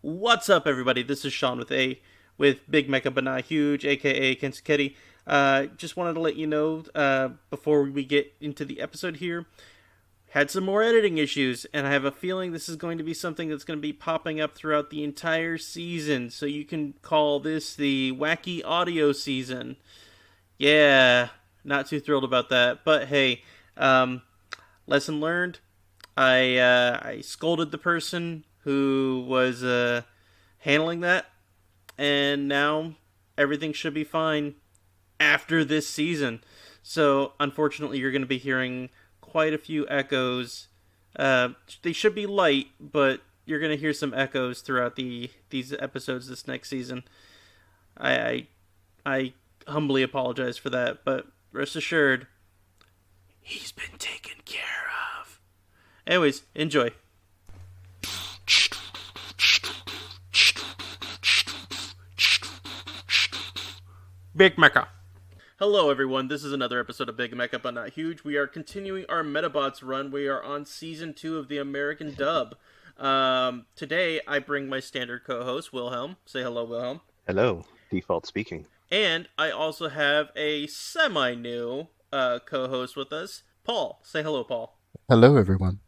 What's up, everybody? This is Sean with Big Mecha But Not Huge, aka Kensuke. Just wanted to let you know before we get into the episode here, had some more editing issues, and I have a feeling this is going to be something that's going to be popping up throughout the entire season. So you can call this the Wacky Audio season. Yeah, not too thrilled about that, but hey, lesson learned. I scolded the person who was handling that, and now everything should be fine after this season. So, unfortunately, you're going to be hearing quite a few echoes. They should be light, but you're going to hear some echoes throughout these episodes this next season. I humbly apologize for that, but rest assured, he's been taken care of. Anyways, enjoy. Big Mecha. Hello, everyone. This is another episode of Big Mecha But Not Huge. We are continuing our Medabots run. We are on Season 2 of the American dub. Today, I bring my standard co-host, Wilhelm. Say hello, Wilhelm. Hello, default speaking. And I also have a semi-new co-host with us, Paul. Say hello, Paul. Hello, everyone.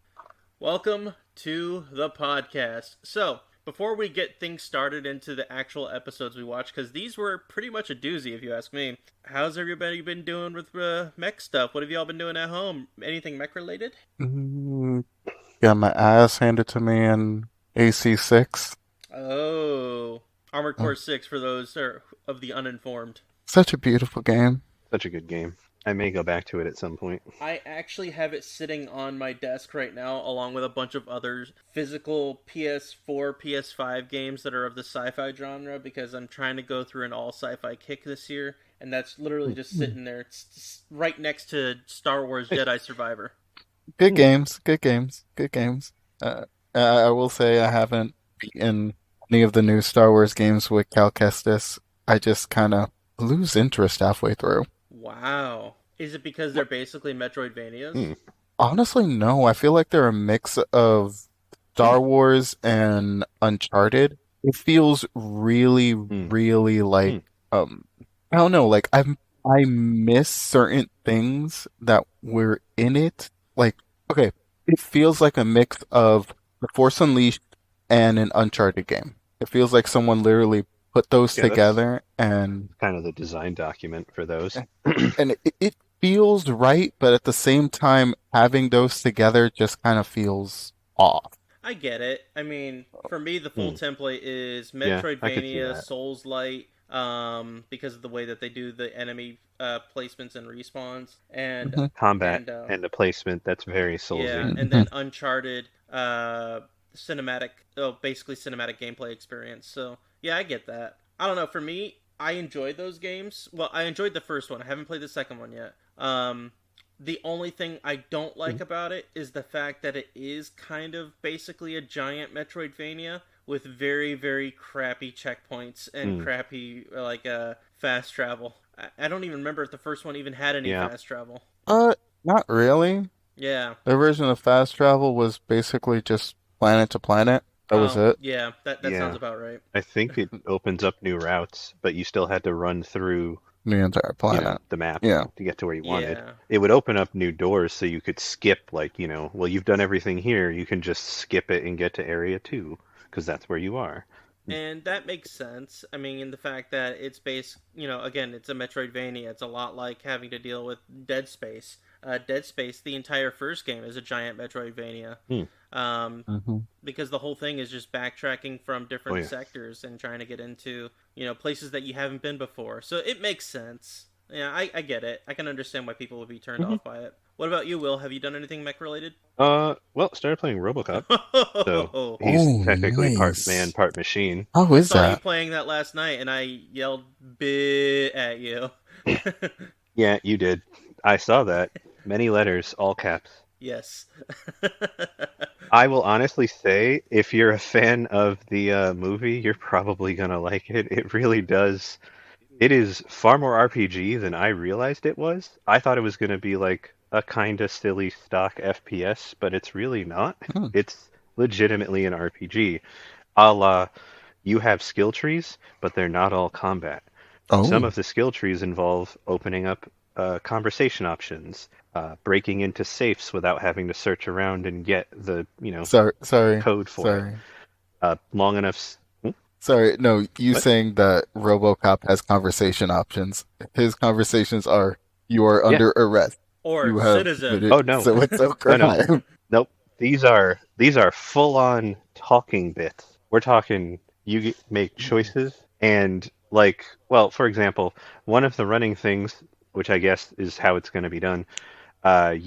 Welcome to the podcast. So, before we get things started into the actual episodes we watched, because these were pretty much a doozy, if you ask me, how's everybody been doing with mech stuff? What have y'all been doing at home? Anything mech related? Got my ass handed to me in AC6. Oh, Armored Core 6 for those of the uninformed. Such a beautiful game. Such a good game. I may go back to it at some point. I actually have it sitting on my desk right now, along with a bunch of other physical PS4, PS5 games that are of the sci-fi genre, because I'm trying to go through an all-sci-fi kick this year, and that's literally just sitting there. It's right next to Star Wars Jedi Survivor. Good games. I will say I haven't beaten any of the new Star Wars games with Cal Kestis. I just kind of lose interest halfway through. Wow. Is it because they're basically Metroidvanias? Honestly, no. I feel like they're a mix of Star Wars and Uncharted. It feels really, really like I don't know, like I miss certain things that were in it. Like, okay, it feels like a mix of The Force Unleashed and an Uncharted game. It feels like someone literally put those together and kind of the design document for those. and it feels right, but at the same time, having those together just kind of feels off. I get it. I mean, for me, the full template is Metroidvania, Souls-like, because of the way that they do the enemy placements and respawns, and combat and the placement. That's very Soulsy. Yeah, and then Uncharted, basically cinematic gameplay experience. So yeah, I get that. I don't know. For me, I enjoyed those games. Well, I enjoyed the first one. I haven't played the second one yet. The only thing I don't like about it is the fact that it is kind of basically a giant Metroidvania with very, very crappy checkpoints and crappy, fast travel. I don't even remember if the first one even had any fast travel. Not really. Yeah. The version of fast travel was basically just planet to planet. That was it. Yeah, that sounds about right. I think it opens up new routes, but you still had to run through the entire planet, the map, to get to where you wanted. It would open up new doors so you could skip, well, you've done everything here, you can just skip it and get to Area 2, because that's where you are. And that makes sense. I mean, in the fact that it's based, again, it's a Metroidvania. It's a lot like having to deal with Dead Space. Dead Space, the entire first game is a giant Metroidvania. Because the whole thing is just backtracking from different sectors and trying to get into, places that you haven't been before. So it makes sense. Yeah, I get it. I can understand why people would be turned off by it. What about you, Will? Have you done anything mech related? Well, started playing RoboCop. So he's technically part man, part machine. How is that? I saw you playing that last night, and I yelled "bit" at you. Yeah, you did. I saw that. Many letters, all caps. Yes. I will honestly say, if you're a fan of the movie, you're probably gonna like it. It really does. It is far more RPG than I realized it was. I thought it was gonna be like a kind of silly stock FPS, but it's really not. It's legitimately an RPG, a la you have skill trees, but they're not all combat. Some Oh, of the skill trees involve opening up conversation options, breaking into safes without having to search around and get the, sorry, sorry, code for it. sorry, Long enough. sorry. No, you What? saying that RoboCop has conversation options. His conversations are, "You are Yeah. under arrest. Or You have citizen. committed Oh no, so and so no, no, crime." nope. These are full on talking bits. We're talking make choices and like, well, for example, one of the running things, which I guess is how it's going to be done,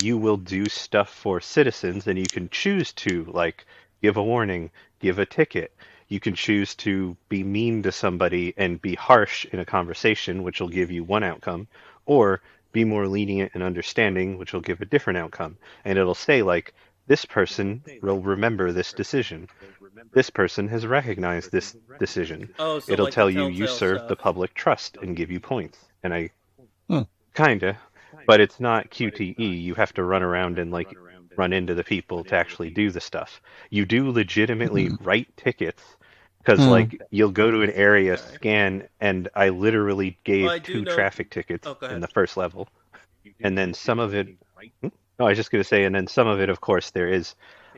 you will do stuff for citizens, and you can choose to, like, give a warning, give a ticket. You can choose to be mean to somebody and be harsh in a conversation, which will give you one outcome, or be more lenient and understanding, which will give a different outcome. And it'll say, like, this person will remember this decision. This person has recognized this decision. Oh, so It'll like the tell you you Telltale served the stuff. public trust and give you points. And I Hmm. kinda, but it's not QTE. You have to run around and like run into the people to actually do the stuff. You do legitimately Hmm. write tickets because Hmm. like you'll go to an area, Okay. scan, and I literally Well, I gave do two know. traffic tickets Oh, go in ahead. the first level, and then some of it. No, I was just gonna say, and then some of it, of course, there is.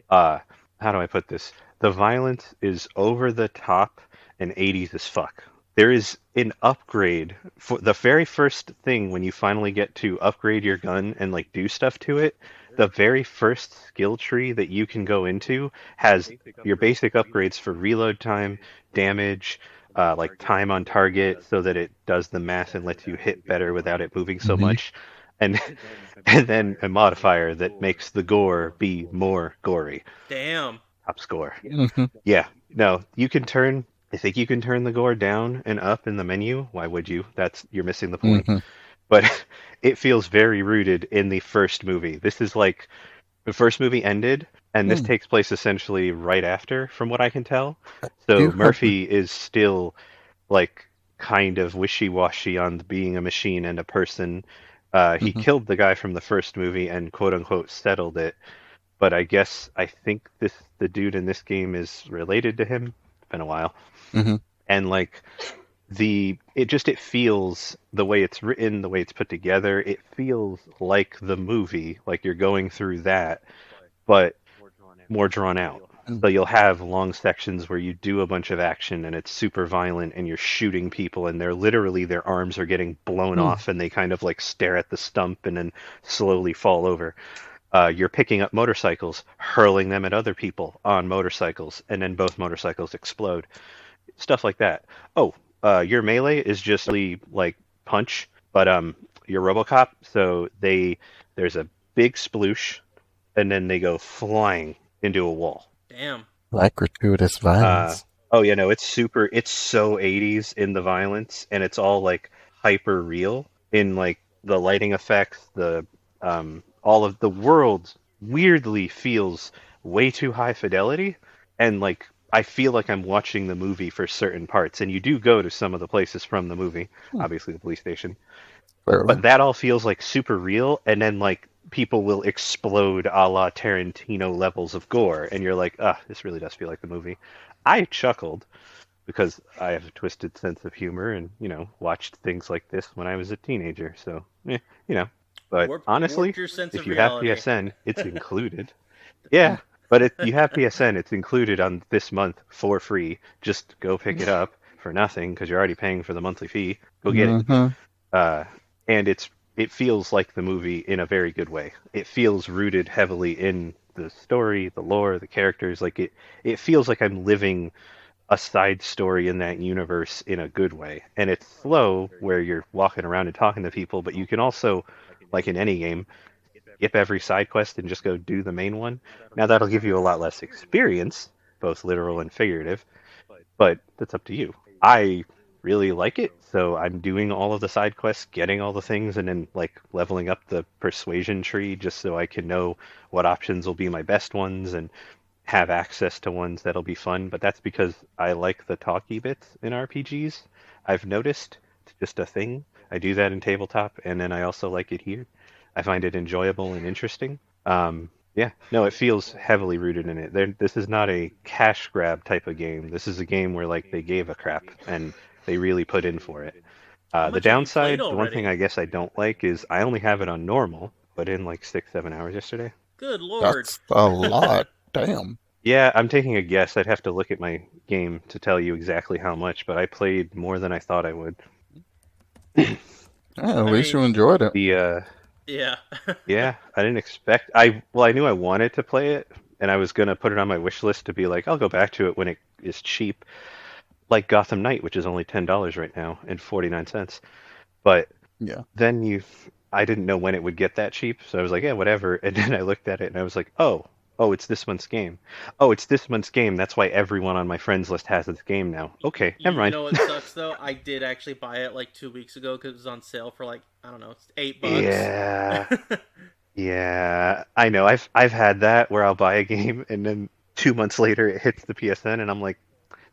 Uh, how do I put this? The violence is over the top and 80s as fuck. There is an upgrade for the very first thing when you finally get to upgrade your gun and like do stuff to it. The very first skill tree that you can go into has your basic upgrades for reload time, damage, like time on target, so that it does the math and lets you hit better without it moving so Hmm. much, and and then a modifier that makes the gore be more gory. Damn. Top score. Hmm. Yeah. No, you can turn. I think you can turn the gore down and up in the menu. Why would you? You're missing the point. Hmm. But it feels very rooted in the first movie. This is like the first movie ended, and this Hmm. takes place essentially right after, from what I can tell. Do So you have Murphy is still like kind of wishy-washy on being a machine and a person. He hmm. killed the guy from the first movie and quote unquote settled it, but I think the dude in this game is related to him. It's been a while. Hmm. And like it feels, the way it's written, the way it's put together, it feels like the movie, like you're going through that, but more drawn out. So you'll have long sections where you do a bunch of action and it's super violent and you're shooting people and they're literally, their arms are getting blown Hmm. off and they kind of like stare at the stump and then slowly fall over. You're picking up motorcycles, hurling them at other people on motorcycles, and then both motorcycles explode. Stuff like that. Oh, your melee is just like punch, but your RoboCop. So there's a big sploosh, and then they go flying into a wall. Damn. Like gratuitous Uh, violence? oh yeah, no, it's so 80s in the violence, and it's all like hyper real in like the lighting effects, the all of the world weirdly feels way too high fidelity, and like I feel like I'm watching the movie for certain parts, and you do go to some of the places from the movie, Hmm. obviously the police station, Clearly. but that all feels like super real, and then like people will explode a la Tarantino levels of gore, and you're like, ah, this really does feel like the movie. I chuckled because I have a twisted sense of humor and, watched things like this when I was a teenager, so, you know. But Warped honestly, your sense if of you have reality. PSN, it's included. Yeah, but if you have PSN, it's included on this month for free. Just go pick it up for nothing because you're already paying for the monthly fee. Go get it. Hmm. uh, and it feels like the movie in a very good way. It feels rooted heavily in the story, the lore, the characters. Like it feels like I'm living a side story in that universe in a good way. And it's slow where you're walking around and talking to people, but you can also, like in any game, skip every side quest and just go do the main one. Now that'll give you a lot less experience, both literal and figurative, but that's up to you. I really like it, so I'm doing all of the side quests, getting all the things, and then like leveling up the persuasion tree just so I can know what options will be my best ones and have access to ones that'll be fun. But that's because I like the talky bits in RPGs. I've noticed it's just a thing. I do that in tabletop, and then I also like it here. I find it enjoyable and interesting. Yeah, no, it feels heavily rooted in it. This is not a cash grab type of game. This is a game where like they gave a crap and they really put in for it. How The much have you played downside, the one thing already? I guess I don't like is I only have it on normal. Put in like 6, 7 hours yesterday. Good lord. That's a lot. Damn. Yeah, I'm taking a guess. I'd have to look at my game to tell you exactly how much, but I played more than I thought I would. Yeah, at I least you mean, enjoyed it. The yeah. Yeah, I didn't expect. I knew I wanted to play it, and I was gonna put it on my wish list to be like, I'll go back to it when it is cheap, like Gotham Knight, which is only $10 right now and 49 cents. But Yeah. then I didn't know when it would get that cheap, so I was like, yeah, whatever. And then I looked at it and I was like, oh, it's this month's game. Oh, it's this month's game. That's why everyone on my friends list has this game now. Okay, never You mind. know what sucks though? I did actually buy it like 2 weeks ago because it was on sale for like I don't know, $8. Yeah. Yeah, I know. I've had that where I'll buy a game and then 2 months later it hits the PSN and I'm like,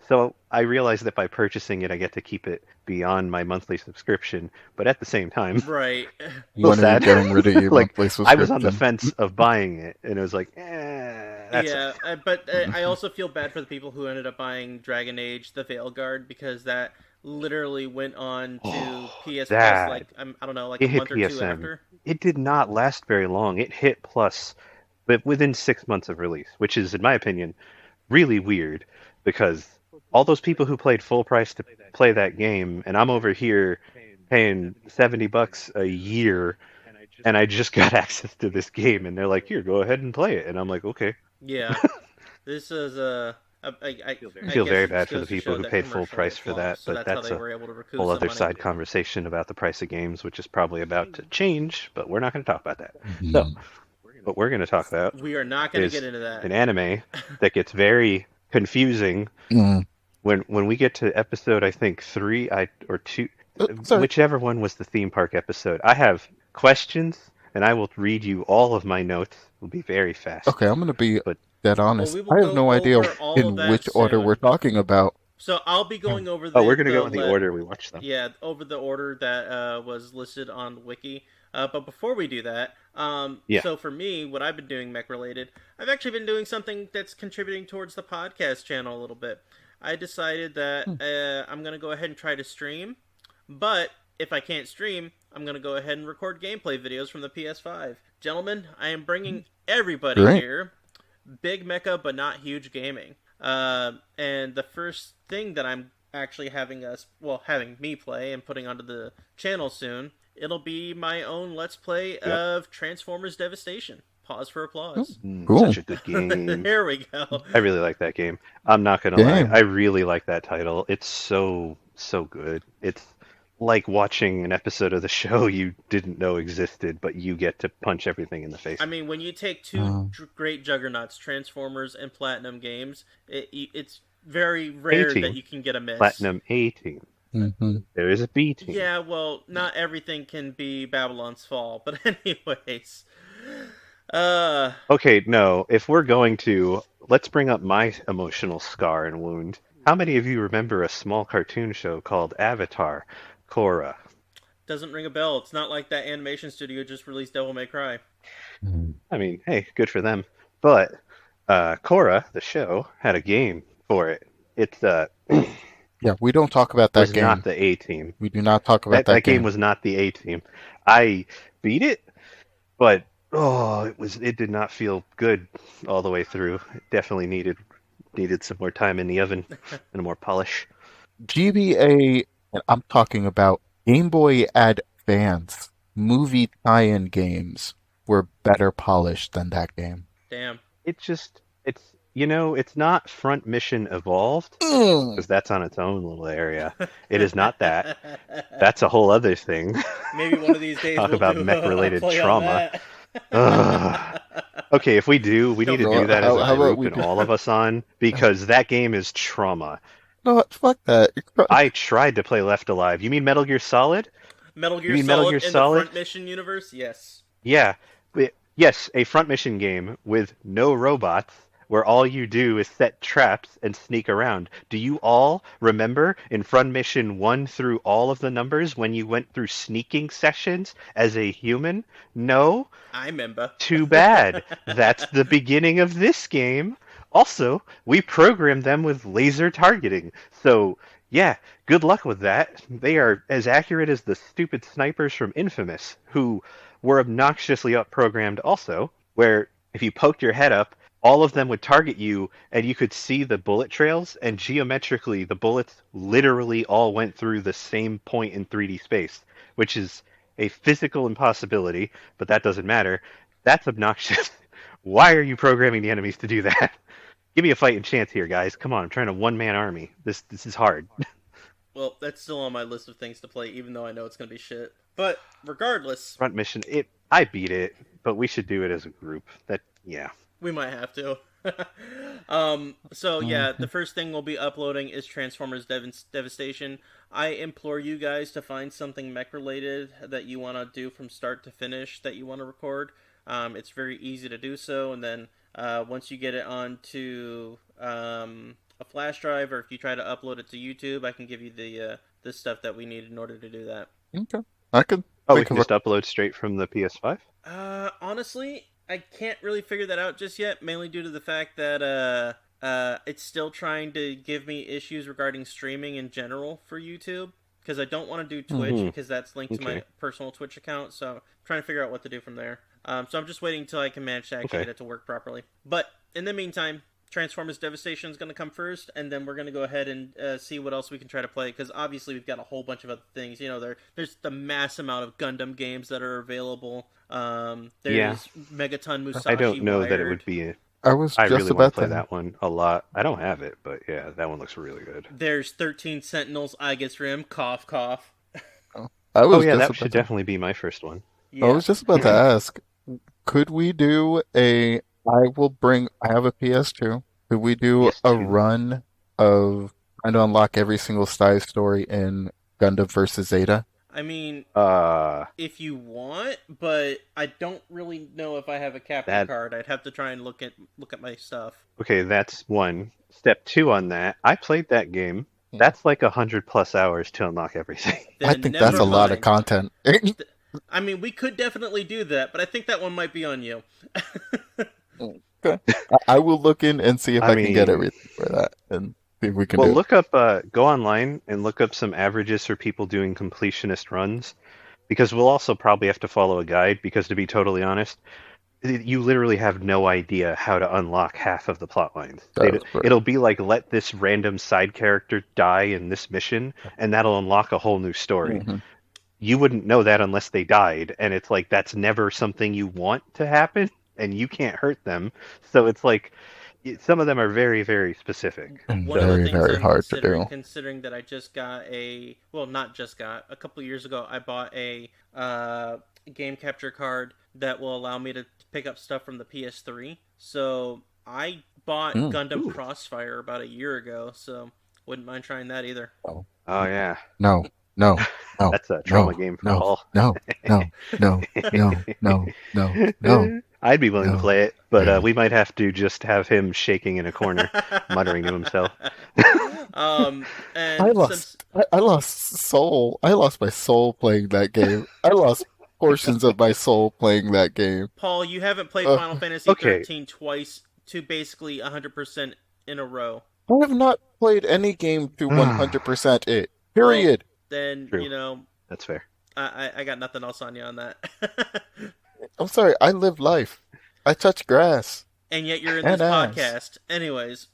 so I realize that by purchasing it I get to keep it beyond my monthly subscription, but at the same time, Right. a little When are you sad. getting rid of your Like monthly I was on the subscription? fence of buying it and it was like, that's Yeah, but I also feel bad for the people who ended up buying Dragon Age: The Veilguard because that literally went on to PS Plus that like I don't know, like it a hit month or two PSN. after. It did not last very long. It hit Plus, but within 6 months of release, which is, in my opinion, really weird because all those people who paid full price to play that game, and I'm over here paying $70 a year, and I just got access to this game, and they're like, "Here, go ahead and play it," and I'm like, "Okay." Yeah, this is I I feel guess very it just bad for goes the to people show who that paid full commercially price it for flops, that, so but that's how that's they a were able to recoup whole some other money. side conversation about the price of games, which is probably about to change, but we're not going to talk about that. So, Mhm. what we're going to talk about We are not going to get is into that. an anime that gets very confusing Mm. when we get to episode, I think three, or two, Sorry. whichever one was the theme park episode. I have questions, and I will read you all of my notes. It'll be very fast, Okay, I'm gonna be but dead Well, honest. we will I have go no idea over all of in that which order we're soon. talking about. So I'll be going over oh, we're gonna go in the order we watched them. yeah, over the order that was listed on Wiki. But before we do that, Yeah. so for me, what I've been doing mech related, I've actually been doing something that's contributing towards the podcast channel a little bit. I decided that Hmm. I'm gonna go ahead and try to stream, but if I can't stream, I'm gonna go ahead and record gameplay videos from the PS5. Gentlemen, I am bringing everybody Great. here big mecha but not huge gaming. And the first thing that I'm actually having me play and putting onto the channel soon, it'll be my own Let's Play Yep. of Transformers Devastation. Pause for Oh, applause. cool Such a good game. There we go. I really like that game. I'm not gonna lie. game. I really like that title. It's so good. It's like watching an episode of the show you didn't know existed, but you get to punch everything in the face. I mean, when you take two Uh, great juggernauts, Transformers and Platinum games, it's very A rare that team, you can get a miss. Platinum A team. mhm. There is a B team. Yeah, well, not everything can be Babylon's Fall, but anyways, uh, Okay, no. If we're going to, let's bring up my emotional scar and wound. How many of you remember a small cartoon show called Avatar, Korra? doesn't ring a bell. It's not like that animation studio just released Devil May Cry. Mm. I mean, hey, good for them. But Korra, the show, had a game for it. It's Yeah, we don't talk about that was not game. the A team. We do not talk about That that game game. was not the A team. I beat it, but it did not feel good all the way through. It definitely needed some more time in the oven and more polish. GBA, and I'm talking about Game Boy Advance movie tie-in games were better polished than that game. Damn. It's not Front Mission Evolved Mm. because that's on its own little area. It is not that. That's a whole other thing. Maybe one of these days Talk we'll about do mech a related play on trauma. that. Ugh. Okay, if we do, we need Don't to forget do the that as a How P5. about group we and do? all of us on because that game is trauma. No, what? Fuck that. I tried to play Left Alive. You mean Metal Gear Solid? Metal You Gear mean Metal Solid Gear in the Solid? Front Mission universe? Yes. Yeah. Yes, a front mission game with no robots. where all you do is set traps and sneak around. Do you all remember in Front Mission 1 through all of the numbers when you went through sneaking sessions as a human? No? I remember. Too bad. That's the beginning of this game. Also, we programmed them with laser targeting. So, yeah, good luck with that. They are as accurate as the stupid snipers from Infamous, who were obnoxiously up-programmed also, where if you poked your head up, all of them would target you, and you could see the bullet trails, and geometrically, the bullets literally all went through the same point in 3D space, which is a physical impossibility, but that doesn't matter. That's obnoxious. Why are you programming the enemies to do that? Give me a fighting chance here, guys. Come on, I'm trying to one-man army. This is hard. Well, that's still on my list of things to play, even though I know it's going to be shit. But regardless, Front Mission, I beat it, but we should do it as a group. Yeah. we might have to. So yeah, the first thing we'll be uploading is Transformers Devastation. I implore you guys to find something mech related that you want to do from start to finish that you want to record. It's very easy to do so, and then once you get it onto a flash drive, or if you try to upload it to YouTube, I can give you the stuff that we need in order to do that. Okay. I could Oh, we think can of just upload straight from the PS5? Honestly, I can't really figure that out just yet, mainly due to the fact that it's still trying to give me issues regarding streaming in general for YouTube, because I don't want to do Twitch because that's linked to my personal Twitch account, so I'm trying to figure out what to do from there. So I'm just waiting until I can manage to actually get it to work properly. But in the meantime, Transformers Devastation is going to come first, and then we're going to go ahead and see what else we can try to play, because obviously we've got a whole bunch of other things. You know, there's the mass amount of Gundam games that are available. There's Megaton Musashi I don't know Wired. that it would be... I was I just really want about to play to. that one a lot. I don't have it, but yeah, that one looks really good. There's 13 Sentinels Aegis Rim. Cough, cough. I was yeah, just that about should to. definitely be my first one. Yeah. I was just about to ask, could we do a? I have a PS2. Could we do a PS2. run of trying to unlock every single side story in Gundam versus Zeta? I mean, Uh, if you want, but I don't really know if I have a capture card. I'd have to try and look at my stuff. okay, that's one. Step 2 on that. I played that game. That's like 100+ hours to unlock everything. I Then think never that's a lot of mind. content. I mean, we could definitely do that, but I think that one might be on you. Okay. I will look in and see if I I can get mean- everything for that and see if we can Well, do it. look up, go online and look up some averages for people doing completionist runs, because we'll also probably have to follow a guide, because to be totally honest, you literally have no idea how to unlock half of the plot lines. That is correct. It'll be like, let this random side character die in this mission, and that'll unlock a whole new story. Mhm. You wouldn't know that unless they died, and it's like, that's never something you want to happen, and you can't hurt them. So it's like, some of them are very, very specific. And One of the very, things very I'm hard to do. considering that I just got not just got, a couple years ago, I bought a game capture card that will allow me to pick up stuff from the PS3. So I bought Gundam Crossfire about a year ago, so wouldn't mind trying that either. Oh, yeah. No, no, no. That's a trauma no, game for no, Paul. no, no, no, no, no, no, no. I'd be willing to No. play it, but No. we might have to just have him shaking in a corner, muttering to himself. And I lost soul. I lost my soul playing that game. I lost portions of my soul playing that game. Paul, you haven't played Final Fantasy okay. 13 twice to basically 100% in a row. I have not played any game to 100% it. Period. Then, True. you know, That's fair. I got nothing else on you on that. I'm sorry. I live life. I touch grass. And yet you're in And this ass. podcast. Anyways,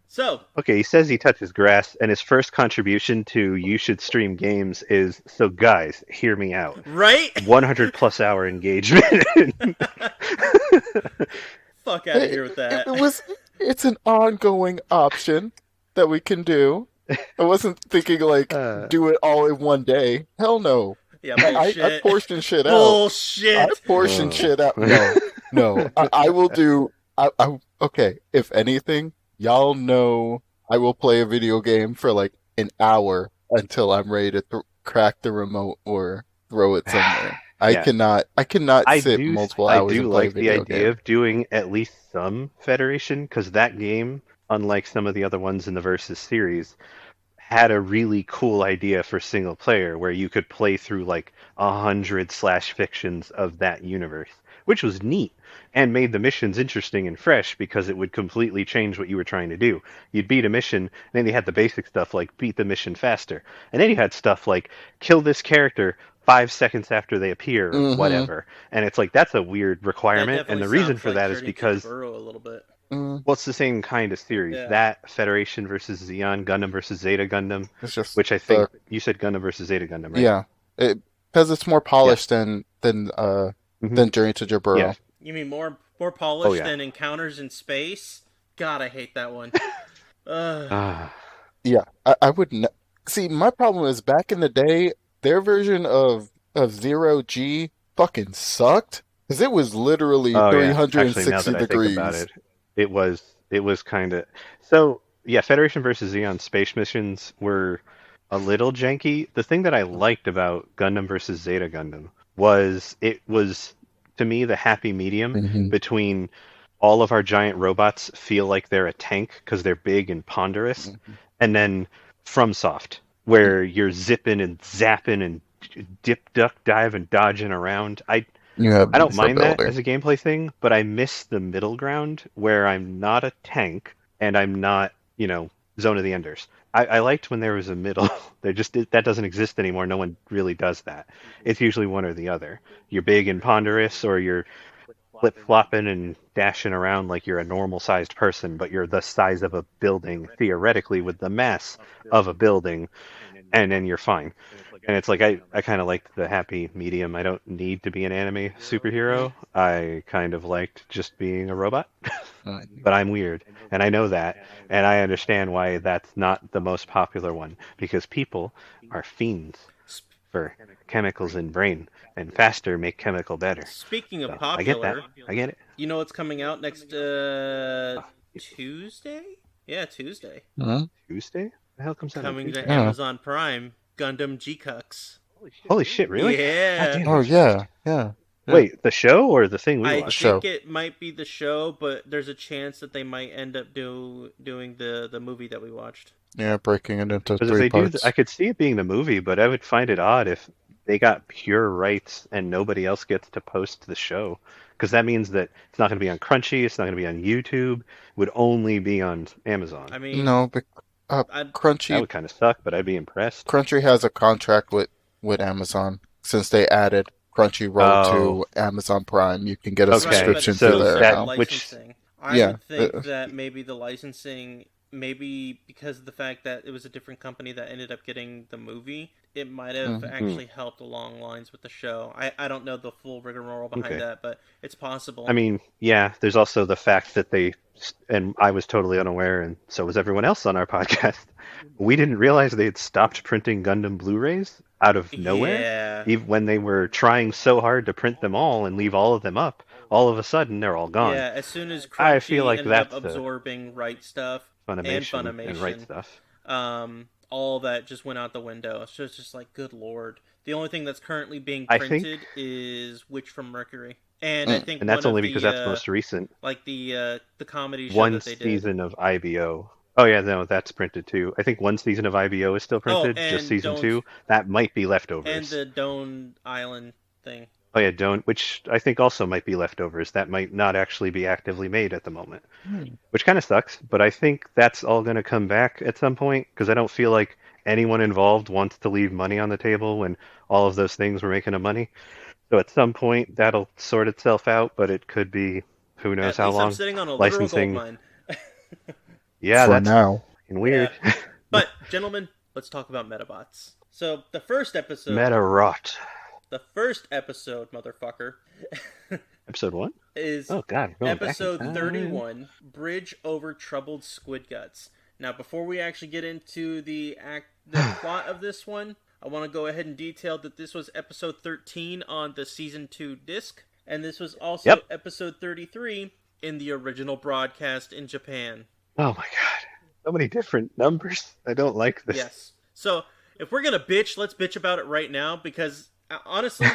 so, Okay, he says he touches grass, and his first contribution to You Should Stream Games is, so guys, hear me out. right? 100+ hour engagement. Fuck out of here with that. It's an ongoing option that we can do. I wasn't thinking like do it all in one day. Hell no. Yeah, I bullshit. portion shit out. Bullshit. I portion shit out. No. I will do. Okay. If anything, y'all know I will play a video game for like an hour until I'm ready to crack the remote or throw it somewhere. Yeah. I cannot sit multiple I hours do and play a like the video idea game. of doing at least some Federation, because that game, unlike some of the other ones in the Versus series, had a really cool idea for single player where you could play through like 100 fictions of that universe, which was neat and made the missions interesting and fresh because it would completely change what you were trying to do. You'd beat a mission, and then you had the basic stuff like beat the mission faster, and then you had stuff like kill this character 5 seconds after they appear or Mm-hmm. whatever. And it's like that's a weird That requirement, and definitely the reason sounds for like that is Journey to the because Burrow a little bit. Mm, well, it's the same kind of series. Yeah. That Federation versus Xeon, Gundam versus Zeta Gundam, it's just which I think the you said Gundam versus Zeta Gundam, right? yeah, it because it's more Yeah. polished Hmm. than Journey to Yeah. Jaburo. You mean more Oh polished yeah. than Encounters in Space? God, I hate that one. Ugh. Ah. Yeah, I would n see. My problem is back in the day, their version of Zero G fucking sucked because it was literally Oh yeah. Actually, now 360 that I think about degrees. it, it was kind of so. Yeah, Federation versus Xeon space missions were a little janky. The thing that I liked about Gundam versus Zeta Gundam was it was to me the happy medium Hmm. between all of our giant robots feel like they're a tank because they're big and ponderous, and then FromSoft, where you're zipping and zapping and dip, duck, dive, and dodging around. You have I don't for mind that builder. as a gameplay thing, but I miss the middle ground where I'm not a tank and I'm not, Zone of the Enders. I liked when there was a middle. That doesn't exist anymore. No one really does that. It's usually one or the other. You're big and ponderous, or you're flip flopping and dashing around like you're a normal sized person, but you're the size of a building theoretically with the mass of a building, and then you're fine. And it's like I kind of liked the happy medium. I don't need to be an anime superhero. I kind of liked just being a robot. Mhm. But I'm weird, and I know that, and I understand why that's not the most popular one because people are fiends Sp- for chemicals in brain, and faster make chemical better. Speaking of So I get that. popular, I get it. you know what's coming out next Tuesday? Yeah, Tuesday. Mhm. Tuesday? The hell comes out on Coming to Tuesday? Yeah. Amazon Prime, Gundam G-Cucks. Holy shit! Really? God Yeah. damn, Oh that's fast. yeah, yeah, yeah. Wait, the show or the thing we I The watched? think show. it might be the show, but there's a chance that they might end up doing the movie that we watched. Yeah, breaking it into Because if three they do, I parts. could see it being the movie, but I would find it odd if they got pure rights and nobody else gets to post the show. Because that means that it's not going to be on Crunchy, it's not going to be on YouTube, it would only be on Amazon. I mean, No, I That Crunchy would kind of suck, but I'd be impressed. Crunchy has a contract with Amazon since they added Crunchyroll Oh, to Amazon Prime. You can get a right, okay. but subscription it's through still So there that separate now. which licensing. I Yeah, would think that maybe the licensing, maybe because of the fact that it was a different company that ended up getting the movie, it might have mhm. hmm, actually helped along lines with the show. I don't know the full rigmarole behind okay. that, but it's I possible. mean, yeah, there's also the fact that and I was totally unaware, and so was everyone else on our podcast. We didn't realize they had stopped printing Gundam Blu-rays out of nowhere. Yeah. Even when they were trying so hard to print them all and leave all of them up, all of a sudden they're all gone. Yeah, as soon as I feel Crunchy like ended up that's the absorbing Right Stuff and Funimation and right Funimation, stuff. all that just went out the window. So it's just like, good lord. The only thing that's currently being I think, printed is Witch from Mercury, and I Mm. think and one that's only of because the that's most recent. like the comedy show One that they did. season of IBO. Oh yeah, no, that's printed too. I think one season of IBO is still Oh, printed, just and season don't two. That might be and leftovers. the Doan Island thing. Oh yeah, don't, which I think also might be leftovers. That might not actually be actively made at the moment, Hmm. which kind of sucks. But I think that's all going to come back at some point because I don't feel like anyone involved wants to leave money on the table when all of those things were making them money. So at some point that'll sort itself out, but it could be who knows At how least I'm long. sitting on a literal gold Licensing, mine. yeah, For that's now. fucking Yeah, weird. but gentlemen, let's talk about Medabots. So Meta rot. the first episode, motherfucker, Episode one? is Oh God, we're going back in episode time. 31, Bridge Over Troubled Squid Guts. Now, before we actually get into the plot of this one, I want to go ahead and detail that this was episode 13 on the season 2 disc, and this was also Yep. episode 33 in the original broadcast in Japan. Oh my God, so many different numbers. I don't like this. Yes. So, if we're going to bitch, let's bitch about it right now because honestly,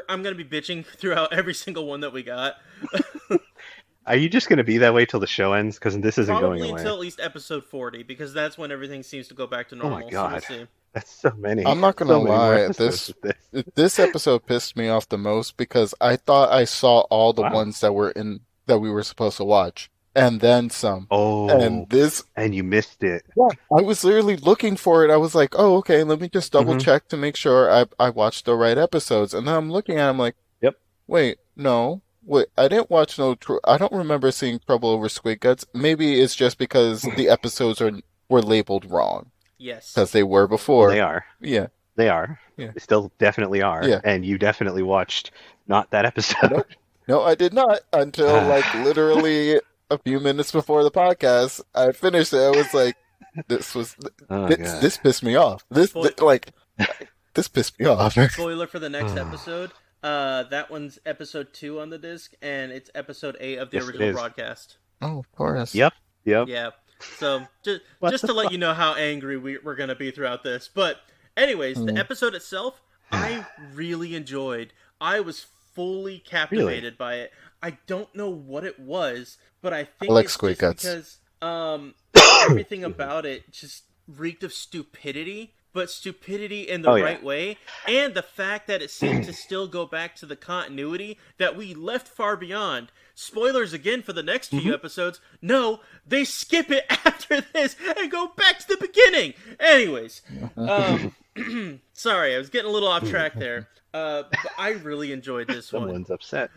I'm gonna be bitching throughout every single one that we got. Are you just going to be that way till the show ends? Because this isn't going Probably until away. at least episode 40, because that's when everything seems to go back to Oh my normal. So we'll god, see. that's so many, I'm not gonna so many more lie, episodes of this. this episode pissed me off the most because I thought I saw all the Wow. ones that we were supposed to watch, and then some. Oh, And this, and you missed it. yeah, I was literally looking for it. I was like, oh, okay, let me just double Hmm. check to make sure I watched the right episodes. And then I'm looking at it, I'm like, Yep. wait, no. Wait, I didn't watch I don't remember seeing Trouble Over Squid Guts. Maybe it's just because the episodes were labeled wrong, Yes. because they were Well, before. they are. Yeah, They are. yeah, They still definitely are. yeah. And you definitely watched not that episode. Nope. No, I did not until like literally a few minutes before the podcast. I finished it. I was like, this was Oh this god. pissed me off. Spoil- This pissed me off. Spoiler for the next episode. That one's episode 2 on the disc, and it's episode 8 of the Yes, it original is. broadcast. Oh, of course. Yep. Yep. Yeah. So What just the to let fuck? you know how angry we're gonna be throughout this. But anyways, the Hmm. episode itself, I really enjoyed. I was fully captivated by it. I don't know what it was, but I think I like it's Squid just Guts. because everything about it just reeked of stupidity, but stupidity in the Oh, yeah. right way, and the fact that it seemed to still go back to the continuity that we left far beyond. Spoilers again for the next few episodes. No, they skip it after this and go back to the beginning. Anyways, sorry, I was getting a little off track there. But I really enjoyed this one. Someone's upset.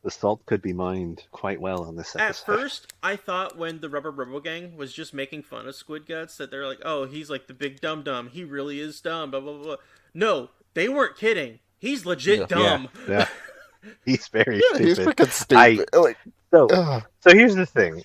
The salt could be mined quite well on this At episode. first, I thought when the Rubber Robo Gang was just making fun of Squid Guts that they're like, oh, he's like the big dumb dumb. He really is dumb, blah, blah, blah. No, they weren't kidding. He's legit Yeah. dumb. Yeah. He's very Yeah, he's stupid. freaking stupid. So, Ugh. so here's the thing.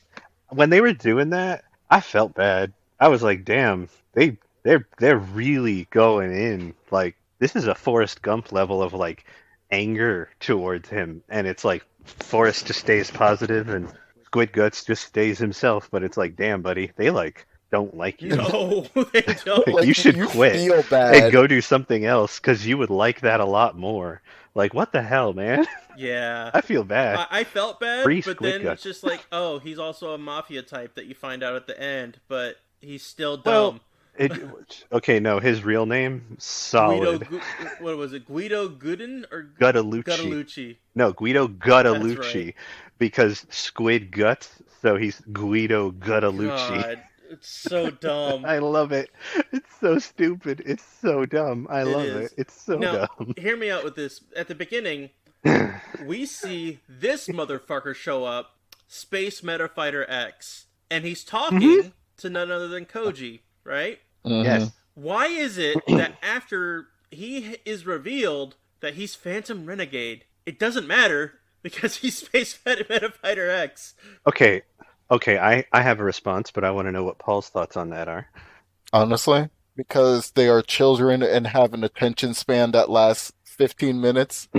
When they were doing that, I felt bad. I was like, damn, they're really going in. Like, this is a Forrest Gump level of like anger towards him, and it's like Forrest just stays positive and Squid Guts just stays himself. But it's like, damn, buddy, they like don't like you. No, they don't. Like, you should quit feel and bad. go do something else because you would like that a lot more. Like, what the hell, man? Yeah. I feel bad. I felt bad, Free but Squid then Guts. it's just like, oh, he's also a mafia type that you find out at the end, but he's still Well, dumb. okay, no, his real name, Guido, solid. what was it? Guido Gooden or Guttalucci. Guttalucci? No, Guido Guttalucci. right. Because Squid Guts, so he's Guido Guttalucci. God, it's so dumb. I love it. It's so stupid. It's so dumb. I love is. it. It's so Now, dumb. hear me out with this. At the beginning, we see this motherfucker show up, Space Metafighter X, and he's talking to none other than Koji, right? Mhm. Yes. Why is it that after he is revealed that he's Phantom Renegade, it doesn't matter because he's Space Metafighter X? Okay. I have a response, but I want to know what Paul's thoughts on that are. Honestly, because they are children and have an attention span that lasts 15 minutes.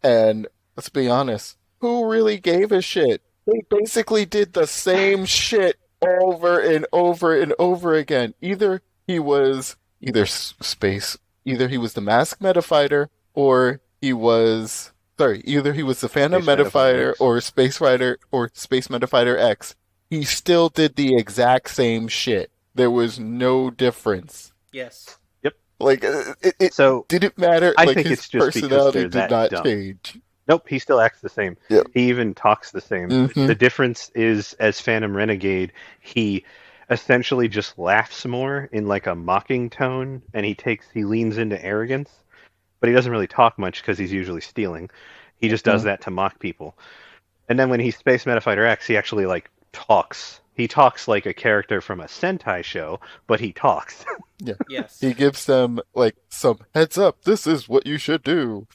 And let's be honest, who really gave a shit? They basically did the same shit over and over and over again. Either he was either he was the Masked Metafighter, or either he was the Phantom Space Metafighter Metafighter X. or Space Rider or Space Metafighter X. He still did the exact same shit. There was no difference. Yes. Like it So didn't matter. I Like think his it's just because personality they're did that not dumb. change. Nope, he still acts the same. Yep. He even talks the same. Mhm. The difference is, as Phantom Renegade, he essentially just laughs more in like a mocking tone, and he leans into arrogance, but he doesn't really talk much because he's usually stealing. He just does that to mock people. And then when he's Space Metafighter X, he actually like talks. He talks like a character from a Sentai show, but he talks. Yeah. Yes. He gives them like some heads up. This is what you should do.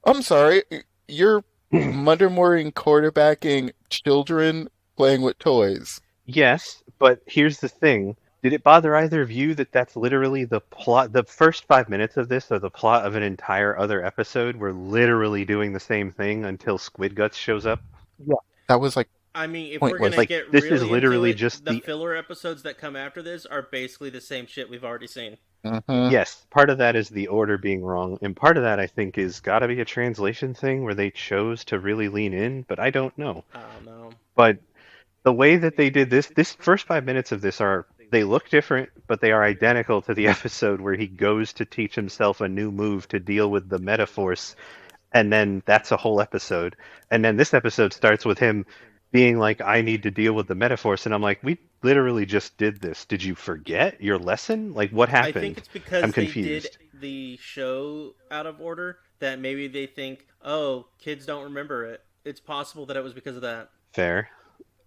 I'm sorry, you're muddermoring quarterbacking children playing with toys. Yes, but here's the thing. Did it bother either of you that that's literally the plot? The first 5 minutes of this are the plot of an entire other episode. We're literally doing the same thing until Squid Guts shows up. That was like, I mean, if Point we're gonna was, like, get this really is literally into it, just the the- filler episodes that come after this are basically the same shit we've already seen. Hmm. Yes, part of that is the order being wrong, and part of that I think is got to be a translation thing where they chose to really lean in, but I don't know. I don't know. But the way that they did this first 5 minutes of this are they look different, but they are identical to the episode where he goes to teach himself a new move to deal with the Metaforce, and then that's a whole episode. And then this episode starts with him being like, I need to deal with the Metaforce, and I'm like, we literally just did this. Did you forget your lesson? Like, what I think happened? it's I'm because they did confused. the show out of order that maybe they think, oh, kids don't remember it. It's possible that it was because of that, Fair.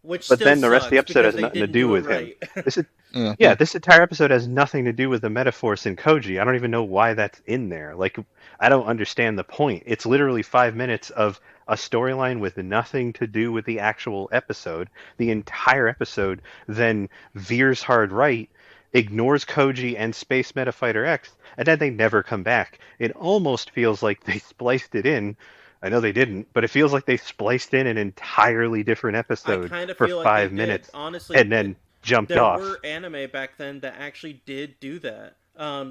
which But still then the rest of the sucks episode because has they nothing to didn't do do it with him. right. This is Hmm. Yeah, this entire episode has nothing to do with the Metaforce and Koji. I don't even know why that's in there. Like, I don't understand the point. It's literally 5 minutes of a storyline with nothing to do with the actual episode. The entire episode then veers hard right, ignores Koji and Space Metafighter X, and then they never come back. It almost feels like they spliced it in. I know they didn't, but it feels like they spliced in an entirely different I episode kind of for feel like they five did. minutes Honestly, and then jumped there were off. anime back then that actually did do that.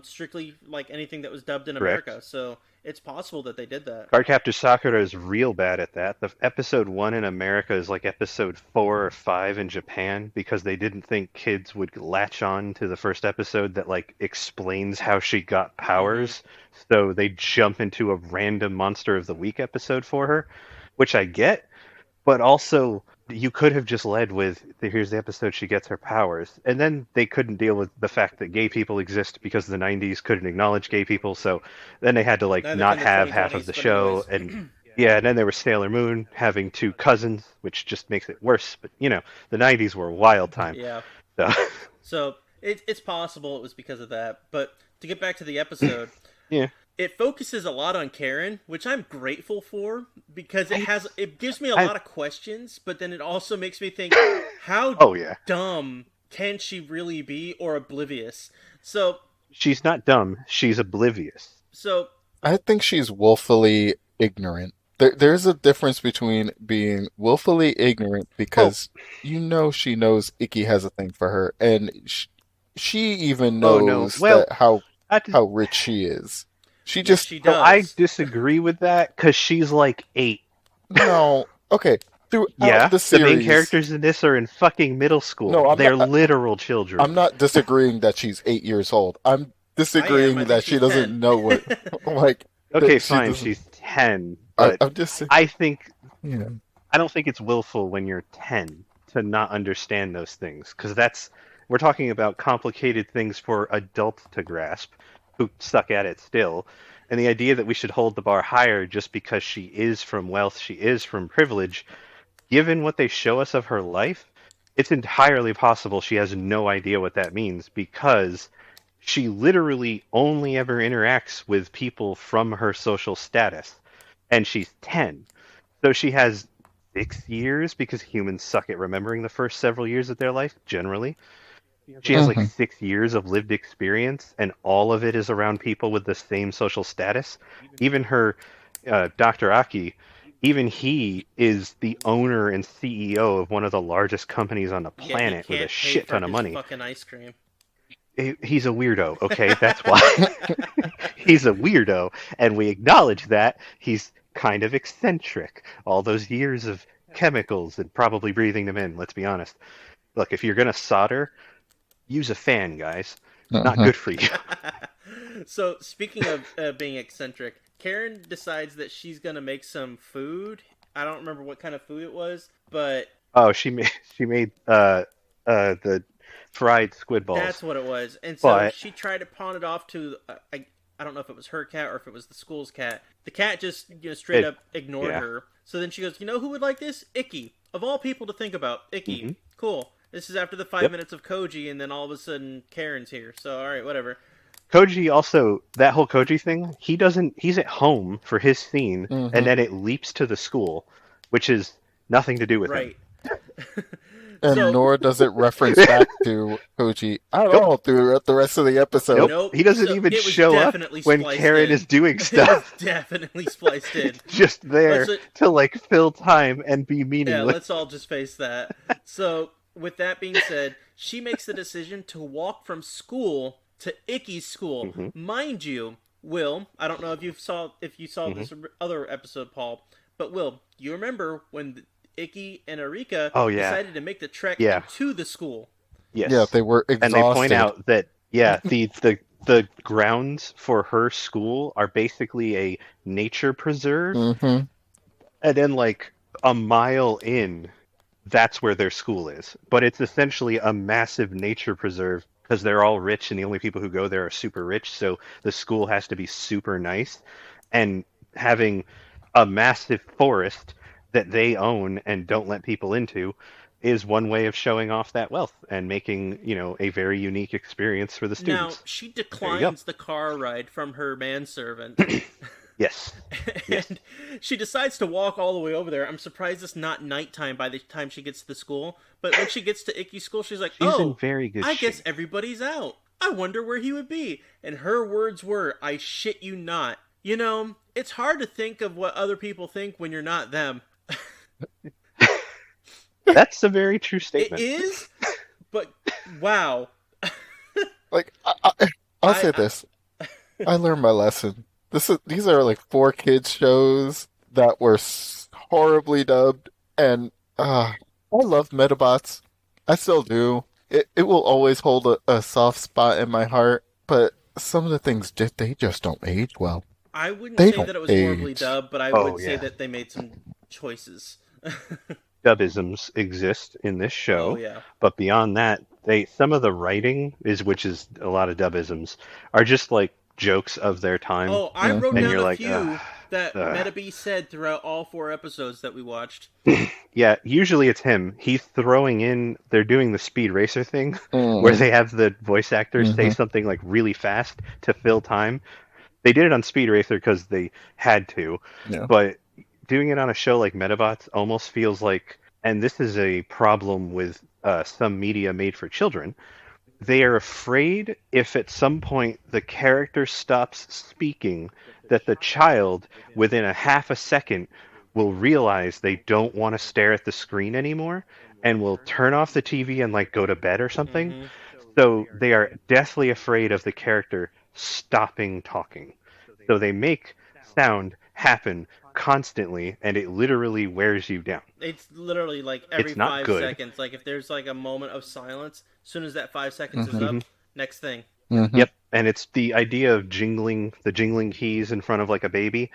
Strictly like anything that was dubbed in Correct? America. So it's possible that they did that. Cardcaptor Sakura is real bad at that. The episode 1 in America is like episode 4 or 5 in Japan because they didn't think kids would latch on to the first episode that like explains how she got Hmm. powers. So they jump into a random Monster of the Week episode for her, which I get, but also you could have just led with here's the episode she gets her powers, and then they couldn't deal with the fact that gay people exist because the 90s couldn't acknowledge gay people, so then they had to like Neither not can the have half of 2020s. the But show. anyways, And yeah, and then there was Sailor Moon having two cousins, which just makes it worse. But the 90s were a wild time. yeah. So So it's possible it was because of that. But to get back to the episode, yeah. it focuses a lot on Karen, which I'm grateful for because I, it gives me a I lot of questions, but then it also makes me think, how oh yeah. dumb can she really be or oblivious? So She's not dumb, she's oblivious. so I think she's willfully ignorant. There's a difference between being willfully ignorant Oh, because you know she knows Ikki has a thing for her, and she even oh no. knows Well, that I just, how rich she is. She yes, just she so I does. disagree with that because she's like 8. no. Okay, throughout Yeah, the the main series, characters in this are in fucking middle school. no, They're literal I'm children. not disagreeing that she's 8 years old. I'm I am. I disagreeing think that she she's doesn't 10. know what like Okay, that she fine, doesn't. she's 10, but I'm just I think yeah. I don't think it's willful when you're 10 to not understand those things because that's we're talking about complicated things for adults to grasp who suck at it still. And the idea that we should hold the bar higher just because she is from wealth, she is from privilege, given what they show us of her life, it's entirely possible she has no idea what that means because she literally only ever interacts with people from her social status. And she's 10. So she has 6 years because humans suck at remembering the first several years of their life, generally. She has like Hmm. 6 years of lived experience, and all of it is around people with the same social status. Even her, Dr. Aki, even he is the owner and CEO of one of the largest companies on the Yet he planet with a can't pay shit for ton of his money. fucking ice cream. He's a weirdo, okay? That's why. He's a weirdo, and we acknowledge that. He's kind of eccentric. All those years of chemicals and probably breathing them in, let's be honest. Look, if you're going to solder, use a fan, guys. Not Hmm. good for you. So speaking of being eccentric, Karen decides that she's gonna make some food. I don't remember what kind of food it was, but Oh, she made the fried squid balls. that's what it was. And so But she tried to pawn it off to I don't know if it was her cat or if it was the school's cat. The cat just straight it up ignored yeah. her. So then she goes, you know who would like this? Ikki. Of all people to think about, Ikki. Hmm. Cool. This is after the five Yep. minutes of Koji, and then all of a sudden Karen's here. So all right, whatever. Koji also that whole Koji thing, he's at home for his scene and Hmm. then it leaps to the school, which is nothing to do with him. Right. And So nor does it reference back to Koji at Nope. all throughout the rest of the episode. Nope. nope. He doesn't So even it was show up definitely when spliced Karen in. is doing It was stuff. definitely spliced in. He's just there Let's to like fill time and be yeah, meaningless. let's all just face that. So with that being said, she makes the decision to walk from school to Icky's school. Mm-hmm. Mind you, Will, I don't know if you saw Mm-hmm. this other episode, Paul, but Will, you remember when Icky and Arika Oh yeah, decided to make the trek yeah, into the school? Yeah, yes. they were And they point exhausted. out that yeah, the grounds for her school are basically a nature preserve, Hmm. and then like a mile in, that's where their school is. But it's essentially a massive nature preserve because they're all rich and the only people who go there are super rich. So the school has to be super nice. And having a massive forest that they own and don't let people into is one way of showing off that wealth and making, a very unique experience for the Now, students. she There you go. declines the car ride from her manservant. Yes. Yes. And she decides to walk all the way over there. I'm surprised it's not nighttime by the time she gets to the school. But when she gets to Icky's school, she's like, She's in "Oh, very good I guess shape. everybody's out. I wonder where he would be." And her words were, "I shit you not." It's hard to think of what other people think when you're not them. That's a very true It statement. is, but wow. Like I'll I, say I this. I learned my lesson. These are like four kids shows that were horribly dubbed, and I love Medabots. I still do. It will always hold a soft spot in my heart, but some of the things they just don't age well. I wouldn't They say don't that it was horribly age. dubbed, but I Oh would say yeah. that they made some choices. Dubisms exist in this Oh show, yeah. but beyond that, some of the writing which is a lot of dubisms, are just like jokes of their time, Oh, I wrote and Hmm. down you're a like, few that ugh. Metabee said throughout all 4 episodes that we watched. Yeah, usually it's him. He's throwing in. They're doing the speed racer thing, where Mm. they have the voice actors say Hmm. something like really fast to fill time. They did it on Speed Racer because they had to, Yeah. but doing it on a show like Medabots almost feels like, and this is a problem with some media made for children, they are afraid if at some point the character stops speaking, that the child, within a half a second, will realize they don't want to stare at the screen anymore and will turn off the TV and like go to bed or something. Mm-hmm. So they are deathly afraid of the character stopping talking. So they make sound happen constantly and it literally wears you down. It's literally like every It's not five good. seconds. Like if there's like a moment of silence, as soon as that 5 seconds is Hmm. up, Hmm. next thing. Hmm. Yep, and it's the idea of the jingling keys in front of like a baby,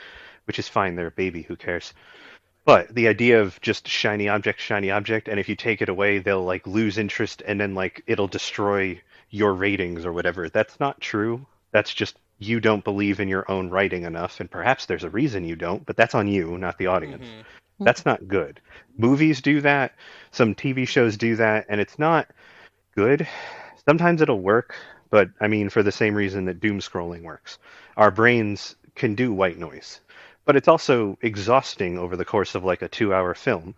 which is fine. They're a baby, who cares? But the idea of just shiny object, and if you take it away, they'll like lose interest, and then like it'll destroy your ratings or whatever. That's not true. That's just you don't believe in your own writing enough, and perhaps there's a reason you don't, but that's on you, not the audience. Mm-hmm. That's not good. Movies do that, some TV shows do that, and it's not good. Sometimes it'll work, but I mean, for the same reason that doom scrolling works. Our brains can do white noise, but it's also exhausting over the course of like a 2 hour film.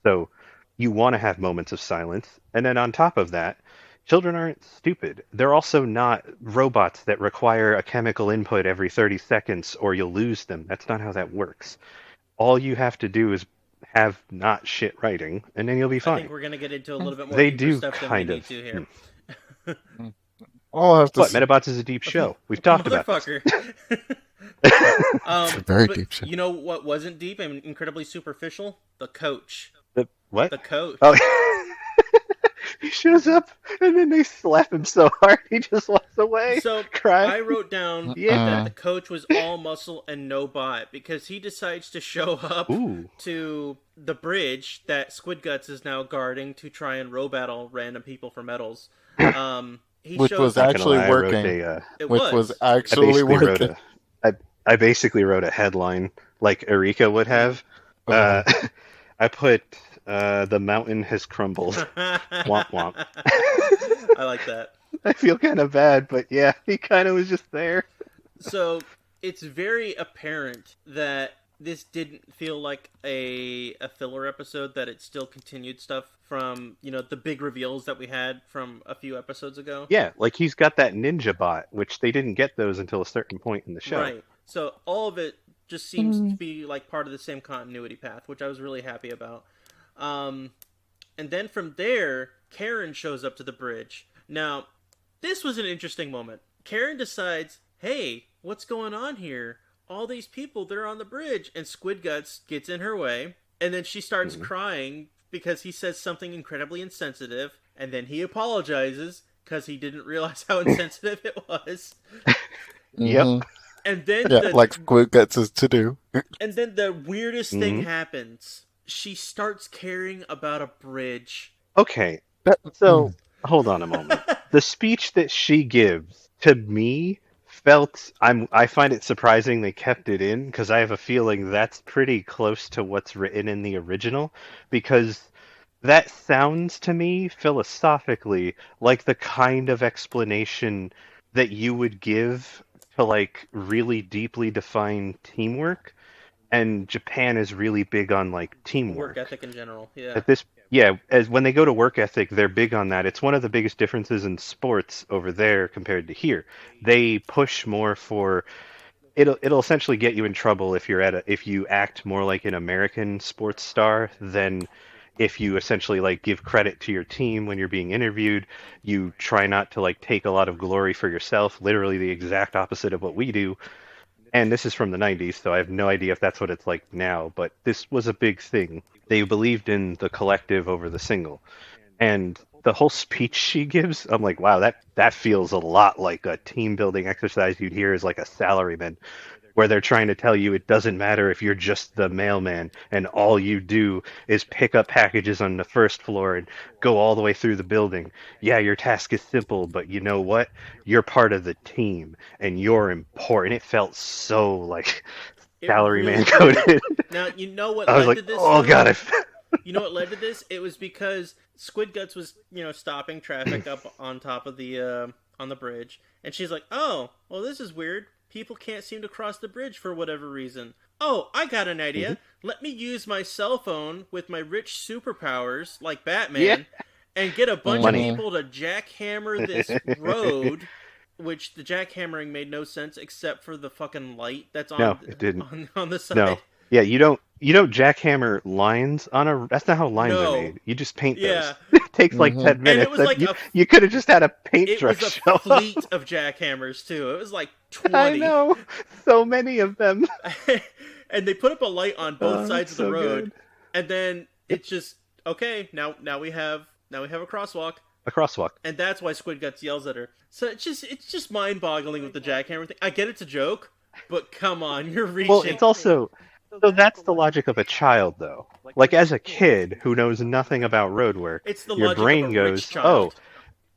So you want to have moments of silence. And then on top of that, children aren't stupid. They're also not robots that require a chemical input every 30 seconds or you'll lose them. That's not how that works. All you have to do is have not shit writing, and then you'll be I think fine. we're gonna get into a little bit more They deeper do stuff than we kind of. need to here. All I have to What? say, Metabots is a deep show. We've talked about this. Motherfucker. it's a very But deep show. you know what wasn't deep and incredibly superficial? The coach. The what? The coach. Oh, he shows up and then they slap him so hard he just walks away, So crying. I wrote down that Yeah. the coach was all muscle and no bot because he decides to show up Ooh. to the bridge that Squid Guts is now guarding to try and row battle random people for medals. He Which shows was Not up. gonna actually lie, I wrote working. a. It Which was was. I actually basically wrote working. a. I basically wrote a headline like Erika would Mhm. have. Oh. I put the mountain has crumbled. Womp womp. I like that. I feel kind of bad, but yeah, he kind of was just there. So it's very apparent that this didn't feel like a filler episode, that it still continued stuff from, the big reveals that we had from a few episodes ago. Yeah, like he's got that ninja bot, which they didn't get those until a certain point in the show. Right. So all of it just seems to be like part of the same continuity path, which I was really happy about. Um, and then from there, Karen shows up to the bridge. Now, this was an interesting moment. Karen decides, hey, what's going on here? All these people, they're on the bridge. And Squid Guts gets in her way. And then she starts crying because he says something incredibly insensitive. And then he apologizes because he didn't realize how insensitive it was. Yep. Hmm. And then Yeah, like Squid Guts is to do. and then the weirdest thing happens. She starts caring about a bridge. Okay, That, so hold on a moment. The speech that she gives to me I find it surprising they kept it in because I have a feeling that's pretty close to what's written in the original because that sounds to me philosophically like the kind of explanation that you would give to like really deeply defined teamwork, and Japan is really big on like Work teamwork. ethic in general, yeah. At this, yeah, as when they go to work ethic, they're big on that. It's one of the biggest differences in sports over there compared to here. They push more for it'll essentially get you in trouble if if you act more like an American sports star than if you essentially like give credit to your team when you're being interviewed. You try not to like take a lot of glory for yourself, literally the exact opposite of what we do. And this is from the 90s, so I have no idea if that's what it's like now, but this was a big thing. They believed in the collective over the single. And the whole speech she gives, I'm like, wow, that feels a lot like a team building exercise you'd hear as like a salaryman, where they're trying to tell you it doesn't matter if you're just the mailman and all you do is pick up packages on the first floor and go all the way through the building. Yeah, your task is simple, but you know what? You're part of the team and you're important. It felt so like It really salaryman did. coded. Now, you know what I was led like, to this, oh god, though? I You know what led to this? It was because Squid Guts was, stopping traffic up on top of on the bridge, and she's like, "Oh, well, this is weird. People can't seem to cross the bridge for whatever reason. Oh, I got an idea. Let me use my cell phone with my rich superpowers, like yeah, Batman, and get a bunch of money. mhm. people to jackhammer this road." Which the jackhammering made no sense except for the fucking light that's No, it didn't. on the side. No. Yeah, you don't jackhammer lines on a that's not how lines are No. made. You just paint those. Yeah. It takes like Mhm. 10 And it minutes. was And like you could have just had a it paintbrush was a show fleet up. of jackhammers too. It was like I 20. know. So many of them. And they put up a light on both Oh, sides it's of the so road, good. and then Yep. it's just okay, now we have a crosswalk, A crosswalk. and that's why Squid Guts yells at her. So it's just mind-boggling with the jackhammer thing. I get it's a joke, but come on, you're Well, reaching. it's also so that's the logic of a child though. Like as a kid who knows nothing about road work, It's the your logic of a brain rich goes, "Oh, child.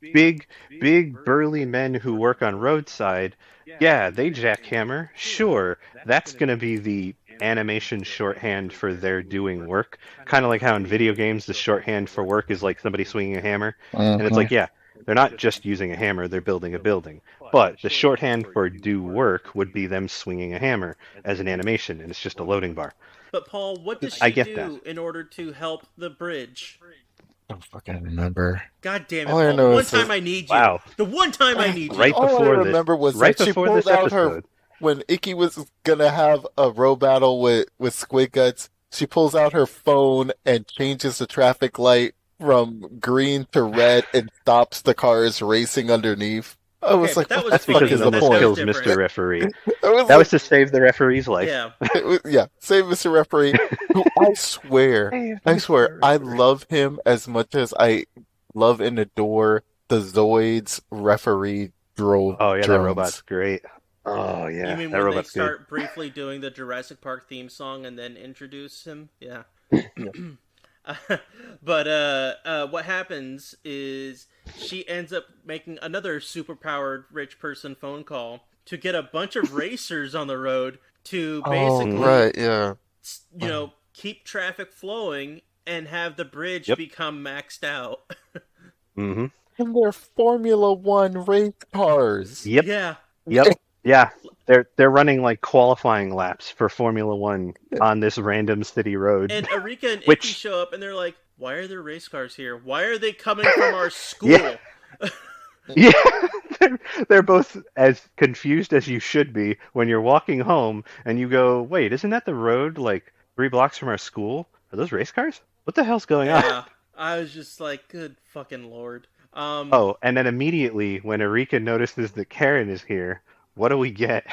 big, big burly men who work on roadside, yeah, they jackhammer. Sure, that's going to be the animation shorthand for their doing work. Kind of like how in video games the shorthand for work is like somebody swinging a hammer. And it's Mhm. like, yeah, they're not just using a hammer, they're building a building. But the shorthand for do work would be them swinging a hammer as an animation, and it's just a loading bar. But Paul, what does I she get that. do in order to help the bridge? I don't fucking remember. God damn All it, I Paul. The know one is time this. I need you. Wow. The one time I need you. Right All I before this, remember was right that she before pulled this out her episode. when Icky was gonna have a row battle with Squid Guts. She pulls out her phone and changes the traffic light from green to red and stops the cars racing underneath. I Okay, was but like, that what was the That's fuck because funny. is the then this That point? was kills different. Mr. Referee. I was That was like, to save the referee's life. Yeah. yeah, same Mr. Referee, who Save I swear, Mr. I Referee. love him as much as I love and adore the Zoids referee Oh yeah, that robot's drones. great. Oh You yeah, mean that when they robot's good. start briefly doing the Jurassic Park theme song and then introduce him? Yeah. Yeah. But what happens is she ends up making another superpowered rich person phone call to get a bunch of racers on the road to Oh, Hmm. basically, right, yeah. keep traffic flowing and have the bridge Yep. become maxed out. Hmm. And they're Formula One race cars. Yep. Yeah. Yep. Yeah. They're running like qualifying laps for Formula One on this random city road. And Arika and Icky Which show up and they're like, why are there race cars here? Why are they coming from our yeah, school? yeah. They're both as confused as you should be when you're walking home and you go, wait, isn't that the road like 3 blocks from our school? Are those race cars? What the hell's going on? Yeah. I was just like, good fucking lord. Um, Oh, and then immediately when Erika notices that Karen is here, what do we get?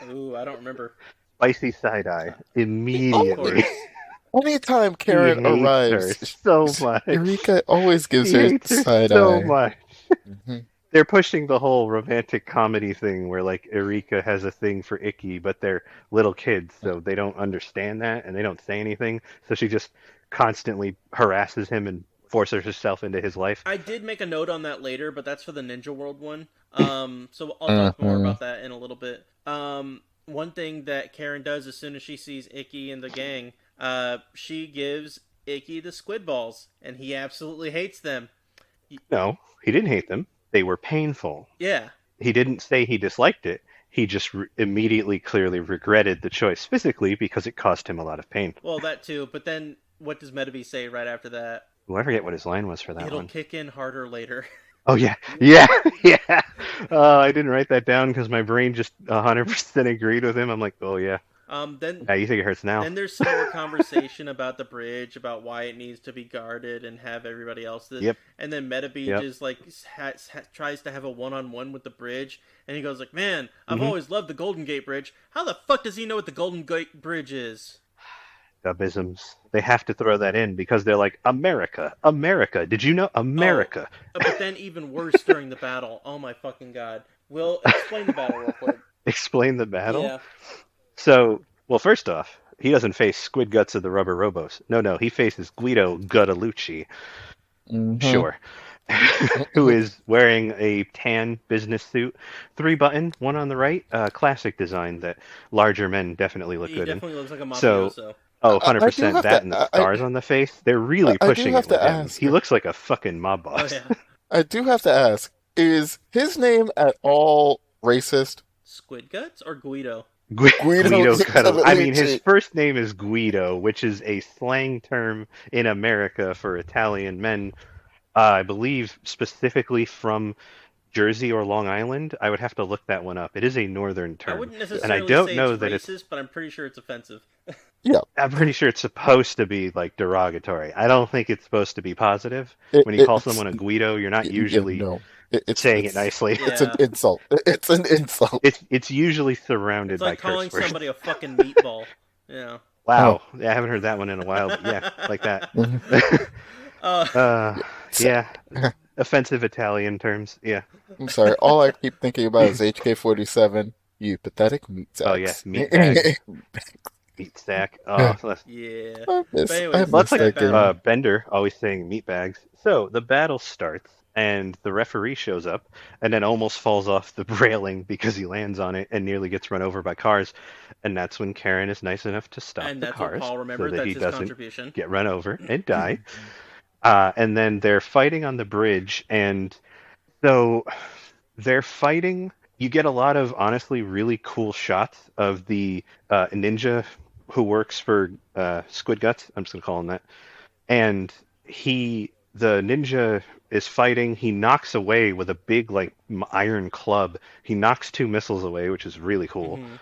ooh, I don't remember. Spicy side eye. Of Oh, Immediately. course. anytime He Karen hates her arrives, so much. Eureka always gives He her hates her side so eye. much. Hmm. They're pushing the whole romantic comedy thing where like Erika has a thing for Icky, but they're little kids, so they don't understand that and they don't say anything. So she just constantly harasses him and forces herself into his life. I did make a note on that later, but that's for the Ninja World one. So I'll talk more Hmm. about that in a little bit. One thing that Karen does as soon as she sees Icky and the gang, she gives Icky the squid balls, and he absolutely hates them. No, he didn't hate them. They were painful. Yeah. He didn't say he disliked it. He just immediately, clearly regretted the choice physically because it caused him a lot of pain. Well, that too. But then, what does Medaby say right after that? Ooh, I forget what his line was for that It'll one. kick in harder later. Oh yeah, yeah, yeah. I didn't write that down because my brain just 100% agreed with him. I'm like, oh yeah, Then yeah. You think it hurts now? then there's some more conversation about the bridge, about why it needs to be guarded and have everybody else. Yep, And then Metabee yep. just like tries to have a one-on-one with the bridge, and he goes like, "Man, I've Hmm. always loved the Golden Gate Bridge. How the fuck does he know what the Golden Gate Bridge is?" Dubisms. They have to throw that in because they're like America, America. Did you know Oh, America? but then even worse during the battle. Oh my fucking god. We'll explain the battle real quick. Explain the battle. Yeah. So, well, first off, he doesn't face Squid Guts of the Rubber Robos. No, no, he faces Guido Guadalucci. Hmm. Sure. Who is wearing a tan business suit, 3-button, one on the right, classic design that larger men definitely look He good in. definitely looks like a So, mafioso. oh, I do 100% have that to and the scars on the face, they're I, really I do pushing have it to with him. ask. He looks like a fucking mob Oh boss. yeah. I do have to ask, is his name at all racist? Squid Guts or Guido? Guido Guido Guadalupe. I mean, his Catalucci. first name is Guido, which is a slang term in America for Italian men. I believe specifically from Jersey or Long Island. I would have to look that one up. It is a northern I term, wouldn't and I necessarily don't say it's know that it's. racist, but I'm pretty sure it's offensive. Yeah, I'm pretty sure it's supposed to be like derogatory. I don't think it's supposed to be positive. When you call it's someone a Guido, you're not yeah, usually no, saying it nicely. it's an Yeah. insult. It's an insult. It's usually It's surrounded by like calling curse words. somebody a fucking meatball. Yeah. Oh, Wow, yeah, I haven't heard that one in a while, but yeah, like that. mhm. uh, uh, So- yeah, offensive Italian terms. Yeah. I'm sorry. All I keep thinking about is HK-47. You pathetic meat Oh yeah, sacks. meat bags, meat stack. Oh, so that's yeah. But I anyways, well, that's miss like that that battle. game. Bender always saying meat bags. So the battle starts, and the referee shows up, and then almost falls off the railing because he lands on it and nearly gets run over by cars. And that's when Karen is nice enough to stop And the that's what cars Paul so remembered. that That's he his doesn't contribution. get run over and die. And then they're fighting on the bridge, and so they're fighting. You get a lot of honestly really cool shots of the ninja who works for Squid Guts. I'm just gonna call him that. And the ninja is fighting. He knocks away with a big like iron club. He knocks 2 missiles away, which is really cool. Hmm.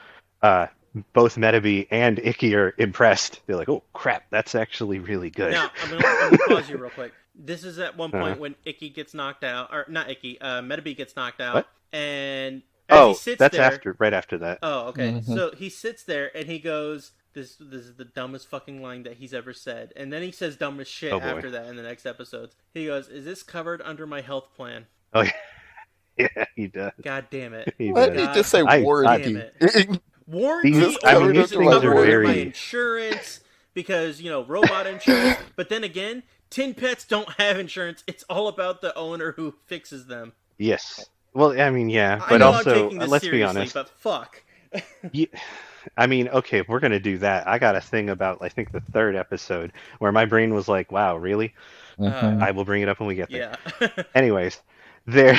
Uh, Both Metabee and Icky are impressed. They're like, "Oh crap, that's actually really good." Now, I'm gonna pause you real quick. This is at one uh, point when Icky gets knocked out, or not Icky, Metabee gets knocked out, what? and as he Oh, sits that's there, right after that. oh, okay. Hmm. So he sits there and he goes, "This is the dumbest fucking line that he's ever said." And then he says dumbest shit Oh boy. after that in the next episodes. He goes, "Is this covered under my health plan?" Oh yeah, yeah, he does. God damn it! He Why did does. he God just say I damn warranty? it! Is Warranty, these. this I mean, or covered these is it under my things are covered under my warranty? very. insurance? Because robot insurance. But then again, tin pets don't have insurance. It's all about the owner who fixes them. Yes. Well, I mean, yeah, I but know I'm also taking this let's be seriously, honest. but fuck. Ye- I mean, okay, if we're gonna do that, I got a thing about I think the third episode where my brain was like, "Wow, really?" Hmm. I will bring it up when we get there. Yeah. Anyways, there,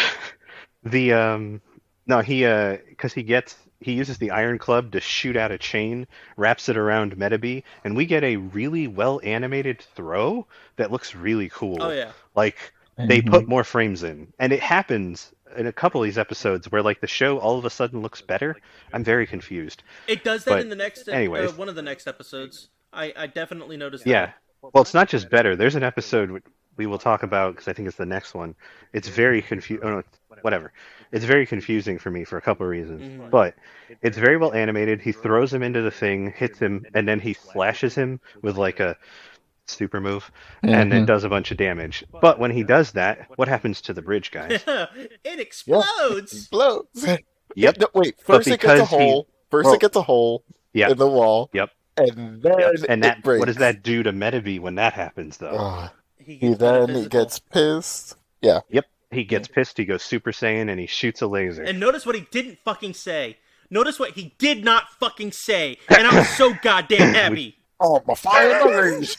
the no, because he uses the iron club to shoot out a chain, wraps it around Metabee, and we get a really well animated throw that looks really Oh cool. yeah. Like they Hmm. put more frames in, and it happens in a couple of these episodes where like the show all of a sudden looks better. I'm very confused. It does that But in the next anyways, one of the next episodes. I definitely noticed that. yeah. Well, it's not just better. There's an episode we will talk about, because I think it's the next one. It's very confusing. Oh, no, whatever. It's very confusing for me for a couple of reasons. Mm-hmm. But it's very well animated. He throws him into the thing, hits him, and then he slashes him with like a super move, and it Hmm. does a bunch of damage. But when he does that, what happens to the bridge, guys? It Yeah, explodes. blows. Yep. No, wait, But first it gets a because he, hole. First it well, gets a hole yep, in the wall, yep, and then yep. And it that, what does breaks. that do to Metabee when that happens, though? Ugh. He He gets then metaphysical. gets pissed. Yeah. Yep, he gets pissed. He goes Super Saiyan, and he shoots a laser. And notice what he didn't fucking say. Notice what he did not fucking say. And I was so goddamn happy. Oh, my fire burns.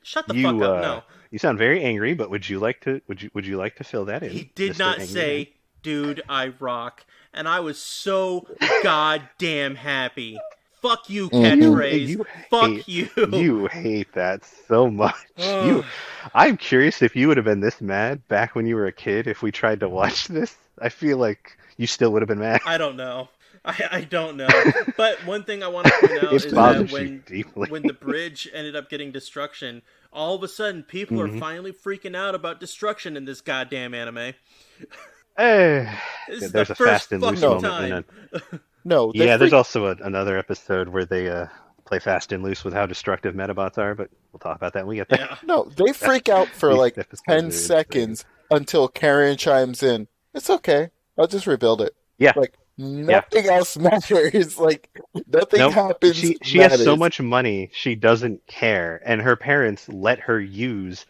Shut the fuck up. No. You sound very angry, but would you like to would you like to fill that in? He did Mr. not Angry say, Man? dude, I rock. And I was so goddamn happy. Fuck you, catchphrase. You Fuck hate, you. You hate that so much. Ugh. I'm curious if you would have been this mad back when you were a kid if we tried to watch this. I feel like you still would have been mad. I don't know. I don't know. But one thing I want to point out It is that bothers you deeply. when the bridge ended up getting destruction, all of a sudden people are finally freaking out about destruction in this goddamn anime. Eh, This is there's the a first fast and loose fucking moment. time. No, they Yeah, there's freak. also another episode where they play fast and loose with how destructive Medabots are, but we'll talk about that when we get there. Yeah. No, they freak out for These like episodes 10 are insane. seconds until Karen chimes in. It's okay. I'll just rebuild it. Yeah. Like, nothing else matters. Like, nothing Nope. happens. She has so matters. much money she doesn't care, and her parents let her use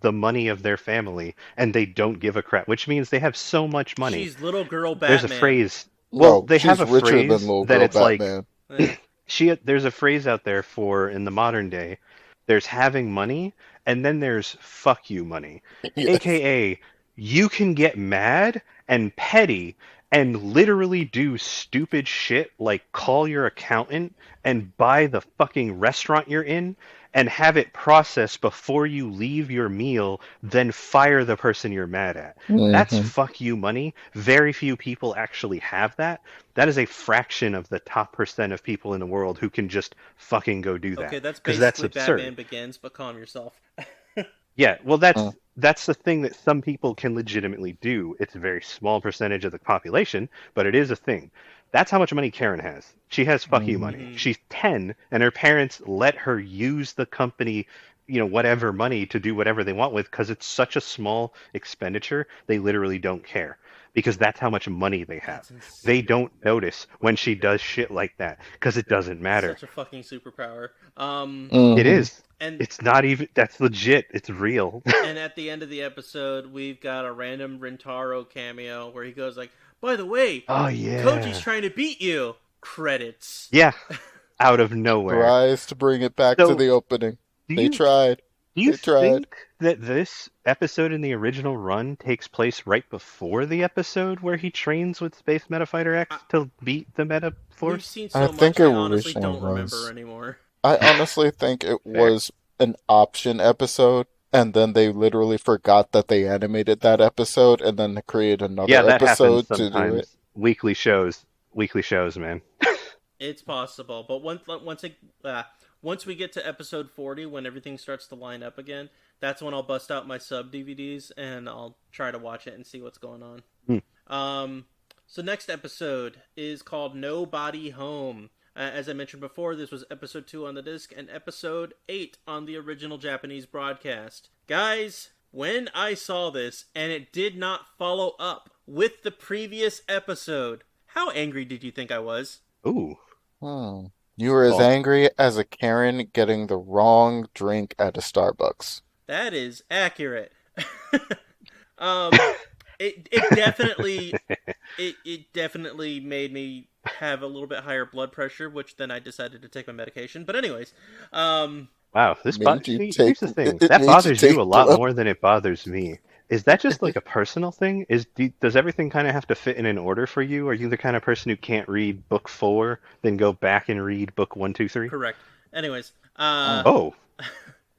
the money of their family, and they don't give a crap. Which means they have so much money. She's little girl There's Batman. a phrase. Well, No, they she's have a richer than phrase little that girl it's like Batman. there's a phrase out there for in the modern day. There's having money, and then there's fuck you money, Yes. aka you can get mad and petty and literally do stupid shit like call your accountant and buy the fucking restaurant you're in and have it processed before you leave your meal, then fire the person you're mad at. That's Mhm. fuck you money. Very few people actually have that. That is a fraction of the top percent of people in the world who can just fucking go do that. Okay, that's Because basically that's absurd. Batman Begins, but calm yourself. Yeah, well, Uh. that's the thing that some people can legitimately do. It's a very small percentage of the population, but it is a thing. That's how much money Karen has. She has fuck you money. Mhm. She's 10, and her parents let her use the company, whatever money to do whatever they want with, because it's such a small expenditure, they literally don't care. Because that's how much money they have. That's insane. They don't notice when she does shit like that, because it doesn't matter. Such a fucking superpower. It is. And It's not even, that's legit. It's real. and at the end of the episode, we've got a random Rentaro cameo where he goes like, "By the way, Oh, yeah. Koji's trying to beat you." Credits. Yeah, out of nowhere. Tries to bring it back So, to the opening. Do They you, tried. do you They tried. think that this episode in the original run takes place right before the episode where he trains with Space Metafighter X to beat the Meta We've Force? seen I so think much, it I honestly originally don't remember was. anymore. I honestly think it was an option episode, and then they literally forgot that they animated that episode, and then created another Yeah, that happens episode to do it. sometimes. Weekly shows, man. It's possible, but once we get to episode 40, when everything starts to line up again, that's when I'll bust out my sub DVDs and I'll try to watch it and see what's going on. So next episode is called Nobody Home. As I mentioned before, this was episode 2 on the disc and episode 8 on the original Japanese broadcast. Guys, when I saw this and it did not follow up with the previous episode, how angry did you think I was? Ooh. You were as Well- angry as a Karen getting the wrong drink at a Starbucks. That is accurate. It definitely it definitely made me have a little bit higher blood pressure, which then I decided to take my medication. But anyways, Wow, this Made you here's take- the thing. it That made you bothers take you a lot blood. more than it bothers me. Is that just like a personal thing? Does everything kind of have to fit in an order for you? Are you the kind of person who can't read book 4, then go back and read book 1, 2, 3? correct. Anyways, Oh,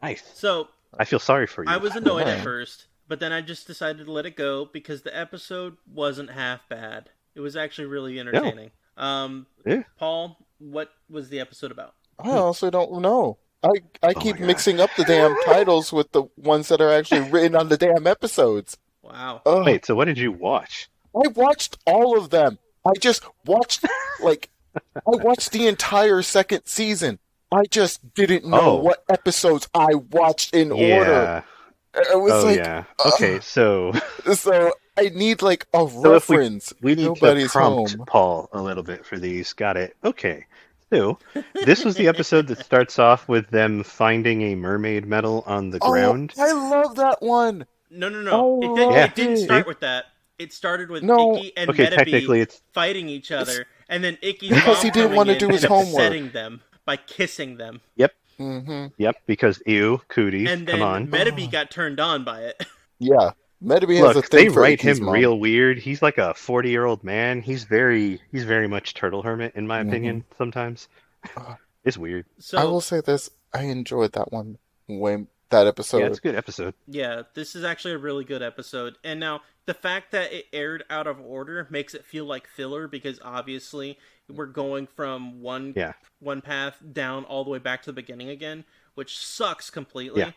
nice. so I feel sorry for you. I was annoyed at Yeah. first, but then I just decided to let it go because the episode wasn't half bad. It was actually really entertaining. Yeah. Paul, what was the episode about? I honestly don't know. I Oh my keep god. mixing up the damn titles with the ones that are actually written on the damn episodes. Wow. Ugh. Wait, so what did you watch? I watched all of them. I just watched like I watched the entire second season. I just didn't know Oh, what episodes I watched in order. yeah. I was Oh like, yeah. Okay, so so I need like a so if reference. we need to Nobody's prompt home. Paul a little bit for these. Got it. Okay. So this was the episode that starts off with them finding a mermaid medal on the Oh, ground. I love that one. No, no, I no. Yeah. It loved didn't it. See? start with that. It started with No, Icky and Okay, Medaby technically it's fighting each it's other, and then Icky's because mom he didn't coming want to in do his and homework. upsetting them by kissing them. yep, Mm-hmm. yep, because ew, cooties, And come then on. Medaby Oh, got turned on by it. yeah. Metabee has a Look, thing they for write Icky's him mom. real weird. He's like a 40-year-old man. He's very much Turtle Hermit in my Mm-hmm. opinion sometimes. It's weird. I So, will say this: I enjoyed that one way that Yeah, it's episode. a good episode. yeah, this is actually a really good episode. And now, the fact that it aired out of order makes it feel like filler because obviously we're going from Yeah. one path down all the way back to the beginning again, which sucks Yeah. completely.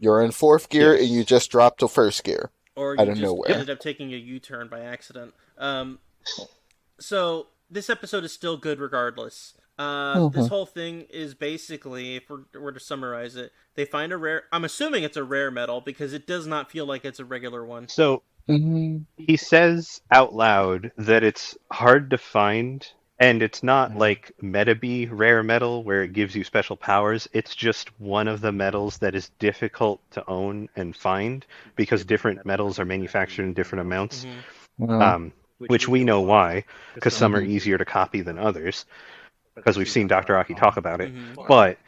You're in fourth gear and you Yes. just dropped to first gear Or out you of just Yep. nowhere. ended up taking a U-turn by accident. So this episode is still good regardless. This Mm-hmm. whole thing is basically, if we're to summarize it, they find a rare. I'm assuming it's a rare metal because it does not feel like it's a regular one. So Mm-hmm. he says out loud that it's hard to find, and it's not like Metabee rare metal where it gives you special powers. It's just one of the metals that is difficult to own and find because different metals are manufactured in different amounts. Mm-hmm. Well, Which we know why, because some are mm-hmm. easier to copy than others, because we've seen Dr. Aki talk about it. Mm-hmm. But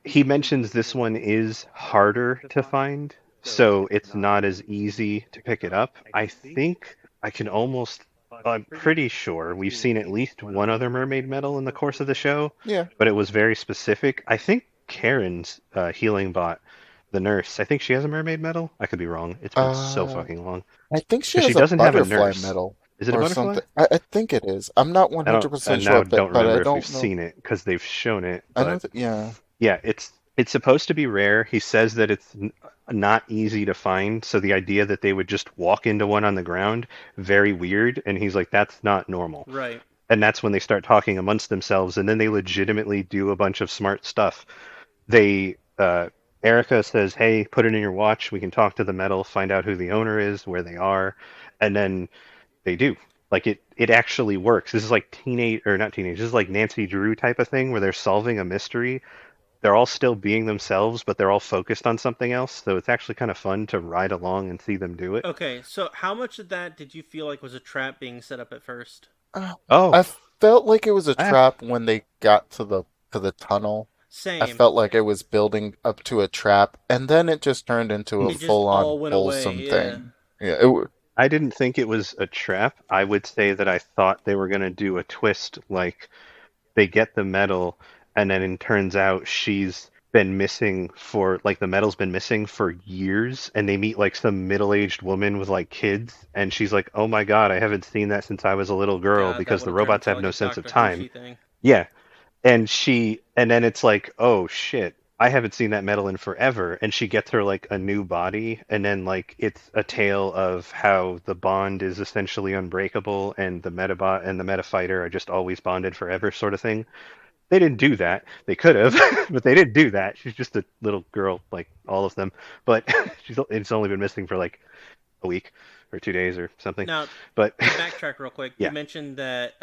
he mentions this one is harder to find, so it's not as easy to pick it up. I think I can almost, I'm pretty sure we've seen at least one other mermaid medal in the course of the show, Yeah. but it was very specific. I think Karen's healing bot, the nurse, I think she has a mermaid medal. I could be wrong. It's been so Uh, fucking long. I think she Because she has a doesn't have a butterfly nurse. medal Is it a or butterflay? something. I think it is. I'm not I don't, 100% and sure, now don't but I remember if we've don't know. seen it because they've shown it, I know but that, yeah. yeah, it's supposed to be rare. He says that it's not easy to find, so the idea that they would just walk into one on the ground, very weird, and he's like, that's not normal. Right. And that's when they start talking amongst themselves, and then they legitimately do a bunch of smart stuff. They Erica says, "Hey, put it in your watch. We can talk to the metal, find out who the owner is, where they are," and then they do. Like it actually works. This is like teenage or not teenage. This is like Nancy Drew type of thing where they're solving a mystery. They're all still being themselves, but they're all focused on something else. So it's actually kind of fun to ride along and see them do it. Okay, so how much of that did you feel like was a trap being set up at first? Uh, Oh, I felt like it was a I, trap when they got to the tunnel. I Same. felt like it was building up to a trap, and then it just turned into a It just full-on all went away. wholesome Yeah. thing. Yeah, it, I didn't think it was a trap. I would say that I thought they were going to do a twist like they get the medal and then it turns out she's been missing for like the medal's been missing for years and they meet like some middle-aged woman with like kids and she's like, "Oh my God, I haven't seen that since I was a little girl God, that because would the have turned robots into have like no a sense of Doctor time." Hooshy thing. Yeah. And then it's like, "Oh shit. I haven't seen that medal in forever." And she gets her like a new body and then like it's a tale of how the bond is essentially unbreakable and the Medabot and the Metafighter are just always bonded forever sort of thing. They didn't do that. They could have, but they didn't do that. She's just a little girl, like all of them. But it's only been missing for like a week or 2 days or something. Now, But to backtrack real quick, you yeah, mentioned that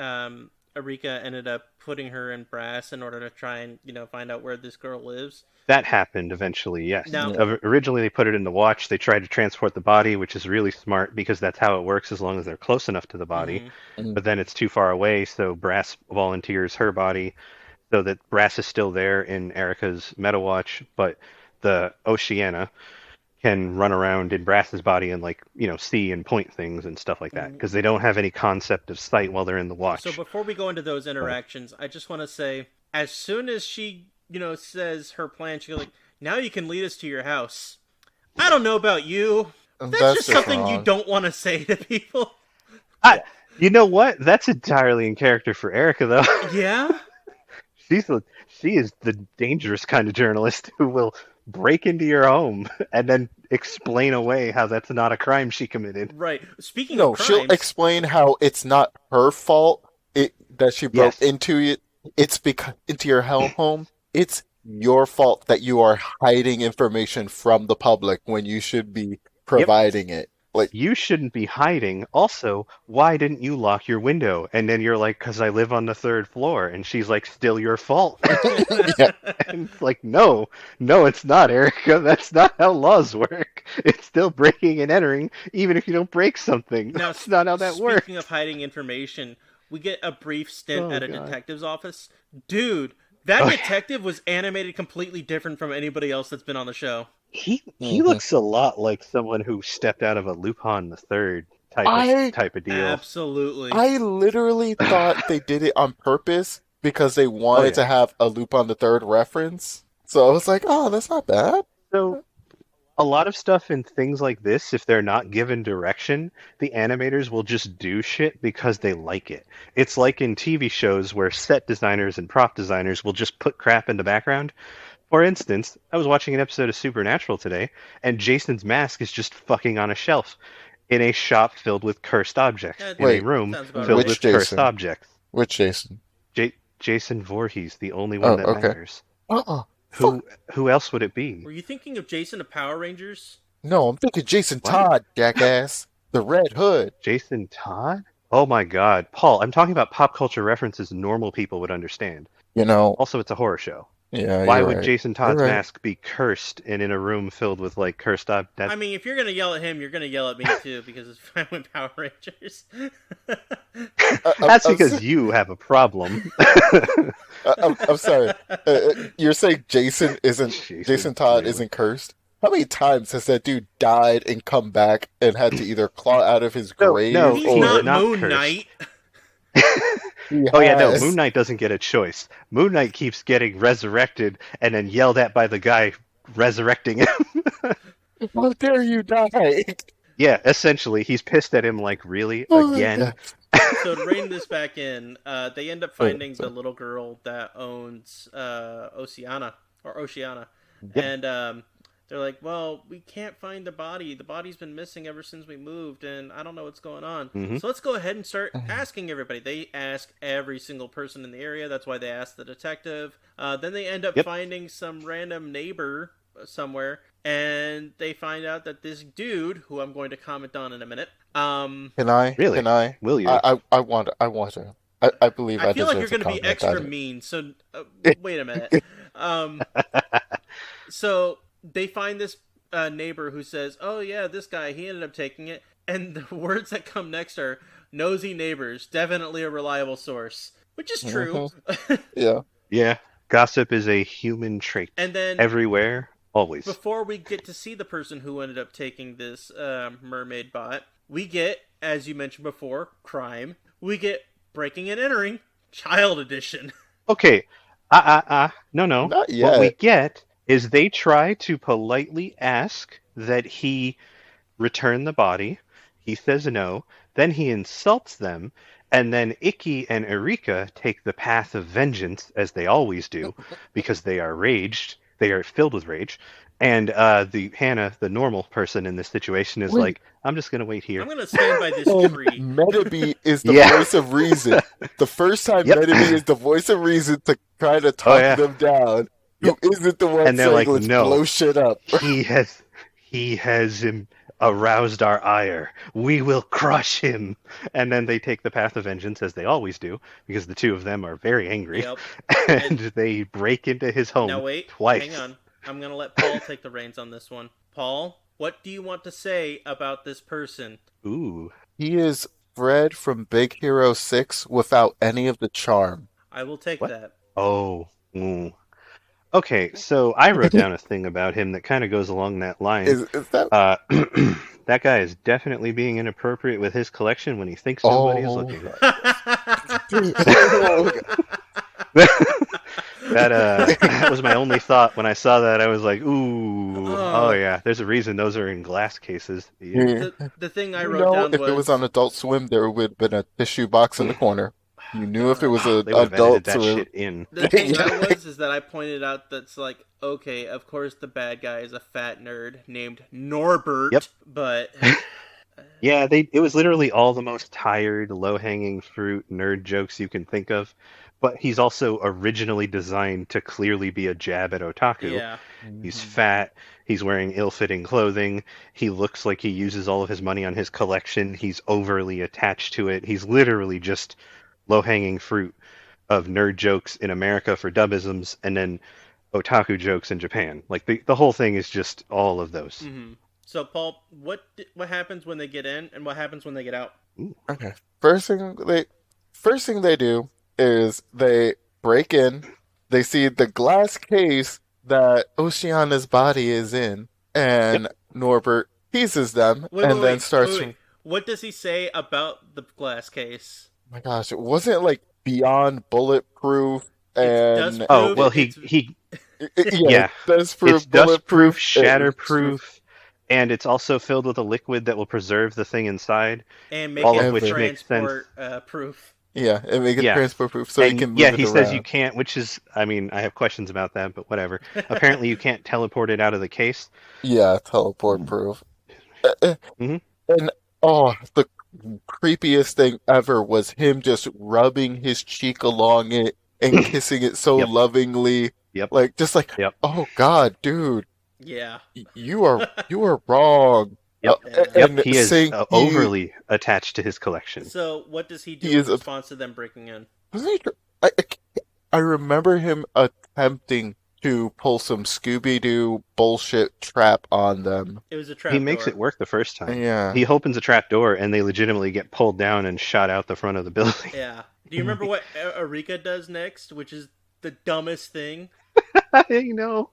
Erika ended up putting her in brass in order to try and find out where this girl lives. that happened eventually. Yes. Now, yeah. Originally, they put it in the watch. They tried to transport the body, which is really smart because that's how it works as long as they're close enough to the body. mm-hmm. Mm, But then it's too far away, so Brass volunteers her body so that Brass is still there in Erica's Metawatch, but the Oceana can run around in Brass's body and like see and point things and stuff like that because they don't have any concept of sight while they're in the So watch. before we go into those So interactions, I just want to say, as soon as she says her plan, she goes like, "Now you can lead us to your house." I don't know about you. and That's that's just just something you wrong. don't want to say to people. I, you know what? That's entirely in character for Erica though. Yeah. She is the dangerous kind of journalist who will break into your home and then explain away how that's not a crime she committed. Right. Speaking of No, she'll crimes, explain how it's not her fault that she broke Yes. into it. It's because into your home. It's your fault that you are hiding information from the public when you should be Yep. providing it. Like, You shouldn't be hiding. Also, why didn't you lock your window? And then you're like, because I live on the third floor. And she's like, still your fault. yeah, And it's like, no, no, it's not, Erica. That's not how laws work. It's still breaking and entering, even if you don't break something. now That's not how that works. speaking of hiding information, we get a brief stint Oh, at a God. detective's office. Dude, that Oh, detective was animated completely different from anybody else that's been on the show. he mhm. looks a lot like someone who stepped out of a Lupin the Third I type of deal. Absolutely. I literally thought they did it on purpose because they Oh wanted yeah. to have a Lupin the Third reference. So I was like, oh, that's not bad. So a lot of stuff in things like this, if they're not given direction, the animators will just do shit because they like it. It's like in TV shows where set designers and prop designers will just put crap in the background. For instance, I was watching an episode of Supernatural today, and Jason's mask is just fucking on a shelf in a shop filled with cursed objects, That in a Wait, room sounds about filled right. which with cursed Jason? objects. Which Jason? Jason Voorhees, the only one Oh, that okay. matters. Uh-uh. Who Fuck. who else would it be? Were you thinking of Jason of Power Rangers? No, I'm thinking Jason What? Todd, jackass. The Red Hood. Jason Todd? Oh my god. Paul, I'm talking about pop culture references normal people would understand. You know, Also, it's a horror show. yeah, Why you're would right. Jason You're Todd's right. mask be cursed and in a room filled with like cursed I that mean, if you're gonna yell at him, you're gonna yell at me too because it's fine with Power Rangers. That's I'm, because you have a problem. I'm sorry. You're saying Jason Todd really. isn't cursed? How many times has that dude died and come back and had to either claw out of his No, grave no, He's he's not not Moon cursed. Knight. he Oh yeah, no, has? Moon Knight doesn't get a choice. Moon Knight keeps getting resurrected and then yelled at by the guy resurrecting him. How dare you die? Yeah, essentially, he's pissed at him like, really? Oh, Again? So to rein this back in, they end up Oh, finding sorry. the little girl that owns Oceana, Yep. and they're like, "Well, we can't find the body. The body's been missing ever since we moved, and I don't know what's going on. Mhm. So let's go ahead and start asking everybody." They ask every single person in the area. That's why they asked the detective. Then they end up Yep. finding some random neighbor somewhere, and they find out that this dude, who I'm going to comment on in a minute, Can I? Really? Can I? Will you? I want to. I believe I I feel like you're deserve going to to be comment extra on it. mean. So wait a minute. So they find this neighbor who says, "Oh yeah, this guy, he ended up taking it." And the words that come next are "nosy neighbors, definitely a reliable source," which is true. Yeah. Yeah, gossip is a human trait. And then Everywhere, always. before we get to see the person who ended up taking this mermaid bot, we get, as you mentioned before, crime. We get breaking and entering, child edition. Okay, no, no. Not What we yet. get is they try to politely ask that he return the body. He says no. Then he insults them. And then Icky and Erika take the path of vengeance, as they always do, because they are raged. They are filled with rage. And the Hannah, the normal person in this situation, is Wait. like, I'm just going to wait here. I'm going to stand by this And tree. Medaby is the Yeah. voice of reason. The first time Yep. Medaby is the voice of reason to try to talk yeah. them down, who isn't the one And they're saying, like, let's no. blow shit up. He has aroused our ire. We will crush him. And then they take the path of vengeance, as they always do, because the two of them are very angry. Yep. And they break into his home Now wait, twice. hang on. I'm going to let Paul take the reins on this one. Paul, what do you want to say about this person? Ooh. He is Fred from Big Hero 6 without any of the charm. I will take What? that. Oh. Ooh. Okay, so I wrote down a thing about him that kind of goes along that line. Is that... That guy is definitely being inappropriate with his collection when he thinks nobody is Oh, looking. oh, That was my only thought when I saw that. I was like, ooh, Oh. oh yeah. There's a reason those are in glass cases. Yeah. yeah. the thing I You wrote know, down if it was on Adult Swim, there would have been a tissue box in the corner. You knew if it was Oh, an they would have edited adult that swim. shit in. The thing Yeah. is that I pointed out that's like, okay, of course the bad guy is a fat nerd named Yep. Norbert, but Yeah, it was literally all the most tired, low-hanging fruit nerd jokes you can think of. But he's also originally designed to clearly be a jab at otaku. yeah. He's Mhm. fat, he's wearing ill-fitting clothing, he looks like he uses all of his money on his collection, he's overly attached to it. He's literally just low-hanging fruit of nerd jokes in America for dubisms and then otaku jokes in Japan. Like the whole thing is just all of those. So Paul, what happens when they get in, and what happens when they get out? Ooh. Okay. First thing they do is they break in. They see the glass case that Oceana's body is in, Yep. and Norbert teases them, and then starts. Wait. What does he say about the glass case? My gosh, it wasn't like beyond bulletproof, It's and Oh, dustproof. well It's yeah, yeah. it does It's prove dustproof, bulletproof. shatterproof, and it's also filled with a liquid that will preserve the thing inside, and make all of it which Forever. makes sense. transport proof. Yeah, and make it Yeah. transport proof so he And can yeah, move it he says you around. can't, which is, I mean, I have questions about that, but whatever. Apparently, you can't teleport it out of the case. Yeah, teleport proof. Uh, uh, Hmm. And oh, the creepiest thing ever was him just rubbing his cheek along it and kissing it so Yep. lovingly. Yep. Like just like, Yep. oh God, dude, Yeah. you are wrong. Yep. Yeah. Yep. And He is saying overly attached to his collection. So what does he he do in is a response to them breaking in? wasn't he, I remember him attempting to pull some Scooby-Doo bullshit trap on them. It was a He trap makes it door. work the first time. Yeah. He opens a trap door, and they legitimately get pulled down and shot out the front of the building. Yeah. Do you remember what Erika does next, which is the dumbest thing? I know.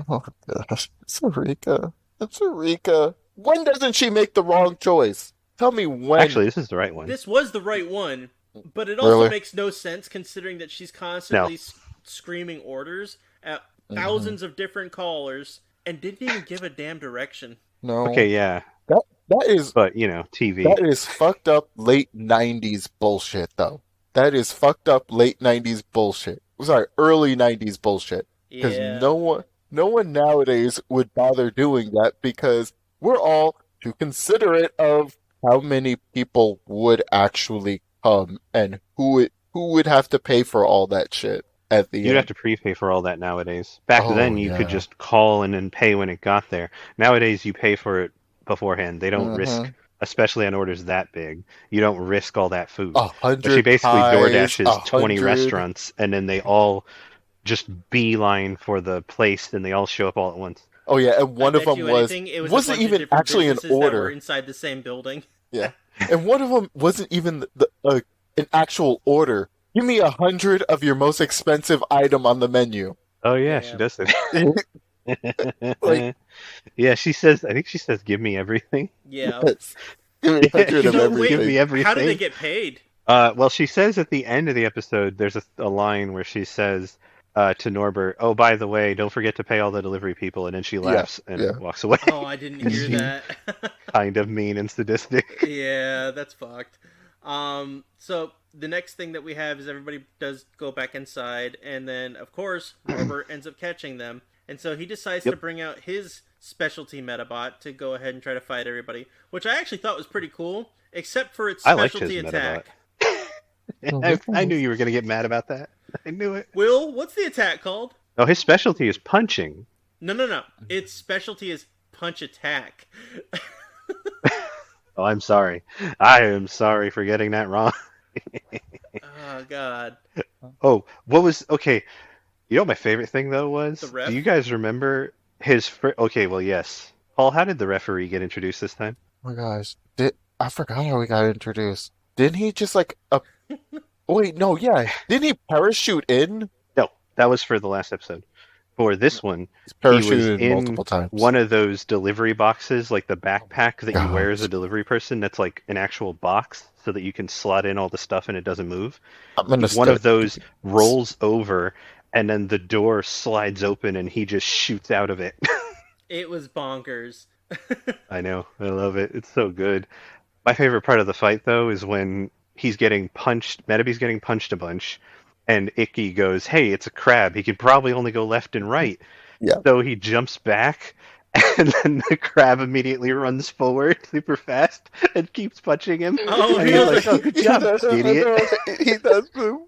Oh gosh, Sarika. Sarika. When doesn't she make the wrong choice? Tell me when. Actually, this is the right one. This was the right one, but it also Really? makes no sense considering that she's No. constantly screaming orders at thousands of different callers and didn't even give a damn direction. No. Okay, yeah. That is But, TV. fucked up late 90s bullshit though. That is fucked up late 90s bullshit. Sorry, early 90s bullshit. Because Yeah. no one nowadays would bother doing that because we're all too considerate of how many people would actually come and who would have to pay for all that shit at the You'd have end. to prepay for all that nowadays. Back Oh then, you could yeah. just call and then pay when it got there. Nowadays, you pay for it beforehand. They don't Mm-hmm. risk, especially on orders that big, you don't risk all that food. A But she hundred basically pies, DoorDashes 20 100. restaurants, and then they all just beeline for the place, and they all show up all at once. Oh yeah, and I one of bet them you anything, it was a wasn't bunch of even different actually an businesses that were order. inside the same building. Yeah, and one of them wasn't even an actual order. Give me 100 of your most expensive item on the menu. Oh yeah, she Damn. does Like, it. Yeah, she says. I think she says, "Give me everything." Yeah. yes. Give me 100 of So Give me everything. everything. how did they get paid? Well, she says at the end of the episode, there's a line where she says to Norbert, "Oh, by the way, don't forget to pay all the delivery people," and then she Yeah, laughs and yeah. walks away. Oh, I didn't hear that. Kind of mean and sadistic. Yeah, that's fucked. So the next thing that we have is everybody does go back inside, and then of course Norbert ends up catching them, and so he decides to Yep. bring out his specialty Medabot to go ahead and try to fight everybody, which I actually thought was pretty cool, except for its I liked his specialty attack. I knew you were going to get mad about that. I knew it. Will, what's the attack called? Oh, his specialty is punching. No. Its specialty is punch attack. Oh, I'm sorry. I am sorry for getting that wrong. Oh God, Oh, what was okay? You know what my favorite thing though was? the ref. Do you guys remember okay, well, yes. Paul, how did the referee get introduced this time? Oh my gosh. I forgot how we got introduced. Didn't he just like wait, no, yeah. Didn't he parachute in? No, that was for the last episode. For this one, He's he was parachuted in in multiple times. one of those delivery boxes, like the backpack that you wear as a God. delivery person, that's like an actual box so that you can slot in all the stuff and it doesn't move. I'm gonna One of start. those rolls over and then the door slides open and he just shoots out of it. It was bonkers. I know. I love it. It's so good. My favorite part of the fight, though, is when he's getting punched. Metabee's getting punched a bunch, and Icky goes, "Hey, it's a crab. He can probably only go left and right." Yeah. So he jumps back, and then the crab immediately runs forward super fast and keeps punching him. Oh, And he he's goes like, like "Oh, good job, idiot!" He does move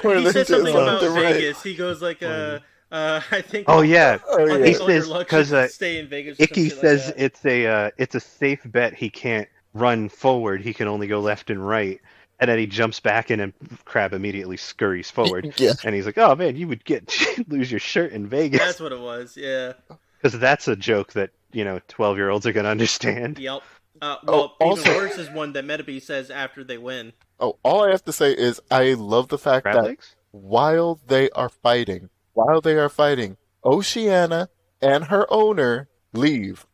more he than says just something left about and right. Vegas. He goes like Funny. I think Oh yeah, Oh I he think yeah. all your says luck should because stay in Vegas or some Icky shit like says that. it's a safe bet he can't run forward. He can only go left and right. And then he jumps back in, and Crab immediately scurries forward. Yeah. And he's like, "Oh man, you would get lose your shirt in That's Vegas," what it was. Yeah. because that's a joke that 12-year-olds are gonna understand. Yep. Oh, Well, even also, worse is one that Metabee says after they win. oh, all I have to say is I love the fact Crab that legs? while they are fighting, Oceania and her owner leave.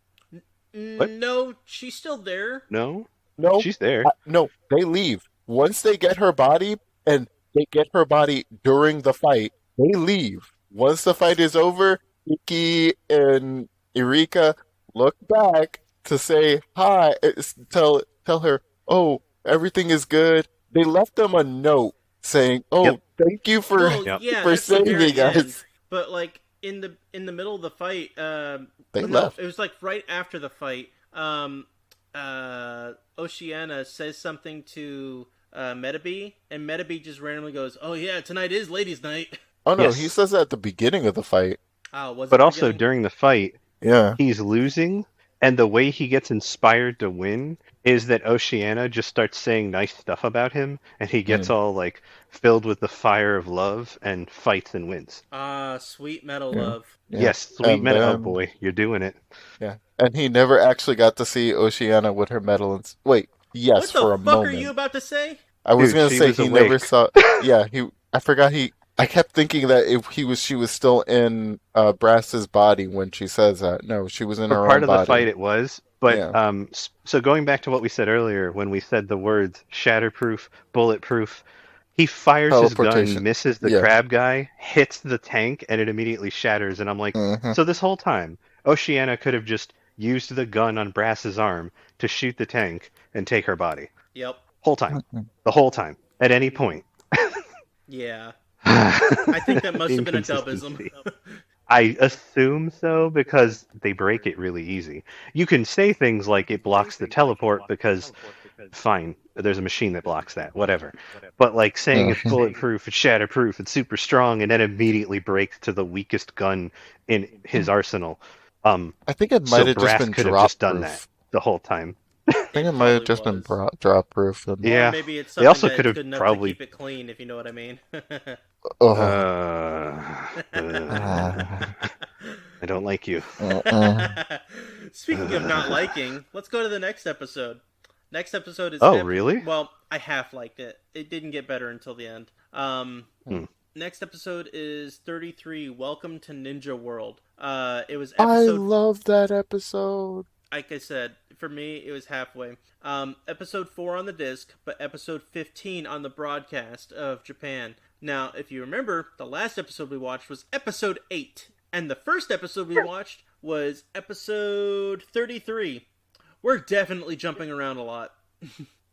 What? No, she's still there. No, No, she's there. no, they leave. Once they get her body, and they get her body during the fight, they leave. Once the fight is over, Iki and Eureka look back to say hi, tell her, "Oh, everything is good." They left them a note saying, Yep. "Oh, thank you for Well, Yep. yeah, for that's the saving very end. us." But like in the middle of the fight, They no, left. it was like right after the fight. Oceana says something to Metabee, and Metabee just randomly goes, "Oh yeah, tonight is ladies' night." Oh no, he Yes. says that at the beginning of the fight. Oh, was it But the also beginning? during the fight, Yeah. he's losing, and the way he gets inspired to win is that Oceania just starts saying nice stuff about him, and he gets Mm, all like filled with the fire of love and fights and wins. Ah, sweet metal yeah. love. Yeah. Yes, sweet And meta. Oh then boy, you're doing it. yeah. And he never actually got to see Oceania with her medal and wait, yes, What the for a fuck are you moment. about to say? I was Dude, gonna she say was he never awake. saw yeah, I forgot I kept thinking that if he was she was still in Brass's body when she says that. No, she was in For her part own of the fight, body. it was, but Yeah. so going back to what we said earlier, when we said the words shatterproof, bulletproof, he fires his gun, Teleportation. misses the Yeah. crab guy, hits the tank, and it immediately shatters. And I'm like, Hmm. so this whole time, Oceania could have just used the gun on Brass's arm to shoot the tank and take her body. Yep. Whole time, the whole time, at any point. Yeah. I think that must have been a dubism. Inconsistency. I assume so because they break it really easy. You can say things like it blocks the teleport because, fine, there's a machine that blocks that, whatever. But like saying it's Hmm. bulletproof, it's shatterproof, it's super strong, and then immediately breaks to the weakest gun in his arsenal. I think it So might have just Brass been could have drop just done that proof. the whole time. I think It it might have probably just been was. drop proof and Or Yeah. maybe it's They something also could that's have good enough to probably. keep it clean, if you know what I mean. Uh, uh, I don't like you. mm-mm. Speaking of not liking, let's go to the next episode. Next episode is Oh, really? well, I half liked it. It didn't get better until the end. Hmm. Next episode is 33. Welcome to Ninja World. It was I episode love that episode. like I said, for me, it was halfway. Episode 4 on the disc, but episode 15 on the broadcast of Japan. Now, if you remember, the last episode we watched was episode 8, and the first episode we watched was episode 33. We're definitely jumping around a lot.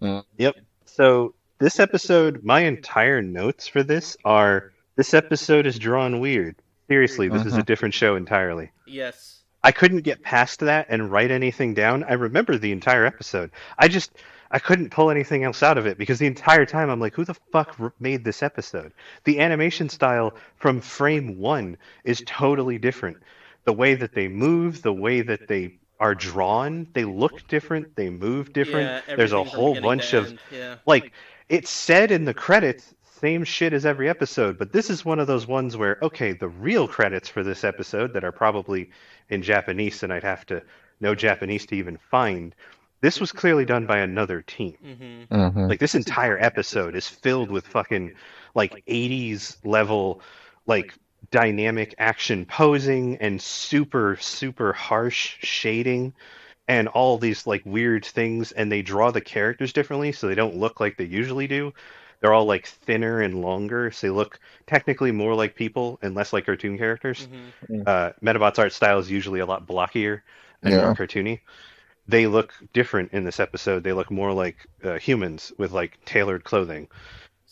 Mm. Yep. So this episode, my entire notes for this are this episode is drawn weird. Seriously, this is a Mhm. different show entirely. Yes. I couldn't get past that and write anything down. I remember the entire episode. I couldn't pull anything else out of it because the entire time I'm like, who the fuck made this episode? The animation style from frame 1 is totally different. The way that they move, the way that they are drawn, they look different, they move different. Yeah, There's a everything from whole beginning to bunch of end. Yeah. like it's said in the credits same shit as every episode, but this is one of those ones where okay, the real credits for this episode that are probably in Japanese and I'd have to know Japanese to even find. This was clearly done by another team. Mm-hmm. Mhm. Like this entire episode is filled with fucking like 80s level like dynamic action posing and super harsh shading and all these like weird things, and they draw the characters differently so they don't look like they usually do. They're all like thinner and longer, so they look technically more like people and less like cartoon characters. Mm-hmm. Mm. Medabots art style is usually a lot blockier and more Yeah. cartoony. they look different in this episode. They look more like humans with like tailored clothing.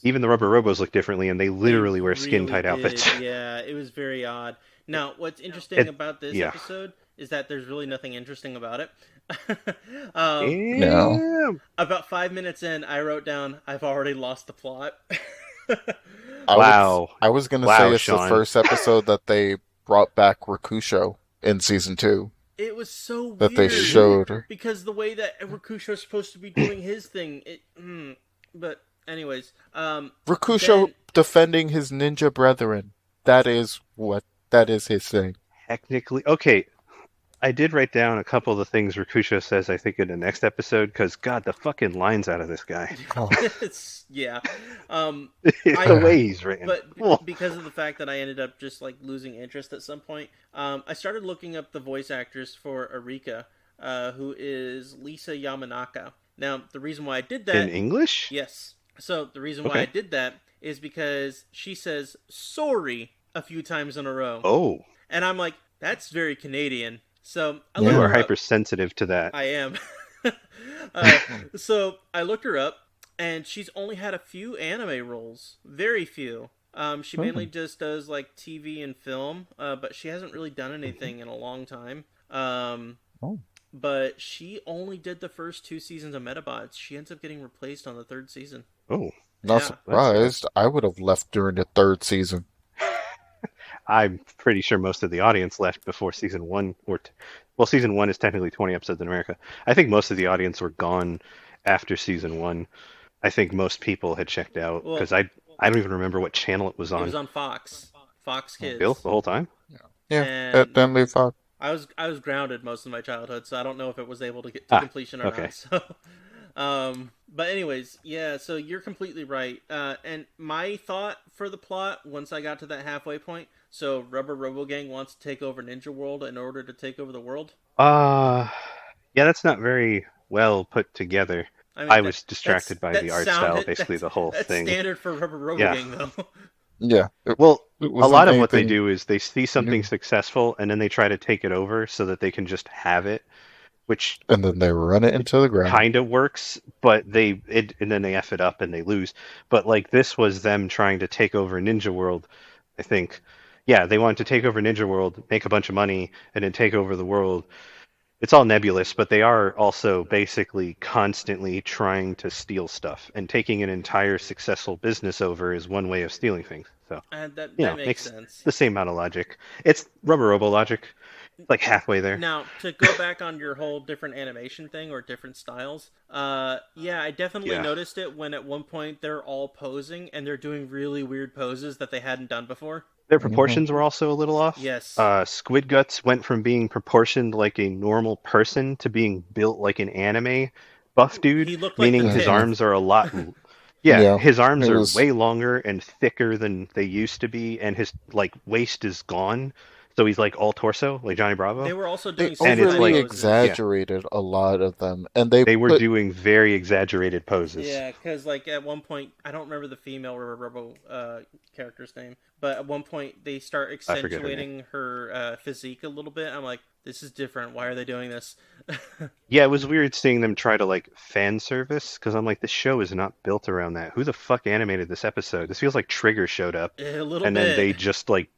Even the rubber robos look differently, and they They literally wear skin really tight outfits. did. Yeah, it was very odd. Now, what's interesting it, about this yeah. episode is that there's really nothing interesting about it. um, No. Damn. about 5 minutes in, I wrote down, I've already lost the plot. I was Wow. I was gonna say Wow, it's the Sean. first episode that they brought back Rakusho in season 2 It was so that they weird showed. because the way that Rakusho's supposed to be doing his thing, but anyways, Rakusho then defending his ninja brethren. That is his thing. Technically, okay. I did write down a couple of the things Rakusho says, I think, in the next episode, because, God, the fucking lines out of this guy. Oh. it's yeah, The I way he's written. but Oh. because of the fact that I ended up just like losing interest at some point, I started looking up the voice actress for Arika, who is Lisa Yamanaka. Now, the reason why I did In that, English? yes, so the reason why I Okay. did that is because she says sorry a few times in a row, Oh, and I'm like, that's very Canadian. So I you looked Yeah. are her up. hypersensitive to that. I am. uh, so I looked her up, and she's only had a few anime roles, very few. She mainly just does like TV and film, but she hasn't really done anything in a long time. Oh. But she only did the first 2 seasons of Medabots. She ends up getting replaced on the third season. Oh, Not Yeah. that's sad. surprised. I would have left during the 3rd season. I'm pretty sure most of the audience left before season one, well, season one is technically 20 episodes in America. I think most of the audience were gone after season one. I think most people had checked out Well, because I don't even remember what channel it was it on. was on Fox, Fox Bill, Kids, the whole time? Yeah, and then they thought, I was grounded most of my childhood, so I don't know if it was able to get to Ah, completion or okay. not. So, but anyways, yeah. So you're completely right. And my thought for the plot once I got to that halfway point. So Rubber Robo Gang wants to take over Ninja World in order to take over the world. Uh, yeah, that's not very well put together. I mean I was distracted by the art style, basically the whole that's thing. standard for Rubber Robo Yeah. Gang though. yeah, Well, it a wasn't lot of what they anything do is they see something new. successful and then they try to take it over so that they can just have it, which And then they run it into the ground. kind of works, but and then they F it up and they lose. But like this was them trying to take over Ninja World, I think. Yeah, they wanted to take over Ninja World, make a bunch of money, and then take over the world. It's all nebulous, but they are also basically constantly trying to steal stuff, and taking an entire successful business over is one way of stealing things. So, And that you that know, makes makes sense. the same amount of logic. It's Rubber Robo logic. It's like halfway there. Now, to go back on your whole different animation thing or different styles, yeah, I definitely Yeah. noticed it when at one point they're all posing and they're doing really weird poses that they hadn't done before. Their Hmm. proportions were also a little off. Yes. Squid Guts went from being proportioned like a normal person to being built like an anime buff dude, He looked like the meaning his Hmm. tick. arms are a lot. Yeah, Yeah, his arms it are was. way longer and thicker than they used to be, and his like waist is gone, so he's like all torso, like Johnny They Bravo. were also They doing And it's suicide overly like, poses. yeah, exaggerated a lot of them, and they they were put. doing very exaggerated poses. Yeah, because like at one point, I don't remember the female Robo character's name, but at one point they start I forget her name. accentuating her physique a little bit. I'm like, this is different. Why are they doing this? Yeah, it was weird seeing them try to like fan service because I'm like, this show is not built around that. Who the fuck animated this episode? This feels like Trigger showed up A little and then bit. they just like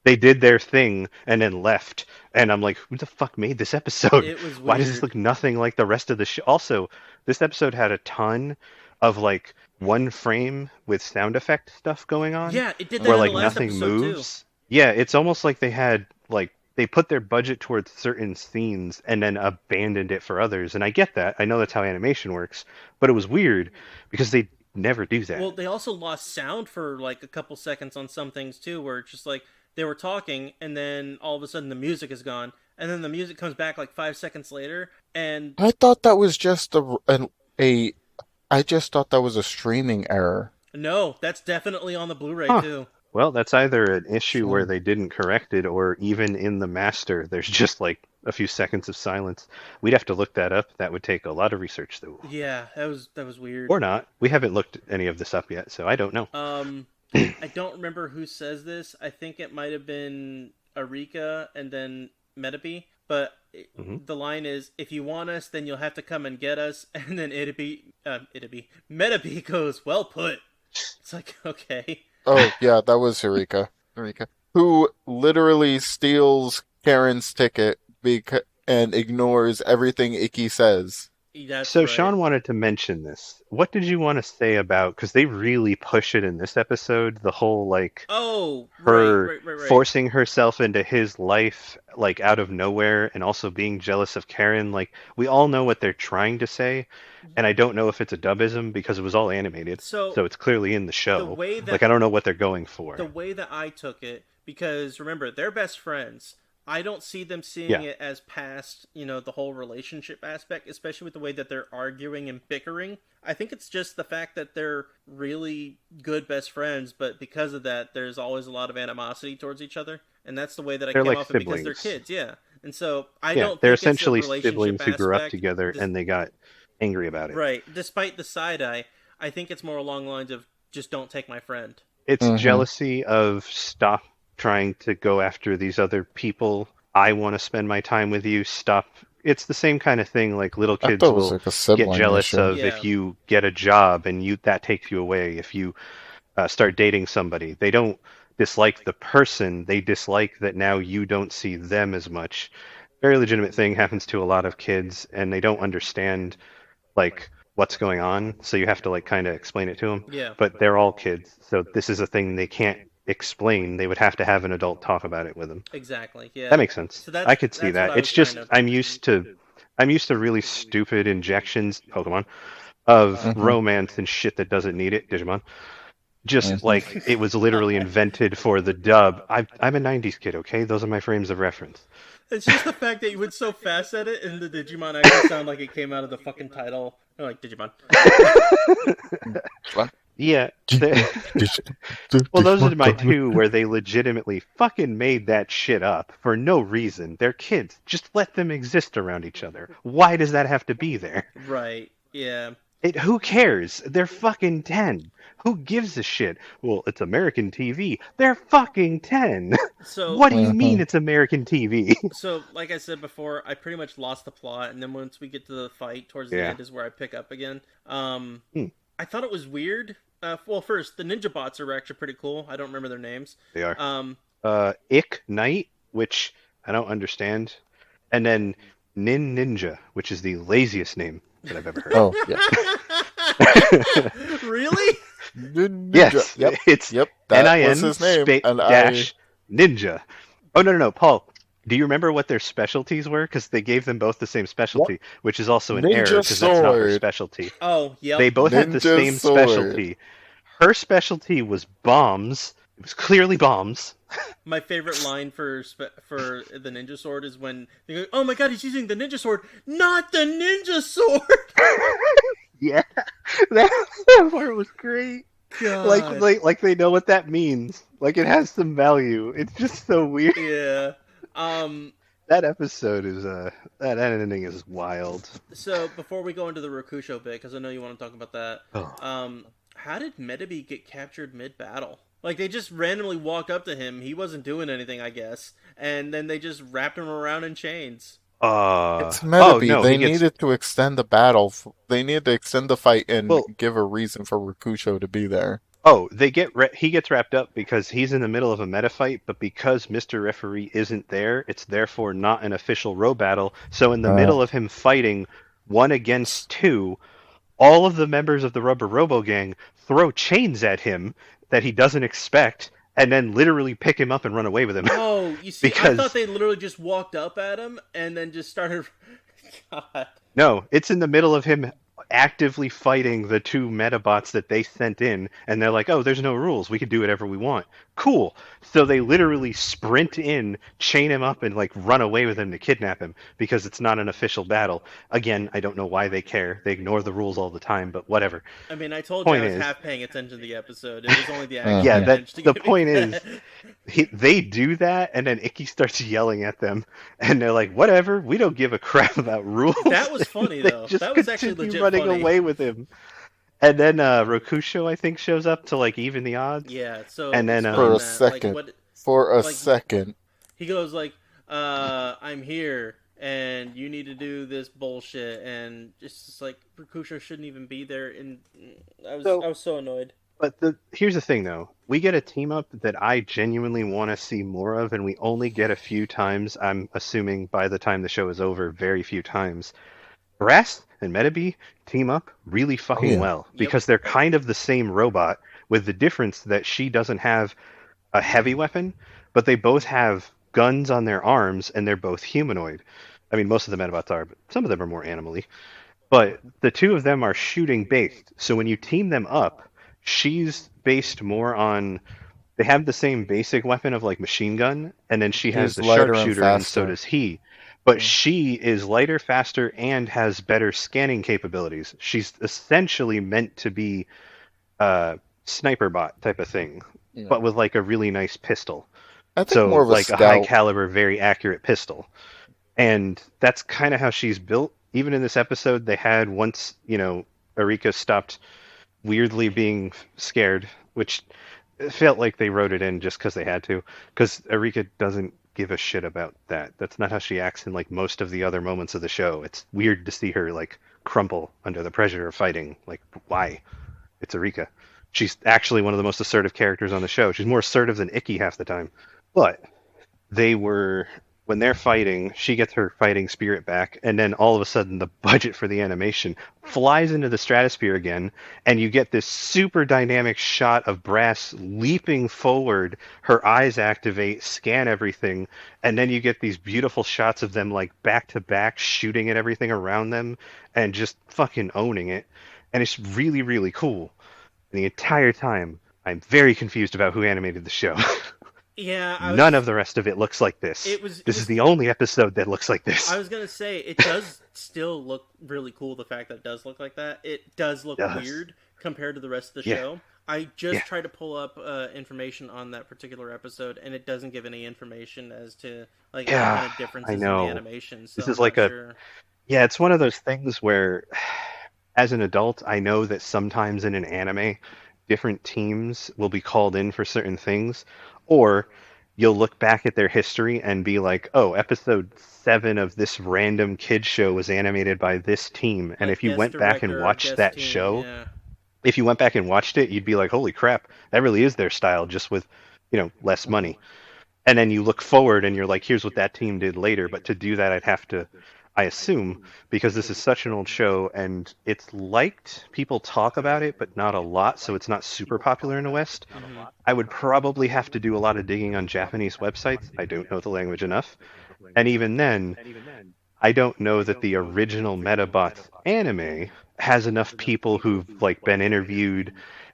they did their thing and then left. And I'm like, who the fuck made this episode? It was Why does this weird. look nothing like the rest of the show? Also, this episode had a ton of like one frame with sound effect stuff going on Yeah, it did that where in the like last nothing episode too. moves. Yeah, it's almost like they had like they put their budget towards certain scenes and then abandoned it for others. And I get that. I know that's how animation works, but it was weird because they never do that. Well, they also lost sound for like a couple seconds on some things too, where it's just like they were talking and then all of a sudden the music is gone, and then the music comes back like 5 seconds later, and I thought that was just a. I just thought that was a streaming error. no, that's definitely on the Blu-ray Huh. too. Well, that's either an issue where So, they didn't correct it, or even in the master, there's just like a few seconds of silence. We'd have to look that up. That would take a lot of research, though. Yeah, that was weird. Or not. We haven't looked any of this up yet, so I don't know. Um, I don't remember who says this. I think it might have been Arika and then Metapi, but the line is, "If you want us, then you'll have to come and get us." And then Medabi goes, "Well put." It's like, okay. Oh, yeah, that was Eureka. Eureka. Who literally steals Karen's ticket and ignores everything Icky says. That's So right. Sean wanted to mention this. What did you want to say about, because they really push it in this episode, the whole like Oh, her right. forcing herself into his life like out of nowhere and also being jealous of Karen. Like we all know what they're trying to say, and I don't know if it's a dubism because it was all animated. So So it's clearly in the the show. way that Like I don't know what they're going for. the way that I took it, because remember, they're best friends. I don't see them seeing Yeah. it as past, the whole relationship aspect, especially with the way that they're arguing and bickering. I think it's just the fact that they're really good best friends, but because of that, there's always a lot of animosity towards each other, and that's the way that I They're came like off it because they're siblings. kids, yeah. And so I Yeah, don't they're think it's a essentially relationship siblings who grew up aspect. together This, and they got angry about it. right, despite the side eye, I think it's more along the lines of just don't take my friend. It's Mm-hmm. jealousy of stop trying to go after these other people. I want to spend my time with you. Stop. It's the same kind of thing like little I kids thought it was will like a get sibling jealous issue. of Yeah. if you get a job and that takes you away. If you start dating somebody, they don't dislike the person. They dislike that now you don't see them as much. Very legitimate thing happens to a lot of kids, and they don't understand like what's going on, so you have to like kind of explain it to them. Yeah. But they're all kids, so this is a thing they can't explain. They would have to have an adult talk about it with them. Exactly. Yeah. That makes sense. So I could see that's what that. I It's was just kind of. I'm used to really stupid injections, Pokemon, of Mhm. romance and shit that doesn't need it, Digimon. Just Mhm. like it was literally invented for the dub. I'm a '90s kid, okay? Those are my frames of reference. It's just the fact that you went so fast at it, and the Digimon actually sound like it came out of the fucking title. Or like Digimon. What? Yeah. Well, those are my two where they legitimately fucking made that shit up for no reason. They're kids. Just let them exist around each other. Why does that have to be there? Right. Yeah. Who cares? They're fucking 10. Who gives a shit? Well, it's American TV. They're fucking 10. So What do you mean it's American TV? So, like I said before, I pretty much lost the plot, and then once we get to the fight towards the Yeah. end is where I pick up again. I thought it was weird. Well, first, the ninja bots are actually pretty cool. I don't remember their names. They are. Um, Ick Knight, which I don't understand. And then Nin Ninja, which is the laziest name that I've ever heard. Oh, yeah. Really? Ninja. Yes, Yep. it's Yep. That NIN was his name. And dash Ninja. Oh, no, Paul. Do you remember what their specialties were? Because they gave them both the same specialty, which is also an Ninja error because that's not her sword. specialty. Oh, yep. They both had the Ninja same sword. specialty. Her specialty was bombs. It was clearly bombs. My favorite line for the ninja sword is when they go, "Oh my god, he's using the ninja sword, not the ninja sword." Yeah, that part was great. God. Like they know what that means. Like it has some value. It's just so weird. Yeah. That episode is that ending is wild. So before we go into the Rokusho bit, because I know you want to talk about that, Oh. how did Medabi get captured mid-battle? Like, they just randomly walked up to him. He wasn't doing anything, I guess. And then they just wrapped him around in chains. It's Medabi. No, they needed to extend the battle. They needed to extend the fight and Well- give a reason for Rokusho to be there. Oh, he gets wrapped up because he's in the middle of a meta fight, but because Mr. Referee isn't there, it's therefore not an official row battle. So in the middle of him fighting 1 against 2, all of the members of the Rubber Robo Gang throw chains at him that he doesn't expect, and then literally pick him up and run away with him. Oh, you see, I Because- thought they literally just walked up at him and then just started... God. No, it's in the middle of him actively fighting the 2 Medabots that they sent in, and they're like, oh, there's no rules. We can do whatever we want. Cool. So they literally sprint in, chain him up, and like run away with him to kidnap him because it's not an official battle. Again, I don't know why they care. They ignore the rules all the time, but whatever. I mean, I told you I Point was is- half paying attention to the episode. It was only the action. Yeah, that that managed to the get me point is, that. they do that, and then Icky starts yelling at them, and they're like, "Whatever, we don't give a crap about rules." That was funny, They though. just That was actually continue legit running funny. away with him. And then Rokusho, I think, shows up to like even the odds. Yeah, so... And then, explain For a that. second. Like, what... For a Like- second. He goes like, I'm here. and you need to do this bullshit, and just like Rakusho shouldn't even be there, and I So, was so annoyed. but here's the thing, though. We get a team up that I genuinely want to see more of, and we only get a few times. I'm assuming by the time the show is over, very few times. Brass and Medabi team up really Oh fucking yeah. well Yep. because they're kind of the same robot, with the difference that she doesn't have a heavy weapon, but they both have guns on their arms and they're both humanoid. I mean, most of the Medabots are, but some of them are more animally. But the two of them are shooting based. So when you team them up, she's based more on. They have the same basic weapon of like machine gun, and then she has She's the lighter and sharpshooter, and so faster. does he. But Yeah. she is lighter, faster, and has better scanning capabilities. She's essentially meant to be a sniper bot type of thing, Yeah. but with like a really nice pistol. I think more So of a like a high scout. caliber, very accurate pistol. And that's kind of how she's built. Even in this episode, they had once, Erika stopped weirdly being scared, which it felt like they wrote it in just because they had to. Because Erika doesn't give a shit about that. That's not how she acts in like most of the other moments of the show. It's weird to see her like crumple under the pressure of fighting. Like, why? It's Erika. She's actually one of the most assertive characters on the show. She's more assertive than Icky half the time. But they were when they're fighting, she gets her fighting spirit back, and then all of a sudden the budget for the animation flies into the stratosphere again, and you get this super dynamic shot of Brass leaping forward, her eyes activate, scan everything, and then you get these beautiful shots of them like back to back shooting at everything around them and just fucking owning it. And it's really, really cool. And the entire time, I'm very confused about who animated the show. Yeah, None of the rest of it looks like this. it This is was the only episode that looks like I this. was gonna say it does still look really cool. The fact that it does look like that, it does look It does. weird compared to the rest of the Yeah, show. I yeah. just tried to pull up information on that particular episode, and it doesn't give any information as to like any kind Yeah, of I differences in the know. animation. So This I'm is like not a sure. yeah, it's one of those things where as an adult, I know that sometimes in an anime, different teams will be called in for certain things, or you'll look back at their history and be like, "Oh, episode 7 of this random kid show was animated by this team." And Like if you guest went back and director or watched guest that team, show, yeah. if you went back and watched it, you'd be like, "Holy crap, that really is their style, just with, less money." And then you look forward and you're like, "Here's what that team did later." But to do that, I'd have to, I assume, because this is such an old show and it's liked, people talk about it, but not a lot, so it's not super popular in the West. Mm-hmm. I would probably have to do a lot of digging on Japanese websites. I don't know the language enough. And even then, I don't know that the original Medabots anime has enough people who've like been interviewed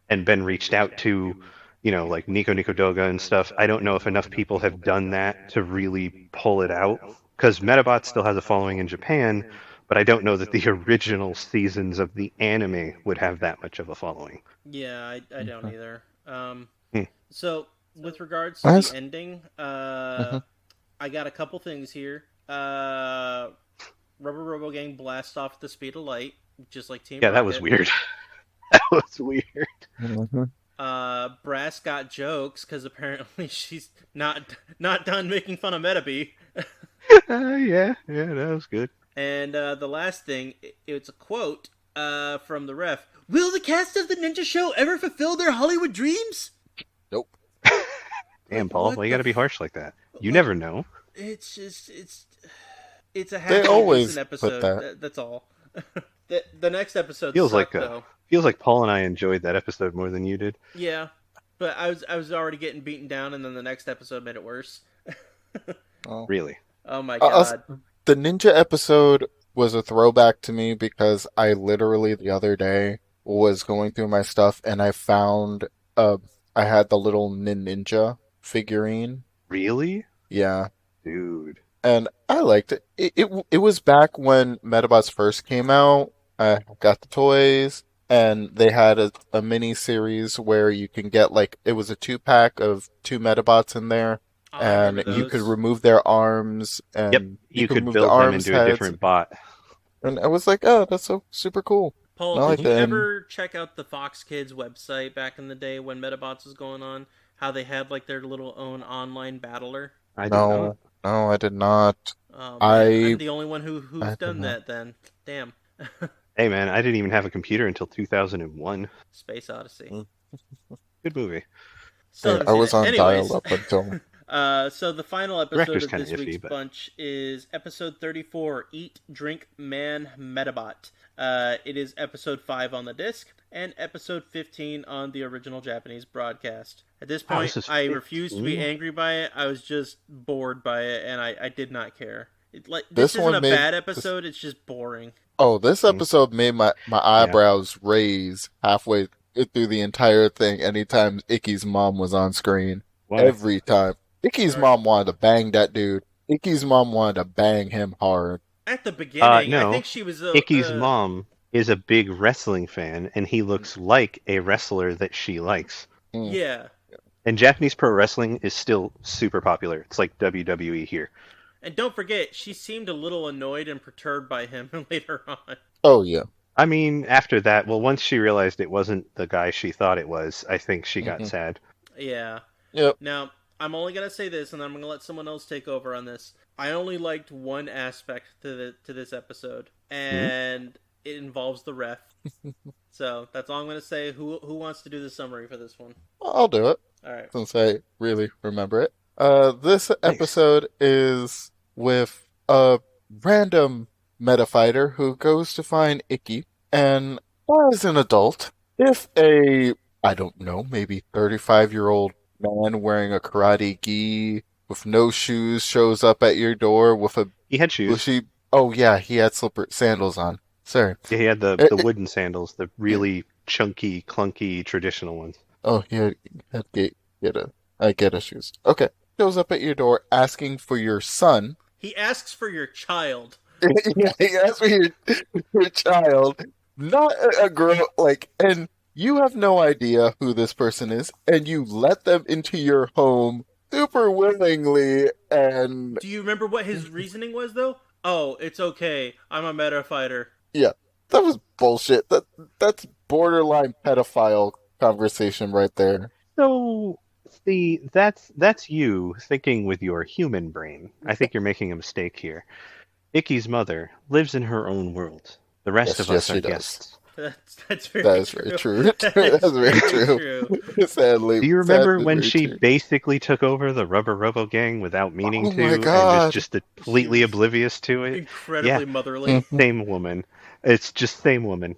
and been reached out to, like Nico Nico Doga and stuff. I don't know if enough people have done that to really pull it out. Because Medabots still has a following in Japan, but I don't know that the original seasons of the anime would have that much of a following. Yeah, I don't Okay. either. Hmm. So with regards to the Nice. ending, Hmm. I got a couple things here. Rubber Robo Gang blasts off at the speed of light, just like Team Yeah, that was Rocket. weird. That was weird. Hmm. Brass got jokes because apparently she's not done making fun of Metabee. Yeah, that was good. And the last thing, it's a quote from the ref. Will the cast of the Ninja Show ever fulfill their Hollywood dreams? Nope. Damn, Like Paul, why what you the gotta be harsh like that? You like? never know. It's just it's a They halfway decent always put episode. that. That's all. The next episode Feels like sucked though. feels like Paul and I enjoyed that episode more than you did. Yeah, but I was already getting beaten down, and then the next episode made it worse. Oh. Really. Oh my Uh, god. the ninja episode was a throwback to me because I literally the other day was going through my stuff and I found uh I had the little ninja figurine. Really? Yeah. Dude. And I liked it. It was back when Medabots first came out. I got the toys, and they had a mini series where you can get like it was a 2 pack of 2 Medabots in there, Oh, I remember and you could those. remove their arms, Yep. and you You could could remove the build them arms, into a heads, different bot. and I was like, oh, that's so super cool. Paul, And I did liked you it, and ever check out the Fox Kids website back in the day when Metabots was going on? How they had like their little own online battler? I did no, not. No, I did not. Oh man, I'm I the only one who's I did done not. that then. Damn. Hey man, I didn't even have a computer until 2001. Space Odyssey. Mm. Good movie. Still Hey, haven't I seen was it. on Anyways, dial-up until. so the final episode Director's of kind of this week's iffy, but bunch is episode 34, Eat, Drink, Man, Medabot. It is episode 5 on the disc and episode 15 on the original Japanese broadcast. At this wow, point, this is I refused to be 15. angry by it. I was just bored by it, and I did not care. This This isn't one a made bad this. episode, it's just boring. Oh, this Mm, episode made my yeah. eyebrows raise halfway through the entire thing. Anytime Icky's mom was on screen, Why? every time Icky's Or mom wanted to bang that dude. Icky's mom wanted to bang him hard. at the beginning, I No. think she was Icky's mom is a big wrestling fan, and he looks like a wrestler that she likes. Mm. yeah. And Japanese pro wrestling is still super popular. It's like WWE here. And don't forget, she seemed a little annoyed and perturbed by him later on. Oh yeah. I mean, after that, well, once she realized it wasn't the guy she thought it was, I think she got Hmm. sad. Yeah. Yep. Now, I'm only gonna say this, and then I'm gonna let someone else take over on this. I only liked one aspect to this episode, Hmm? and it involves the ref. So that's all I'm gonna say. Who wants to do the summary for this one? I'll do it All right. since I really remember it. This Nice. episode is with a random meta fighter who goes to find Icky, and as an adult, if a, I don't know, maybe 35-year-old man wearing a karate gi with no shoes shows up at your door with a He had shoes. bushy, oh yeah, he had slipper sandals on. Sorry. Yeah, he had Eh, the eh, wooden sandals, the yeah. really chunky, clunky, traditional ones. Oh, he had I get issues. Okay. Shows up at your door asking for your son. He asks for your child. Yeah, he asks for your child, not a girl, like, and you have no idea who this person is, and you let them into your home super willingly, and Do you remember what his reasoning was, though? Oh, it's okay. I'm a meta fighter. yeah, that was bullshit. That's borderline pedophile conversation right there. So, see, that's you thinking with your human brain. I think you're making a mistake here. Icky's mother lives in her own world. The rest Yes, of yes, us are she does. guests. That's That very is very true. true. That That's is very very true. true. Sadly, Do you remember sadly, when very she true. basically took over the Rubber Robo Gang without meaning Oh my to and was God. just She completely was oblivious to it? Yeah, incredibly motherly. Mhm. same woman. It's just same woman.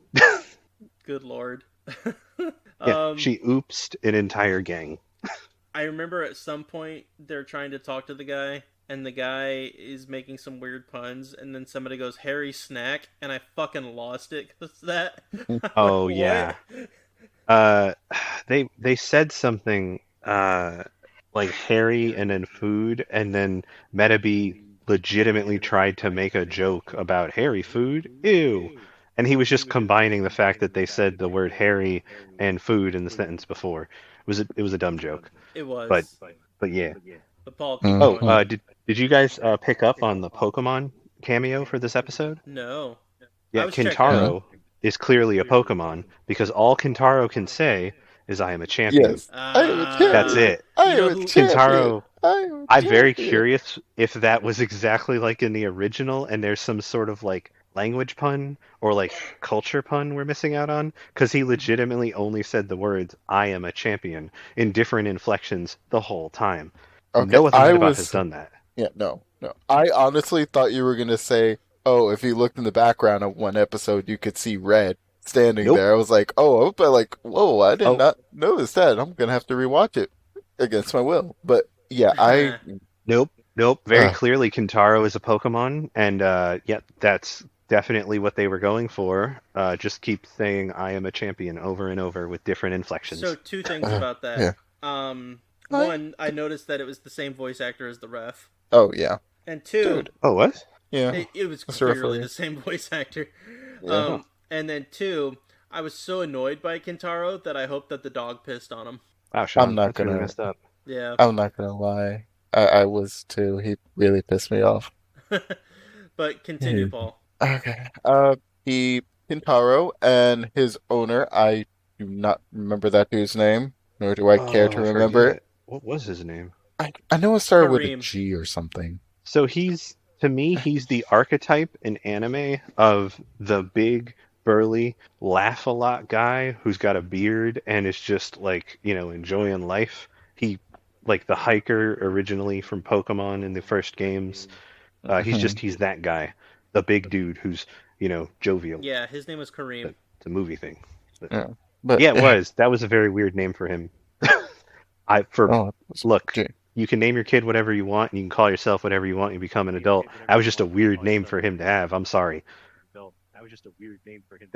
Good lord. Yeah, um, she oopsed an entire gang. I remember at some point they're trying to talk to the guy, and the guy is making some weird puns, and then somebody goes Harry Snack, and I fucking lost it because that. I went, Oh what? yeah. Uh, they said something like Harry and then food, and then Metabee legitimately tried to make a joke about Harry food. Ew. And he was just combining the fact that they said the word Harry and food in the sentence before. It was a dumb joke. It But was. but yeah. But Paul, keep Oh, going. Mhm. did you guys pick up on the Pokemon cameo for this episode? No. I Yeah, was checked out. Mhm. Kintaro is clearly a Pokemon because all Kintaro can say is I am a champion. Yes, I am a That's champion. it. I You am know a who? champion. Kintaro, I am a I'm very champion. curious if that was exactly like in the original and there's some sort of like language pun or like culture pun we're missing out on because he legitimately only said the words I am a champion in different inflections the whole time. Okay, No other I Medabot has was. done that. Yeah, no, no. I honestly thought you were gonna say, "Oh, if you looked in the background of one episode, you could see Red standing Nope. there." I was like, "Oh," but like, "Whoa, I did Oh, not notice that." I'm gonna have to rewatch it against my will. But yeah, nope. Nope. Very uh, clearly Kintaro is a Pokemon and yeah, that's definitely what they were going for. Just keep saying I am a champion over and over with different So inflections. two things about that. yeah. One, I noticed that it was the same voice actor as the ref, Oh yeah, and two, dude. Oh, what? Yeah, it was that's a clearly referee. the same voice actor. Yeah, Huh. And then two, I was so annoyed by Kintaro that I hope that the dog pissed on him. Wow, I'm Sean, not that's really gonna. messed up. Yeah. I'm not gonna lie. I was too. He really pissed me off. But continue, Hmm. Paul. Okay. He Kintaro and his owner. I do not remember that dude's name, nor do I care Oh, to I remember it. forget. What was his name? I know it started with a Kareem. G or something. So to me, he's the archetype in anime of the big, burly, laugh a lot guy who's got a beard and is just like, enjoying life. He, like the hiker originally from Pokemon in the first games. Mhm. He's that guy, the big dude who's, jovial. Yeah, his name was Kareem. It's a movie thing. But, Yeah. But yeah, it was. That was a very weird name for him. I for oh, Look, Jay. you can name your kid whatever you want, and you can call yourself whatever you want. And you become an adult. That was just a weird name for him to have. I'm sorry.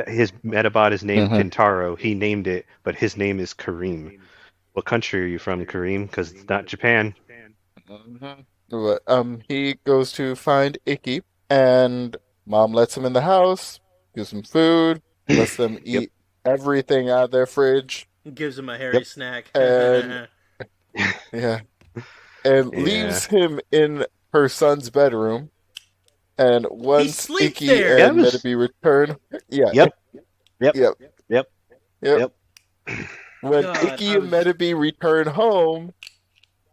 His Medabot is named Mhm. Kintaro. He named it, but his name is Kareem. What country are you from, Kareem? Because it's not Japan. Mhm. But, he goes to find Icky, and mom lets him in the house, gives him food, lets them Yep. eat everything out of their fridge, Gives him a hairy Yep. snack. and yeah, and Yeah. leaves him in her son's bedroom. And He once sleeps Icky there. Yeah. It and was. Metabee return, yeah, Yep. Yep. yep, Yep. yep. Yep. When God, Icky and Metabee return home,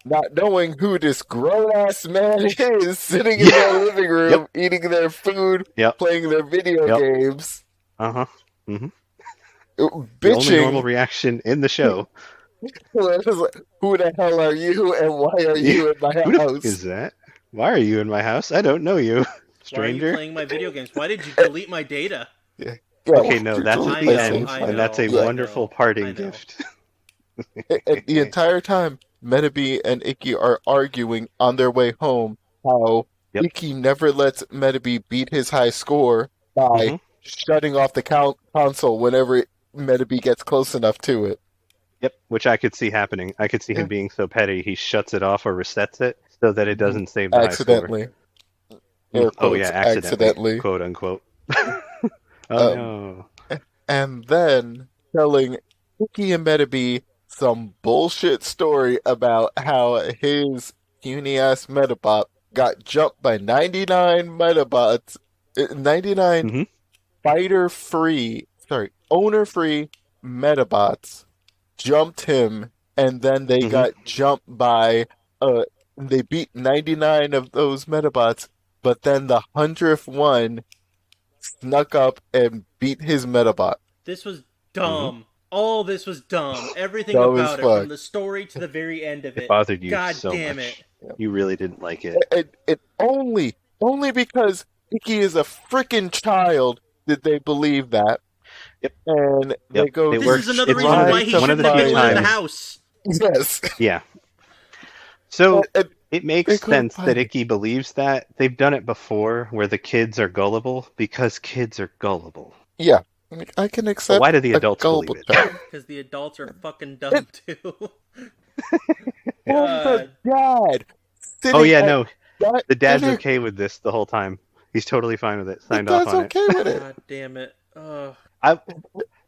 not knowing who this grown-ass man is sitting in their Yeah. living room, Yep. eating their food, Yep. playing their video Yep. games, Uh-huh. hmm The only normal bitching. reaction in the show. Who the hell are you and why are Yeah. you in my Who the fuck house? is that? Why are you in my house? I don't know you, why are you stranger. playing my video games? Why did you delete my data? Yeah, yeah. Okay, no, that's I at the know, end, I and that's know, a Yeah. I wonderful know, I parting know. gift. And the entire time, Metabee and Icky are arguing on their way home how Yep. Icky never lets Metabee beat his high score by hmm shutting off the console whenever Metabee gets close enough to it. Yep, which I could see happening. I could see him Yeah. being so petty he shuts it off or resets it so that it doesn't save the high score. Accidentally. Air Oh yeah, quotes, accidentally, quote unquote. Oh Um, no. and then telling Icky and Metabee some bullshit story about how his puny ass Metabot got jumped by 99 Metabots, 99 hmm owner free Metabots jumped him, and then they hmm got jumped by, they beat 99 of those Metabots, but then the 100th one snuck up and beat his Metabot. This was hmm dumb. All this was dumb. Everything Dumb as about it, from fuck. the story to the very end of It it. bothered you God so damn much. it. You really didn't like it. And only because Icky is a freaking child did they believe that. Yep. And they Yep. go It This to is works. another It's one reason of why the he one of shouldn't the have few been let in the times. house. yes. Yeah. So And it they makes couldn't sense that find it. Icky believes that. They've done it before where the kids are gullible because kids are gullible. Yeah. I can But accept why do the a adults believe gullible it? child. Because the adults are fucking dumb too. And the God. dad Oh sitting yeah, at no. that The dad's dinner. okay with this the whole time. He's totally fine with it. The Signed off dad's on it. okay with it. God damn it. Ugh. I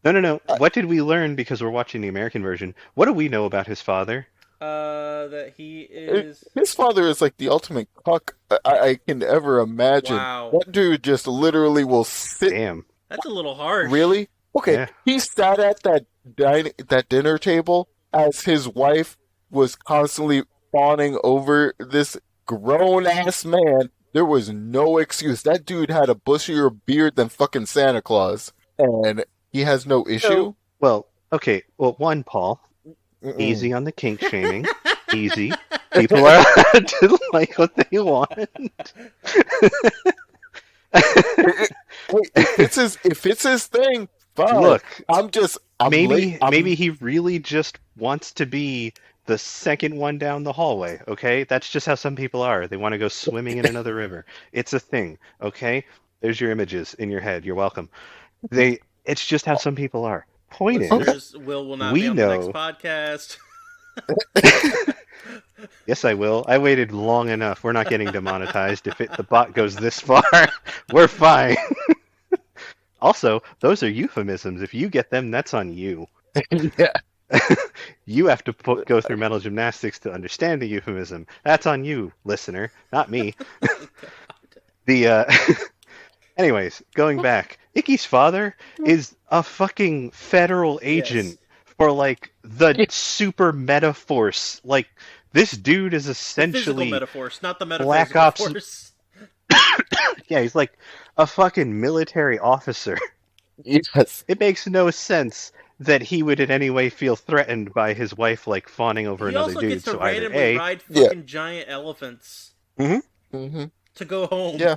No. I, What did we learn because we're watching the American version? What do we know about his father? That he is. his father is like the ultimate cuck I can ever imagine. Wow. That dude just literally will sit. Damn. That's a little harsh. Really? Okay, Yeah. he sat at that dinner table as his wife was constantly fawning over this grown ass man. There was no excuse. That dude had a bushier beard than fucking Santa Claus, and he has no issue. Well, okay. Well, one, Paul, Mm-mm. easy on the kink shaming. Easy. People are allowed to like what they want. If it's his thing, fine. Look, I'm maybe late. he really just wants to be the second one down the hallway, okay? That's just how some people are. They want to go swimming in another river. It's a thing, okay? There's your images in your head. You're welcome. It's just how some people are. Point is, Listeners, Will not we be on the next know. podcast. Yes, I will. I waited long enough. We're not getting demonetized. If the bot goes this far, we're fine. Also, those are euphemisms. If you get them, that's on you. Yeah. You have to go through mental gymnastics to understand the euphemism. That's on you, listener, not me. Anyways, going back, Icky's father is a fucking federal agent Yes. for like the super meta force, like This dude is The physical essentially metaphors, not the Black metaphysical Ops. force. Yeah, he's like a fucking military officer. Yes. It makes no sense that he would in any way feel threatened by his wife like fawning over He another also dude. gets to So either randomly A, ride Yeah. fucking giant elephants Mm-hmm. to go home. Yeah.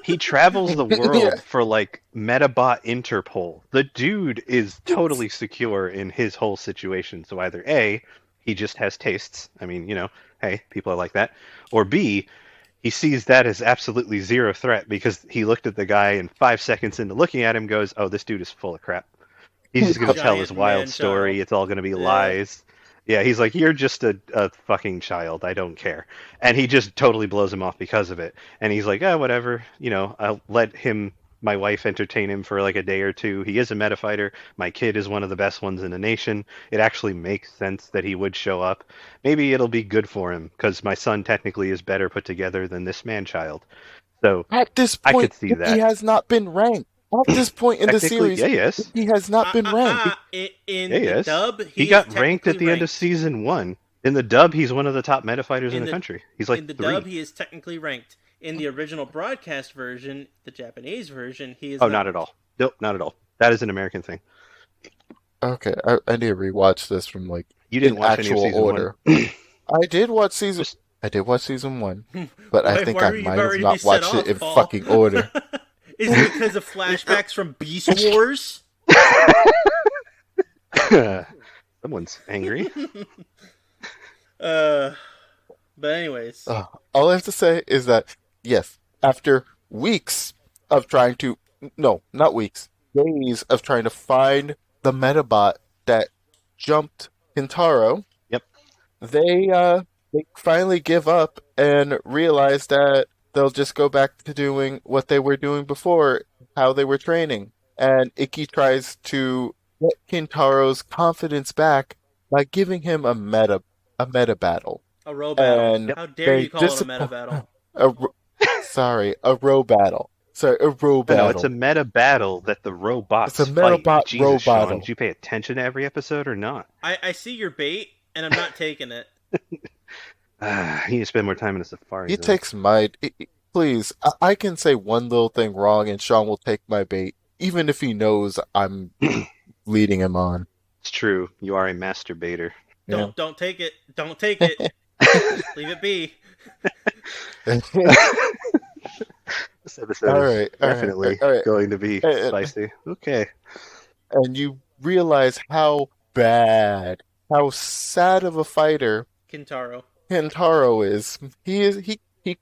he travels the Yeah. world for like Medabot Interpol. The dude is totally secure in his whole situation. So either A, he just has tastes. I mean, hey, people are like that. Or B, he sees that as absolutely zero threat because he looked at the guy and 5 seconds into looking at him goes, "Oh, this dude is full of crap. He's just going to tell his Giant wild man story. child. It's all going to be Yeah. lies." Yeah, he's like, "You're just a fucking child. I don't care." And he just totally blows him off because of it. And he's like, "Oh, whatever. I'll let my wife entertain him for like a day or two. He is a meta fighter. My kid is one of the best ones in the nation. It actually makes sense that he would show up. Maybe it'll be good for him because my son technically is better put together than this man child." So At this I could point, see he that. has not been ranked. At this point in the Technically, series, yeah, yes. he has not been ranked. In Yeah, the yes. dub, He is got ranked technically at the end of ranked. season 1. In the dub, he's one of the top meta fighters in the country. He's like in the 3. dub, he is technically ranked. In the original broadcast version, the Japanese version, he is Not at all. Nope, not at all. That is an American thing. Okay, I need to rewatch this from like You didn't in watch any of actual season order. 1. I did watch season. Just I did watch season 1, but I think why I were you might have ready to be not set watched off, it in Paul? fucking order. Is it because of flashbacks from Beast Wars? someone's angry. But anyways, All I have to say is that yes, after weeks of trying to, no, not weeks, days of trying to find the Medabot that jumped Kintaro, Yep. they finally give up and realize that they'll just go back to doing what they were doing before, how they were training. And Ikki tries to get Kintaro's confidence back by giving him a meta battle. a row battle. And How dare you call it a disappoint- meta battle? A row battle. Sorry, a row battle. No, it's a meta battle that the robots It's a fight. Medabot Jesus, row Sean, battle. did you pay attention to every episode or not? I see your bait, and I'm not taking it. You need to spend more time in a safari He zone. takes my. Please, I can say one little thing wrong and Sean will take my bait, even if he knows I'm leading him on. It's true. You are a masturbator. Yeah. Don't take it. Don't take it. Leave it be. This episode All is right, definitely all right. going to be spicy. Okay. And you realize how bad, how sad of a fighter Kintaro. Kentaro is. He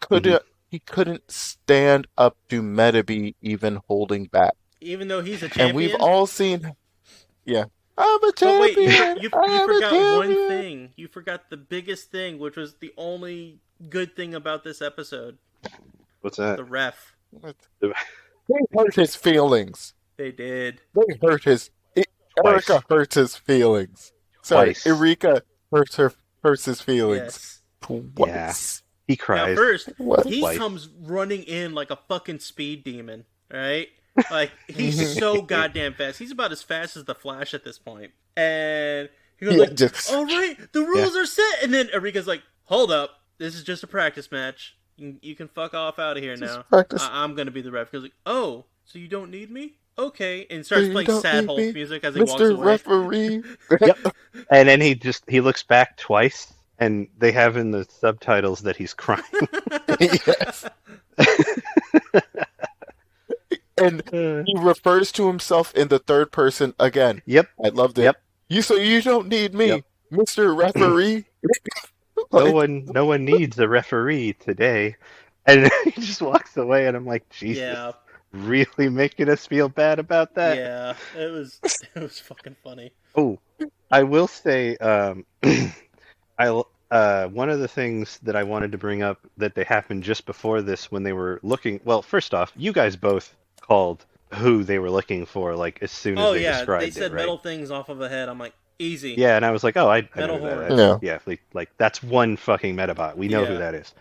couldn't stand up to Medabi even holding back. Even though he's a champion. And we've all seen, yeah, I'm a But wait, champion. you I'm a forgot one champion. thing. You forgot the biggest thing, which was the only good thing about this episode. What's that? The ref. They hurt his feelings. They did. They hurt his. Twice. Erika hurts his feelings. Sorry, Twice. Erika hurts his feelings. Yes. Twice. He Now cries. first, What? he Twice. comes running in like a fucking speed demon, right? Like, he's so goddamn fast. He's about as fast as the Flash at this point. And he goes Yeah, like, just- all right, the rules are set. And then Erika's like, hold up. This is just a practice match. You can fuck off out of here Just now. practice. I'm going to be the ref. He goes like, oh, so you don't need me? Okay. And starts You playing don't sad need Hulk me, music as he walks Mr. away. Referee. Yep. And then he looks back twice, and they have in the subtitles that he's crying. Yes. And he refers to himself in the third person again. Yep. I loved it. Yep. So you don't need me, Yep. Mr. Referee. No one needs a referee today. And he just walks away, and I'm like, Jesus, Yeah. really making us feel bad about that? Yeah. It was fucking funny. Oh, I will say, one of the things that I wanted to bring up that they happened just before this when they were looking. Well, first off, you guys both called who they were looking for, like as soon as Oh, they yeah. described They said it, right? metal things off of a head. I'm like, easy. Yeah, and I was like, oh, I Metal know who horn. that is. Yeah. Yeah, like that's one fucking Medabot. We know Yeah. who that is.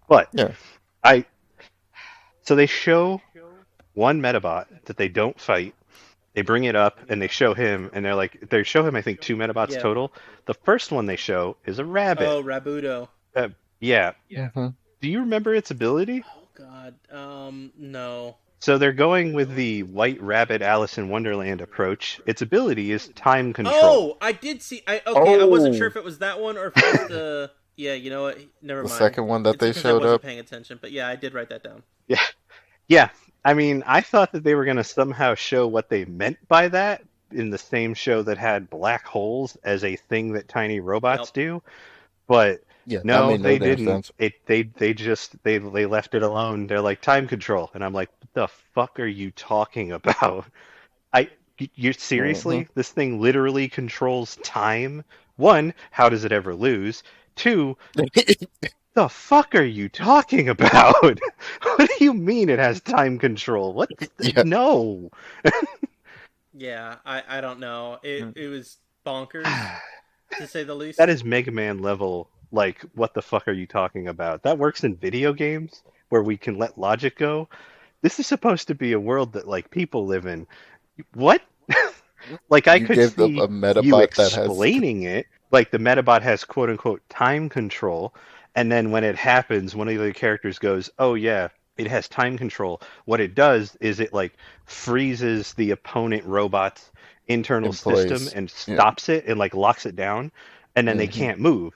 But Yeah. so they show one Medabot that they don't fight, They bring it up and they show him, and they show him I think two Medabots Yep. total. The first one they show is a rabbit. Oh, Rabudo. Yeah. Mhm. Do you remember its ability? Oh God. No. So they're going with the White Rabbit Alice in Wonderland approach. Its ability is time control. Oh, I did see. I wasn't sure Oh, if it was that one or if it was the. Yeah, you know what? Never the mind. second one that It's they because I showed wasn't up. paying attention. But yeah, I did write that down. Yeah. Yeah. I mean, I thought that they were going to somehow show what they meant by that in the same show that had black holes as a thing that tiny robots Yep. do, but Yeah, that no, made no they damn didn't. sense. They left it alone. They're like time control, and I'm like, what the fuck are you talking about? I you Hmm. seriously? This thing literally controls time? One, how does it ever lose? Two, the fuck are you talking about? What do you mean it has time control? What? Yeah. No. Yeah, I don't know. It was bonkers to say the That least. is Mega Man level. Like, what the fuck are you talking about? That works in video games where we can let logic go. This is supposed to be a world that like people live in. What? Like I You could gave them see a you Medabot that has. explaining it, like the Metabot has quote unquote time control, and then when it happens, one of the other characters goes, "Oh yeah, it has time control." What it does is it like freezes the opponent robot's internal In system place. and Yeah. stops it and like locks it down, and then they Hmm. can't move.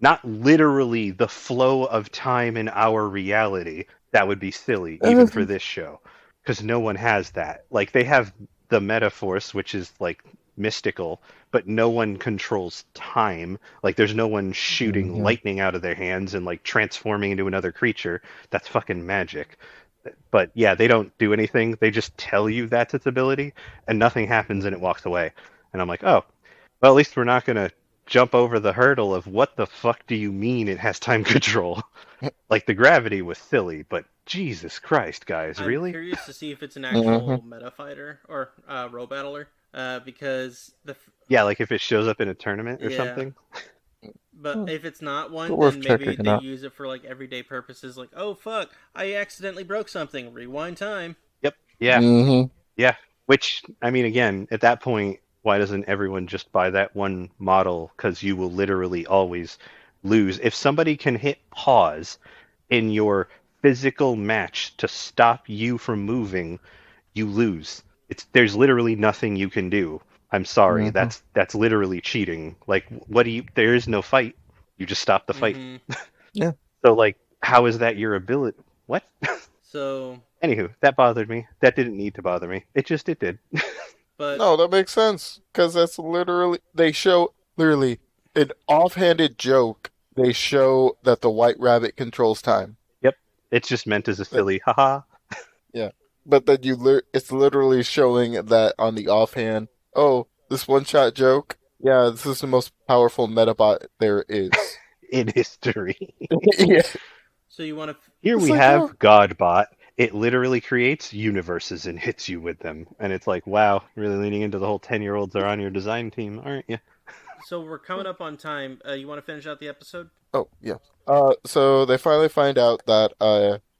Not literally the flow of time in our reality. That would be silly, even for this show, because no one has that. Like they have the Metaforce, which is like mystical, but no one controls time. Like there's no one shooting Hmm. lightning out of their hands and like transforming into another creature. That's fucking magic. But yeah, they don't do anything. They just tell you that's its ability, and nothing happens, and it walks away. And I'm like, oh, well, at least we're not gonna jump over the hurdle of what the fuck do you mean it has time control? Like the gravity was silly, but Jesus Christ, guys, I'm really? curious to see if it's an Hmm. actual meta fighter or row battler. Because Yeah, like if it shows up in a tournament or yeah, something. but if it's not one, Worth then maybe checking they out. use it for like everyday purposes. Like, oh fuck, I accidentally broke something. Rewind time. Yep. Yeah. Hmm. Yeah. Which, I mean, again, at that point, why doesn't everyone just buy that one model? Because you will literally always lose. If somebody can hit pause in your physical match to stop you from moving, you lose. There's literally nothing you can do. I'm sorry. Hmm. That's literally cheating. Like what do you there is no fight. You just stop the fight. Mm-hmm. Yeah. So like how is that your ability? What? So, Anywho, that bothered me. That didn't need to bother me. It did. but No, that makes sense. Because that's literally, they show literally an offhanded joke. They show that the white rabbit controls time. Yep. It's just meant as a But silly haha. yeah. But then it's literally showing that on the offhand, oh, this one-shot joke. Yeah, this is the most powerful Metabot there is. In history. Yeah. so you want to? Here It's we like, oh, have Godbot. It literally creates universes and hits you with them. And it's like, wow, really leaning into the whole 10-year-olds are on your design team, aren't you? So we're coming up on time. You want to finish out the episode? oh, yeah. So they finally find out that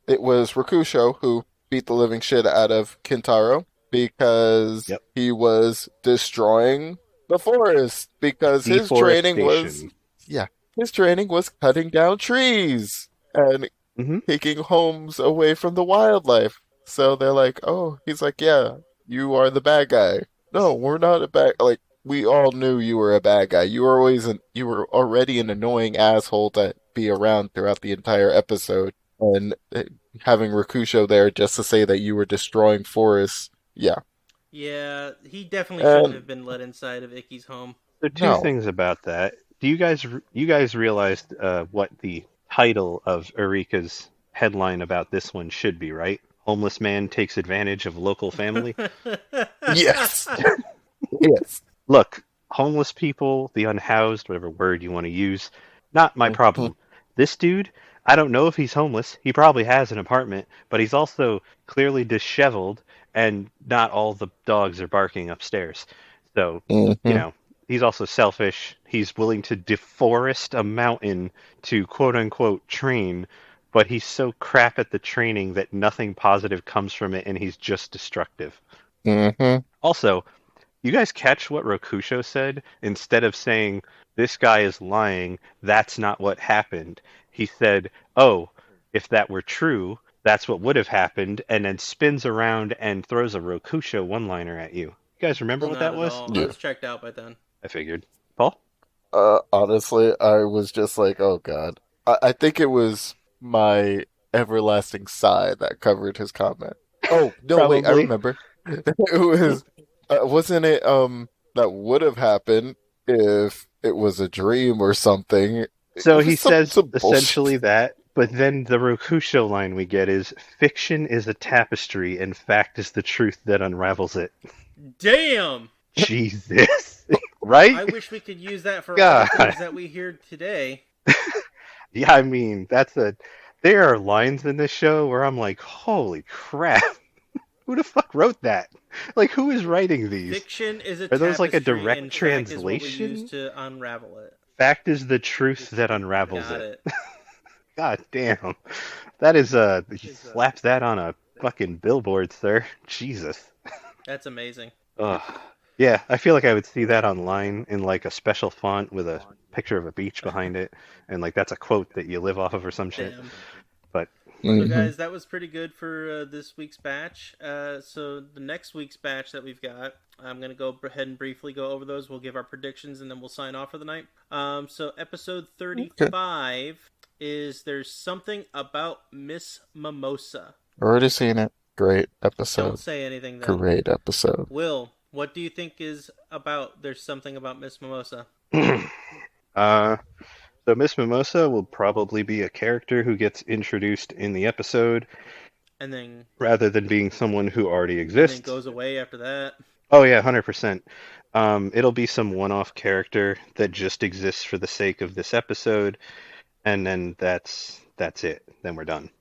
it was Rakusho who beat the living shit out of Kintaro because Yep. he was destroying the forest because his training was, Deforestation. yeah, his training was cutting down trees and Hmm. taking homes away from the wildlife. So they're like, oh, he's like, yeah, you are the bad guy. No, we're not a bad, like, we all knew you were a bad guy. You were already an annoying asshole to be around throughout the entire episode. And having Rakusho there just to say that you were destroying forests, yeah. Yeah, he definitely shouldn't And have been let inside of Icky's home. So two no. things about that. Do you guys realized what the title of Eureka's headline about this one should be, right? Homeless man takes advantage of local family. Yes. Yes. Look, homeless people, the unhoused, whatever word you want to use, not my Mhm. problem. This dude, I don't know if he's homeless. He probably has an apartment, but he's also clearly disheveled, and not all the dogs are barking upstairs. So, you Mhm. know, he's also selfish. He's willing to deforest a mountain to quote unquote train, but he's so crap at the training that nothing positive comes from it, and he's just destructive. Mm-hmm. Also, you guys catch what Rokusho said? Instead of saying, this guy is lying, that's not what happened, he said, oh, if that were true, that's what would have happened, and then spins around and throws a Rokusho one-liner at you. You guys remember what Not that at was? all. I Yeah. was checked out by then. I figured. Paul? Honestly, I was just like, oh God. I think it was my everlasting sigh that covered his comment. Oh, no, wait, I Probably. remember. It was, wasn't it, that would have happened if it was a dream or something. It So he was says some essentially bullshit. that, but then the Rokusho line we get is, fiction is a tapestry and fact is the truth that unravels it. Damn! Jesus. Right? I wish we could use that for all the God. things that we hear today. Yeah, I mean, there are lines in this show where I'm like, holy crap. Who the fuck wrote that? Like, who is writing these? Fiction is a Are those like a tapestry, direct and fact is what we use translation? to unravel it. Fact is the truth that unravels Got it. it. God damn. That is, you slap that on a fucking billboard, sir. Jesus. That's amazing. Ugh. Yeah, I feel like I would see that online in like a special font with a picture of a beach behind it, and like that's a quote that you live off of or some shit. Damn. But So, Hmm. guys, that was pretty good for this week's batch. So, the next week's batch that we've got, I'm going to go ahead and briefly go over those. We'll give our predictions and then we'll sign off for the night. So, episode Okay. 35 is There's Something About Miss Mimosa. Already seen it. Great Don't episode. say anything then. Great episode. Will, what do you think is about There's Something About Miss Mimosa? uh so Miss Mimosa will probably be a character who gets introduced in the episode And then rather than being someone who already and then exists. goes away after that. Oh yeah, 100%. It'll be some one-off character that just exists for the sake of this episode, and then that's it. Then we're done.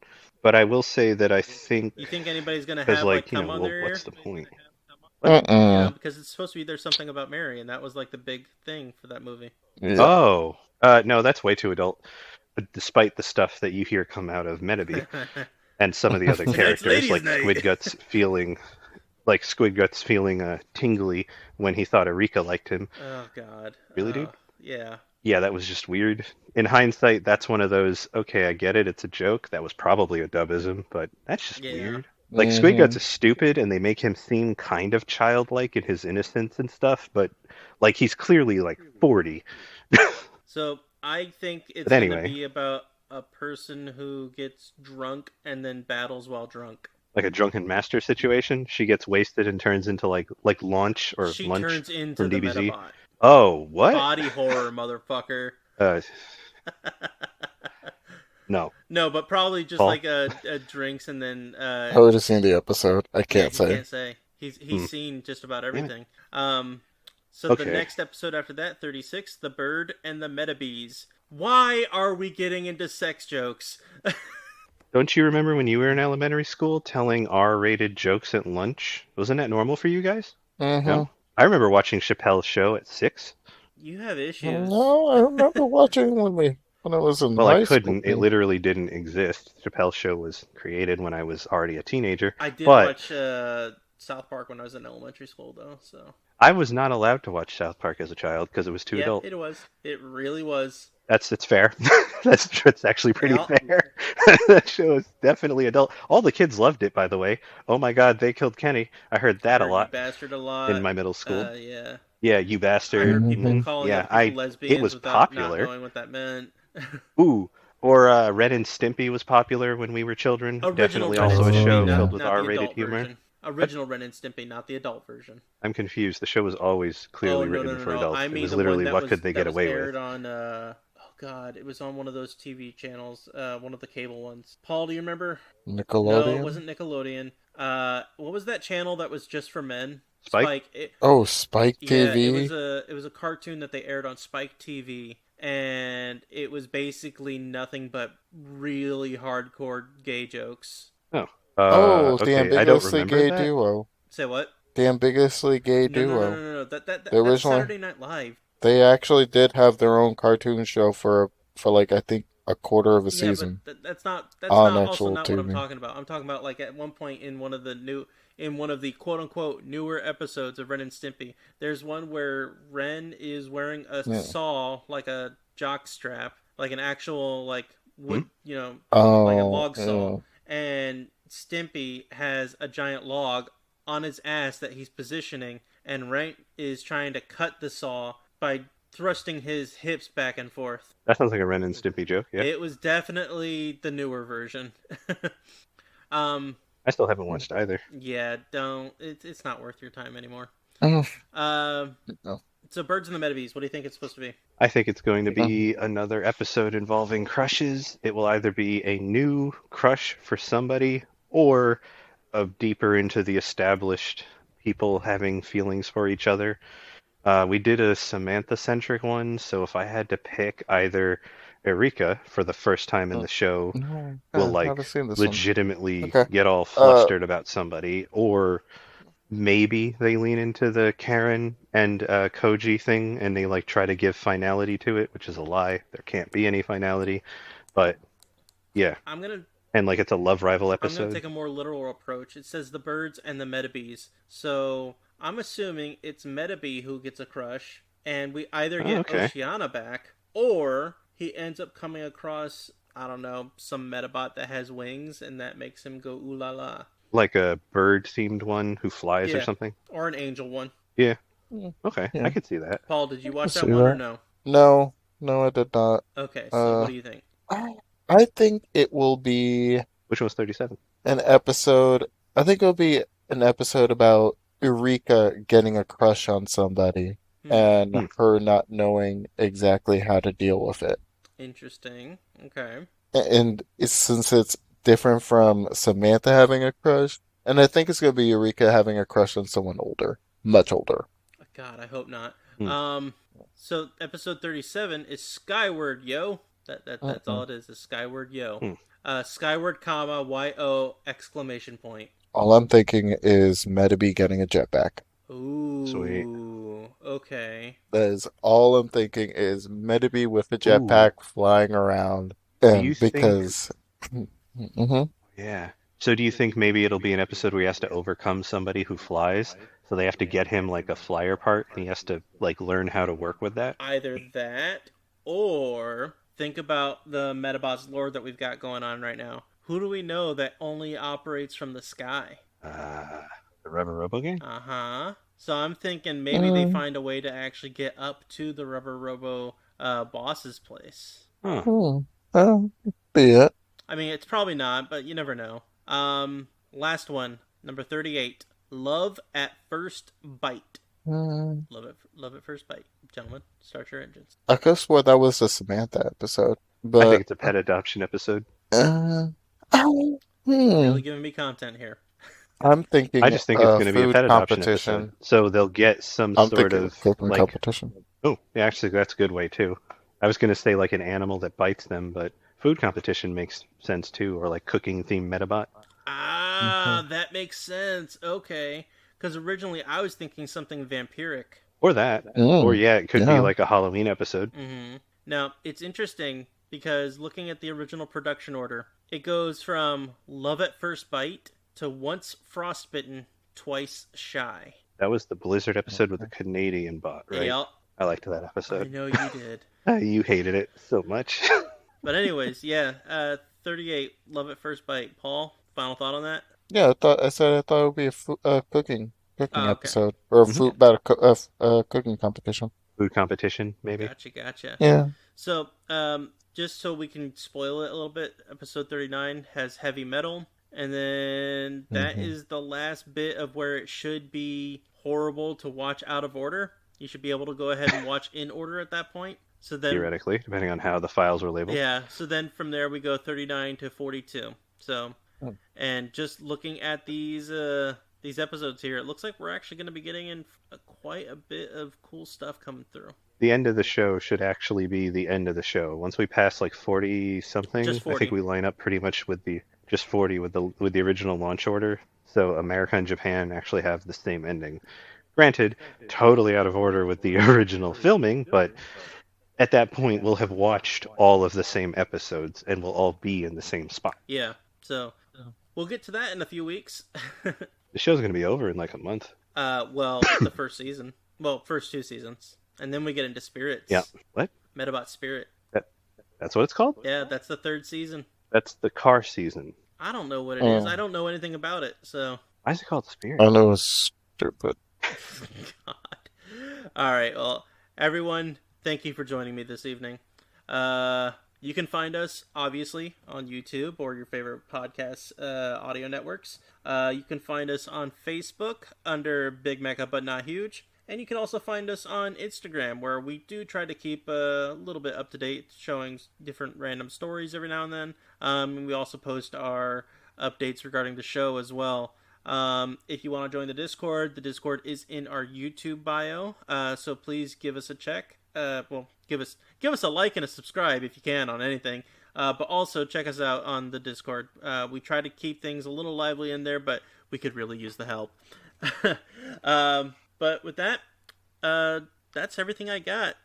But I will say that I think, You think anybody's going to because have like like, cum on well, their ear? what's the point? What? Mm-mm. Because it's supposed to be There's Something About Mary, and that was like the big thing for that movie. Yeah. Oh, no, that's way too adult. But despite the stuff that you hear come out of Medaby and some of the other Tonight's characters, ladies' like night. Squid Guts feeling tingly when he thought Erika liked him. Oh God. Really, dude? Yeah. Yeah, that was just weird. In hindsight, that's one of those, okay, I get it, it's a joke. That was probably a dubism, but that's just Yeah. weird. Like, Squid Hmm. Guts is stupid, and they make him seem kind of childlike in his innocence and stuff, but, like, he's clearly, like, 40. So I think it's But going to anyway, be about a person who gets drunk and then battles while drunk. like a drunken master situation, she gets wasted and turns into, like Launch or She Lunch turns into from the DBZ. Medabot. Oh, what? Body horror, motherfucker. Uh, no. No, but probably just Paul? like a drinks and then I already seen the episode. I yeah, can't he say. can't say. He's Hmm. seen just about Yeah. everything. So the Okay. next episode after that, 36, The Bird and the Metabees. Why are we getting into sex jokes? Don't you remember when you were in elementary school telling R-rated jokes at lunch? Wasn't that normal for you guys? Mm-hmm. No? I remember watching Chappelle's show at 6. You have issues. No, I remember watching when I was in Well, I high school. couldn't. It literally didn't exist. Chappelle's show was created when I was already a teenager. I did But watch South Park when I was in elementary school, though. So I was not allowed to watch South Park as a child because it was too yeah, adult. it was. It really was. It's fair. That's actually pretty Yeah. fair. That show is definitely adult. All the kids loved it, by the way. Oh my God, they killed Kenny. I heard I that a heard you lot bastard a in lot. my middle school. Yeah. Yeah, you I bastard. heard people Mm-hmm. calling Yeah, other people it lesbians was without not popular. knowing what that meant. Ooh, or Ren and Stimpy was popular when we were children. Original Definitely Ren and also a Stimpy, show Oh. filled not with not the R-rated adult humor. version. What? Original Ren and Stimpy, not the adult version. I'm confused. The show was always Oh clearly no written no no for no! adults. I It mean was the one literally what could they get away with. aired on oh god, it was on one of those TV channels, one of the cable ones. Paul, do you remember? No, it Nickelodeon? wasn't Nickelodeon. What was that channel that was just for men? Spike? Spike. Oh, Spike Yeah, TV? it was a cartoon that they aired on Spike TV, and it was basically nothing but really hardcore gay jokes. Oh, Oh, the okay. I don't ambiguously remember gay that. duo. Say what? The ambiguously gay No, no, no, no, duo. no, no. The That's original. Saturday Night Live. They actually did have their own cartoon show for like I think a quarter of a Yeah, but season that's on not also actual not what I'm TV. talking about. I'm talking about like at one point in one of the quote unquote newer episodes of Ren and Stimpy. There's one where Ren is wearing a Yeah. saw, like a jock strap, like an actual like Hmm? wood, like a Oh, log saw, yeah. and Stimpy has a giant log on his ass that he's positioning, and Ren is trying to cut the saw by thrusting his hips back and forth. That sounds like a Ren and Stimpy joke. Yeah, It was definitely the newer version. um, I still haven't watched either. yeah, don't. It's not worth your time anymore. Oh, Uh, no. so Birds and the Medabees. What do you think it's supposed to be? I think it's going to Mhm. be another episode involving crushes. It will either be a new crush for somebody or a deeper into the established people having feelings for each other. We did a Samantha centric one, so if I had to pick either Erika for the first time in the show No, will I haven't like seen this one. legitimately Okay. get all Uh, flustered about somebody, or maybe they lean into the Karen and Koji thing and they like try to give finality to it, which is a lie. There can't be any finality. But yeah, I'm gonna and like it's a love rival I'm gonna episode. take a more literal approach. It says the Birds and the Medabees, so I'm assuming it's Medabee who gets a crush, and we either Oh, get okay. Oceana back, or he ends up coming across, I don't know, some Medabot that has wings, and that makes him go ooh la la. Like a bird themed one who flies or Yeah, something. or an angel one. Yeah. mm, Okay. I yeah, could see that. Paul, did I you can watch that see one or that. no? No, no, I did not. Okay, so what Uh, do you think? I I think it will be Which one's 37? an episode. I think it'll be an episode about Eureka getting a crush on somebody Hmm, and Hmm. her not knowing exactly how to deal with it. interesting. Okay. And since it's different from Samantha having a crush, and I think it's going to be Eureka having a crush on someone older, much older. God, I hope not. Hmm. Um, so episode 37 is Skyward Yo. That's all Mm-mm. it is Skyward Yo. Hmm. Skyward comma yo exclamation point. All I'm thinking is Metabee getting a jetpack. Sweet. Ooh, okay. That is all I'm thinking is Metabee with a Ooh. jetpack flying around. Do you And think because, hmm Yeah. So do you think maybe it'll be an episode where he has to overcome somebody who flies? So they have to get him like a flyer part and he has to like learn how to work with that? Either that, or think about the Medabots lore that we've got going on right now. Who do we know that only operates from the sky? Uh, the Rubber Robo Gang? Uh huh. So I'm thinking maybe they mm, find a way to actually get up to the Rubber Robo boss's place. Huh. well, be it. I mean, it's probably not, but you never know. Last one, number 38. Love at first bite. Mm, Love at first bite, gentlemen. Start your engines. I could have swore that was the Samantha episode, I think but it's a pet adoption episode. uh, oh, Really hmm. giving me content here. I'm I thinking just think it's going to be a food pet adoption episode. competition. So they'll get some I'm sort thinking of cooking like, competition. oh, yeah, actually, that's a good way too. I was going to say like an animal that bites them, but food competition makes sense too, or like cooking themed Metabot. Hmm. That makes sense. Okay. Because originally I was thinking something vampiric. Or that. Or Mm, yeah, it could be yeah. like a Halloween episode. Mm-hmm. Now, it's interesting because looking at the original production order, it goes from love at first bite to once frostbitten, twice shy. That was the Blizzard episode with the Okay. Canadian bot, right? Yep, I liked that I episode. know you did. You hated it so much. But anyways, yeah, 38, love at first bite. Paul, final thought on that? Yeah, I thought it would be a cooking Oh, okay. episode or a Mhm. food battle cooking competition. Food competition, maybe. Gotcha. Yeah. So, just so we can spoil it a little bit, episode 39 has heavy metal, and then that Hmm. is the last bit of where it should be horrible to watch out of order. You should be able to go ahead and watch in order at that point. So then, Theoretically, depending on how the files were labeled. yeah, so then from there we go 39 to 42. So, Hmm. and just looking at these episodes here, it looks like we're actually going to be getting in quite a bit of cool stuff coming through. The end of the show should actually be the end of the show. Once we pass like 40 Just something, I think 40. we line up pretty much with the just 40 with the original launch order. So America and Japan actually have the same ending. Granted, totally out of order with the original filming, but at that point we'll have watched all of the same episodes and we'll all be in the same spot. Yeah. So we'll get to that in a few weeks. The show's going to be over in like a month. Well, the first season. Well, first 2 seasons. And then we get into Yeah. Spirits. What? Medabot Spirit. That, that's what it's called? Yeah, that's the third season. That's the car season. I don't know what it is. I don't know anything about it, so. Why is it called Spirit? I know it's stupid. God. All right. Well, everyone, thank you for joining me this evening. You can find us, obviously, on YouTube or your favorite podcast audio networks. You can find us on Facebook under Big Mecha But Not Huge. And you can also find us on Instagram, where we do try to keep a little bit up to date, showing different random stories every now and then. And we also post our updates regarding the show as well. If you want to join the Discord is in our YouTube bio. So please give us a check. Well, give us a like and a subscribe if you can on anything. But also check us out on the Discord. We try to keep things a little lively in there, but we could really use the help. But with that, that's everything I got.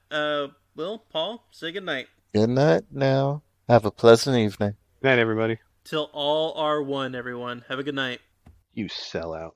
Will, Paul, say goodnight. Good night now. Have a pleasant evening. Good night, everybody. Till all are one, everyone. Have a good night. You sell out.